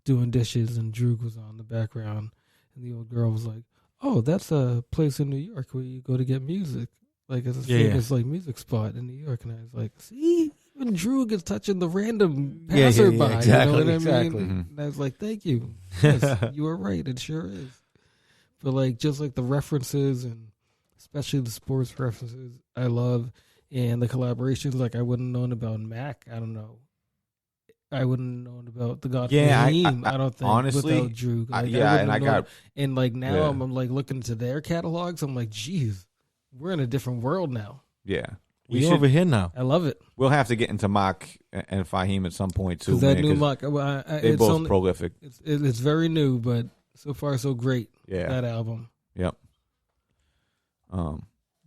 doing dishes, and Droog was on the background. And the old girl was like, "Oh, that's a place in New York where you go to get music. Like it's a famous like music spot in New York." And I was like, "See, even Droog is touching the random passerby." Exactly, you know what I mean? exactly. And I was like, "Thank you. Yes, you were right. It sure is." But like just like the references, and especially the sports references, I love, and the collaborations. Like I wouldn't have known about Mac. I don't know. I wouldn't have known about the God. Yeah, I don't think honestly, without Droog. Like, and like now I'm like looking into their catalogs. I'm like, geez, we're in a different world now. Yeah, we're over here now. I love it. We'll have to get into Mock and Fahim at some point too. That man, new Mock, they're both prolific. It's very new, but so far so great. Yeah, that album. Yep.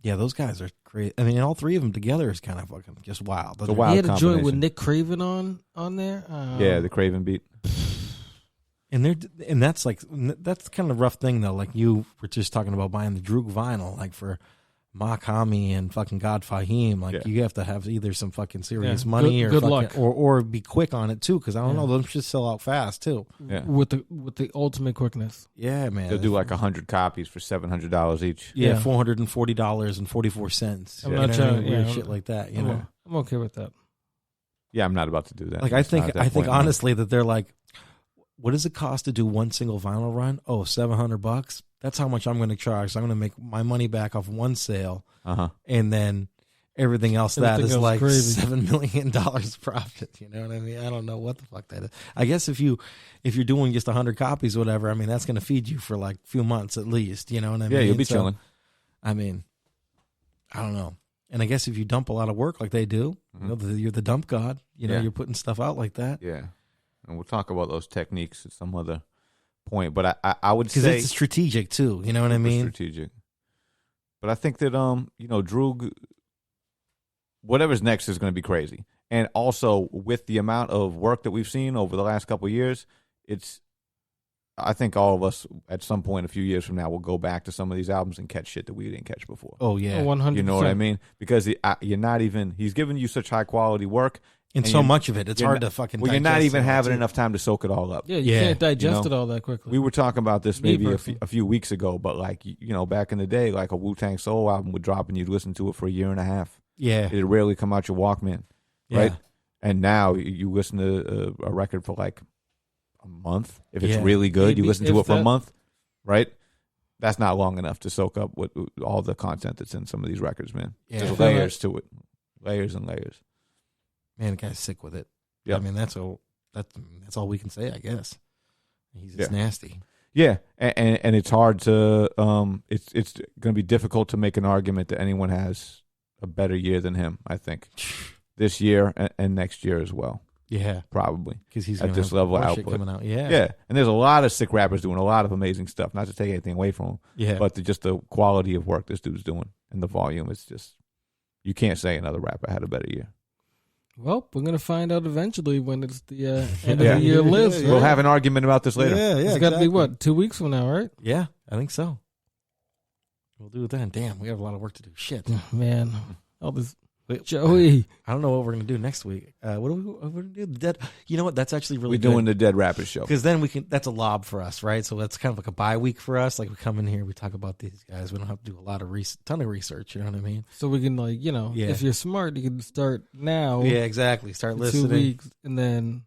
Yeah, Yeah, those guys are crazy. I mean, all three of them together is kind of fucking just wild. It's a wild He had a joint with combination. Nick Craven on there. Yeah, the Craven beat. And that's kind of a rough thing though. Like you were just talking about buying the Droog vinyl, like for Mach Hami and fucking God Fahim. Like you have to have either some fucking serious money good or luck. or be quick on it too, because I don't know, those should sell out fast too. Yeah. with the ultimate quickness. Yeah, man. They'll do like 100 copies for $700 each. Yeah, $440.44. I'm not trying. Weird shit like that. You know, I'm okay with that. Yeah, I'm not about to do that. like It's not at that I think point, man. honestly that they're like, what does it cost to do one single vinyl run? Oh, $700. That's how much I'm going to charge. So I'm going to make my money back off one sale, and then everything else Everything is else like crazy. $7 million profit. You know what I mean? I don't know what the fuck that is. I guess if you're doing just 100 copies or whatever, I mean that's going to feed you for like a few months at least. You know what I mean? Yeah, you'll be So, chilling. I mean, I don't know. And I guess if you dump a lot of work like they do, you know, you're the dump god. You know, Yeah. you're putting stuff out like that. Yeah, and we'll talk about those techniques at some other point. But I would Because say it's strategic too. You know what I super mean? strategic. But I think that Droog, whatever's next is going to be crazy. And also with the amount of work that we've seen over the last couple of years, I think all of us at some point a few years from now will go back to some of these albums and catch shit that we didn't catch before. Oh yeah, 100%. You know what I mean? Because he's giving you such high quality work. And so much of it, it's you're hard not- to fucking Well, you're not digest even it all, having too. enough time to soak it all up. Yeah, you can't digest You know? it all that quickly. We were talking about this Me maybe personally. a few weeks ago, but like, back in the day, like a Wu-Tang Soul album would drop and you'd listen to it for a year and a half. Yeah. It'd rarely come out your Walkman, right? And now you listen to a record for like a month. If it's Yeah. really good, Maybe you listen to if it for a that- month, right? That's not long enough to soak up with all the content that's in some of these records, man. Yeah. There's layers to it. Layers and layers. Man, the guy's sick with it. Yeah. I mean, that's all we can say, I guess. He's just nasty. Yeah, and it's hard to it's going to be difficult to make an argument that anyone has a better year than him. I think this year and next year as well. Yeah, probably because he's at gonna this have level of more shit output coming out. Yeah, yeah, and there's a lot of sick rappers doing a lot of amazing stuff. Not to take anything away from him, Yeah. but just the quality of work this dude's doing and the volume. It's just you can't say another rapper had a better year. Well, we're gonna find out eventually when it's the end Yeah. of the year list. We'll have an argument about this later. Yeah, It's got to be what, 2 weeks from now, right? Yeah, I think so. We'll do it then. Damn, we have a lot of work to do. Shit, Man, all this Joey. I don't know what we're gonna do next week. What are we gonna do? The Dead. You know what? That's actually really We're doing the Dead Rappers show because then we can. That's a lob for us, right? So that's kind of like a bye week for us. Like we come in here, we talk about these guys. We don't have to do a lot of ton of research. You know what I mean? So we can Yeah. if you're smart, you can start now. Yeah, exactly. Start for listening. 2 weeks and then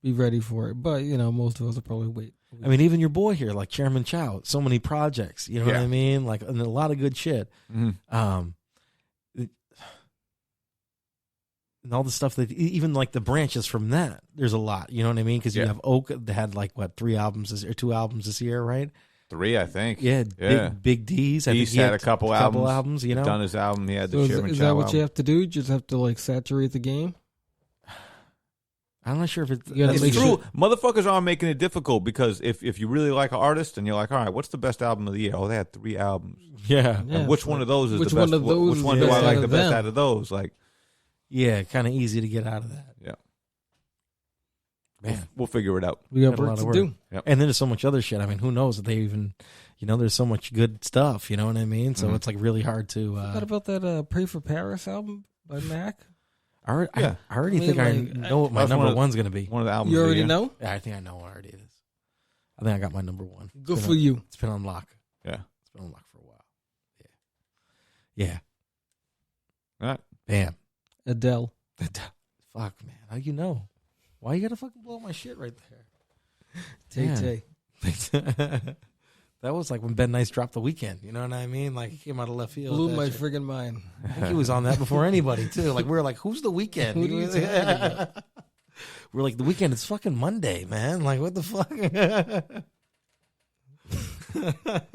be ready for it. But most of us will probably wait. I mean, even your boy here, like Chairman Chow, so many projects. You know what Yeah. I mean? Like, and a lot of good shit. Mhm. And all the stuff that even like the branches from that, there's a lot. You know what I mean? Because you Yeah. have Oak that had like what 3 albums this year, 2 albums this year, right? 3, I think. Yeah, Yeah. Big D's. I think He's he had a couple albums. You know, done his album. He had the So Chairman is Chow that what album. you have to do? You just have to like saturate the game? I'm not sure if it's. You gotta It's make true. sure- Motherfuckers are making it difficult because if you really like an artist and you're like, all right, what's the best album of the year? Oh, they had 3 albums. Yeah. And which one of those is which the best? one of those which one is do the I best like out the of best them? out of those? Like, Yeah, kind of easy to get out of that. yeah, Man, we'll figure it out. We got a work lot to of work. do. Yep. And then there's so much other shit. I mean, who knows if they even, there's so much good stuff. You know what I mean? So Mhm. it's like really hard to. What about that Pray for Paris album by Mac? I already, Yeah. I already I mean, think I like, know what my That's number one of- one's going to be. One of the albums. You of the already year. know? Yeah, I think I know what already it is. I think I got my number one. Good It's for been on- you. It's been on lock. Yeah. It's been on lock for a while. Yeah. All right. Bam. Adele. Fuck, man. How you know? Why you got to fucking blow my shit right there? Tay-Tay. That was like when Ben Nice dropped The Weeknd. You know what I mean? Like he came out of left field. Blew with my that shit. friggin' mind. I think he was on that before anybody too. Like we were like, "Who's The Weeknd?" Who do you talking about? We're like, "The Weeknd. It's fucking Monday, man. Like what the fuck?"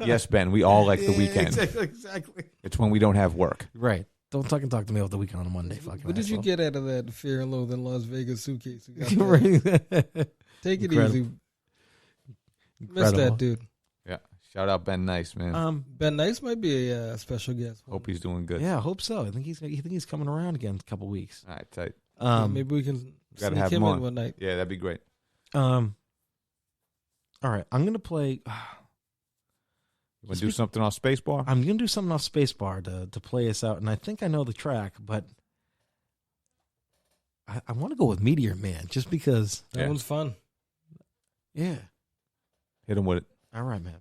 Yes, Ben. We all like the Yeah, weekend. Exactly. It's when we don't have work. Right. Don't fucking talk to me about The Weeknd on a Monday. Fucking. What did you asshole. get out of that Fear and Loathing Las Vegas suitcase? You got there? Right. Take it Incredible. easy. Miss Incredible. that dude. Yeah, Shout out Ben Nice, man. Ben Nice might be a special guest. Hope he's doing good. Yeah, I hope so. I think he's coming around again in a couple weeks. All right, tight. Maybe we can Gotta sneak have him him in on one night. Yeah, that'd be great. All right, I'm gonna play. You want to do something off Spacebar? I'm gonna do something off Spacebar to play us out, and I think I know the track, but I want to go with Meteor Man just because that one's fun. Yeah, hit him with it. All right, man.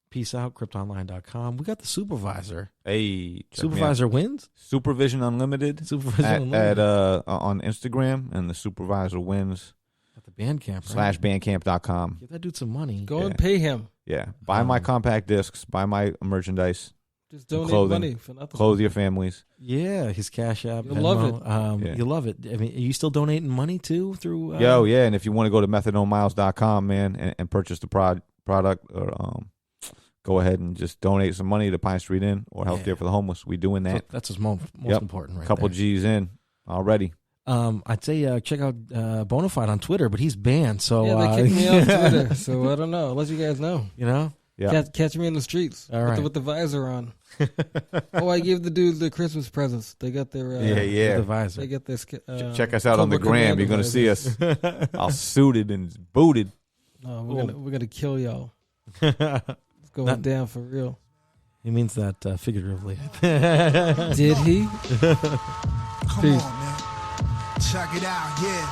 Peace out. KryptonLine.com. We got the supervisor. Hey, supervisor wins. Supervision Unlimited. At on Instagram, and the supervisor wins at the Bandcamp. Right? /bandcamp.com. Give that dude some money. Go and pay him. Yeah, buy my compact discs, buy my merchandise. Just donate clothing, money for nothing. Clothe your families. Yeah, his Cash App. You'll love it. You love it. I mean, are you still donating money too through? Yeah, and if you want to go to methadomemiles.com, man, and purchase the product, or go ahead and just donate some money to Pine Street Inn or Healthcare for the Homeless. We doing that. That's what's most important, right? Couple there. G's in already. I'd say check out Bonafide on Twitter, but he's banned. So they kicked me off Twitter. So I don't know. I'll let you guys know. You know. Yeah. Catch me in the streets with the visor on. I gave the dudes their Christmas presents. They got their the visor. They get their check us out on the gram. You're gonna see us all suited and booted. No, we're gonna kill y'all. It's going down for real. He means that figuratively. Did he? Come on, man. Check it out, yeah.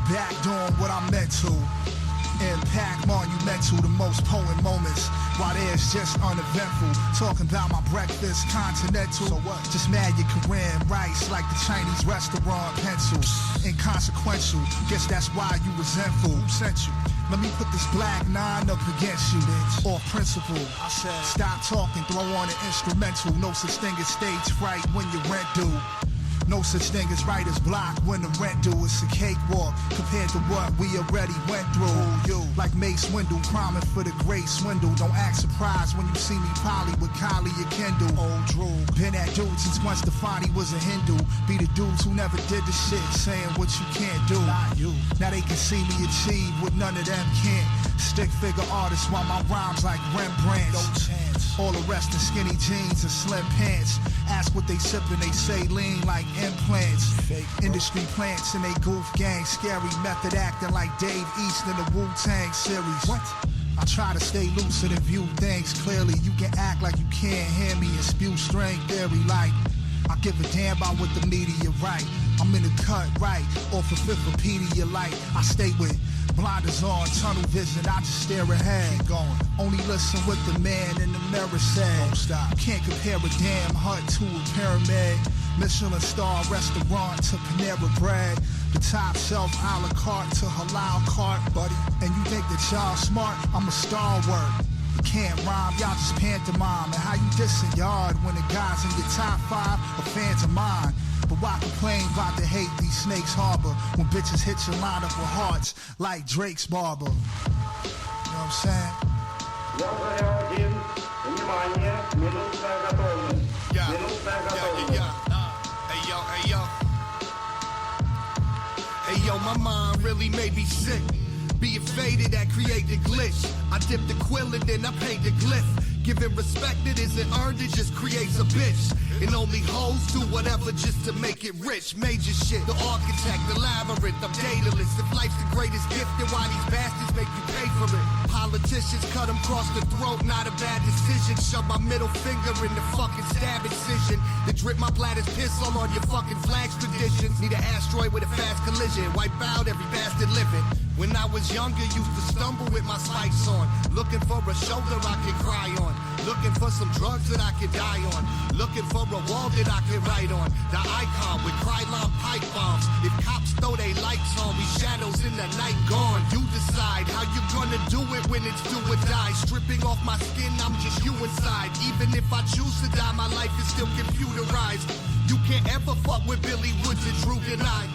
Back doing what I meant to. Impact monumental, the most potent moments. While theirs just uneventful. Talking about my breakfast, continental. So what? Just mad your Korean rice like the Chinese restaurant pencils. Inconsequential, guess that's why you resentful. Who sent you? Let me put this black 9 up against you, bitch. Off principle. I said, stop talking, throw on an instrumental. No such thing as stage fright when your rent due. No such thing as writer's block when the rent due. It's a cakewalk compared to what we already went through. You like Mace Windu, priming for the great swindle. Don't act surprised when you see me poly with Kylie or Kendall. Old Drew, been that dude since once Stefani was a Hindu. Be the dudes who never did the shit, saying what you can't do. Not you. Now they can see me achieve what none of them can't. Stick figure artists while my rhymes like Rembrandt. No chance. All the rest in skinny jeans and slim pants. Ask what they sippin', they say lean like implants. Fake industry plants and they goof gang. Scary method acting like Dave East in the Wu-Tang series. What? I try to stay lucid and view things clearly. You can act like you can't hear me and spew string theory like I give a damn about what the media write. I'm in the cut right off of Wikipedia light. I stay with blinders on, tunnel vision, I just stare ahead. Keep going. Only listen what the man in the mirror said. Don't stop. You can't compare a damn hut to a pyramid. Michelin star restaurant to Panera Bread. The top shelf a la carte to halal cart, buddy. And you think that y'all smart? I'm a stalwart. You can't rhyme, y'all just pantomime. And how you dissing yard when the guys in your top 5 are fans of mine? But why complain about the hate these snakes harbor when bitches hit your line up with hearts like Drake's barber? You know what I'm saying? Hey yo, my mind really made me sick. Being faded at creating glitch. I dip the quill and then I paint the glyph. Giving respect that isn't earned, it just creates a bitch. And only hoes do whatever just to make it rich. Major shit, the architect, the labyrinth, I'm dataless. If life's the greatest gift, then why these bastards make you pay for it? Politicians cut them across the throat, not a bad decision. Shove my middle finger in the fucking stab incision. Then drip my bladder's piss all on your fucking flag's traditions. Need an asteroid with a fast collision, wipe out every bastard living. When I was younger, used to stumble with my spikes on. Looking for a shoulder I can cry on. Looking for some drugs that I can die on. Looking for a wall that I can write on. The icon with Krylon pipe bombs. If cops throw they lights on, we shadows in the night gone. You decide how you gonna do it when it's do or die. Stripping off my skin, I'm just you inside. Even if I choose to die, my life is still computerized. You can't ever fuck with Billy Woods and Drew and I.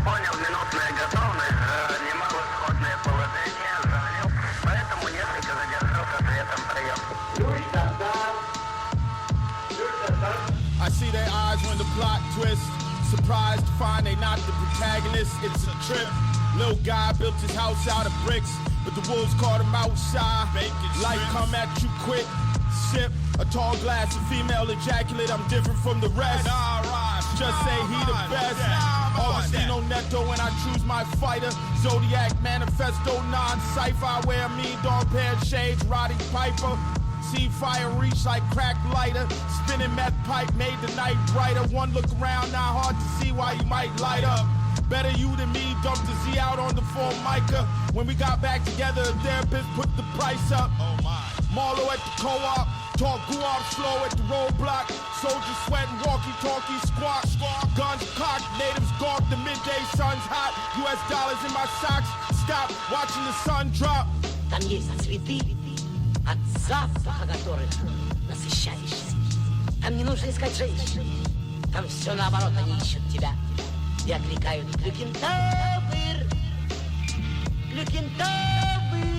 Понял, минутная готовность, занимал исходное положение, занял, поэтому несколько задержался светом прием. I see their eyes when the plot twists. Surprised to find they not the protagonist. It's a trip. Little guy built his house out of bricks. but the wolves caught him outside. Life come at you quick. Sip a tall glass of female ejaculate. I'm different from the rest. Just say he the best. Augustino Neto when I choose my fighter. Zodiac Manifesto non-cipher. I wear a mean dog pair of shades. Roddy Piper. See fire reach like crack lighter. Spinning meth pipe made the night brighter. One look around, not hard to see why you might light up. Better you than me, dumped the Z out on the Formica. When we got back together, a therapist put the price up. Marlo at the co-op, talk guap slow at the roadblock. Soldiers sweating, walkie-talkie, squawk. Guns cocked, natives gawk, the midday sun's hot. US dollars in my socks, stop watching the sun drop. Там есть цветы, от запаха которых насыщаешься. Там не нужно искать женщин. Там все наоборот, они ищут тебя. И окликают Глюкентавр, Глюкентавр.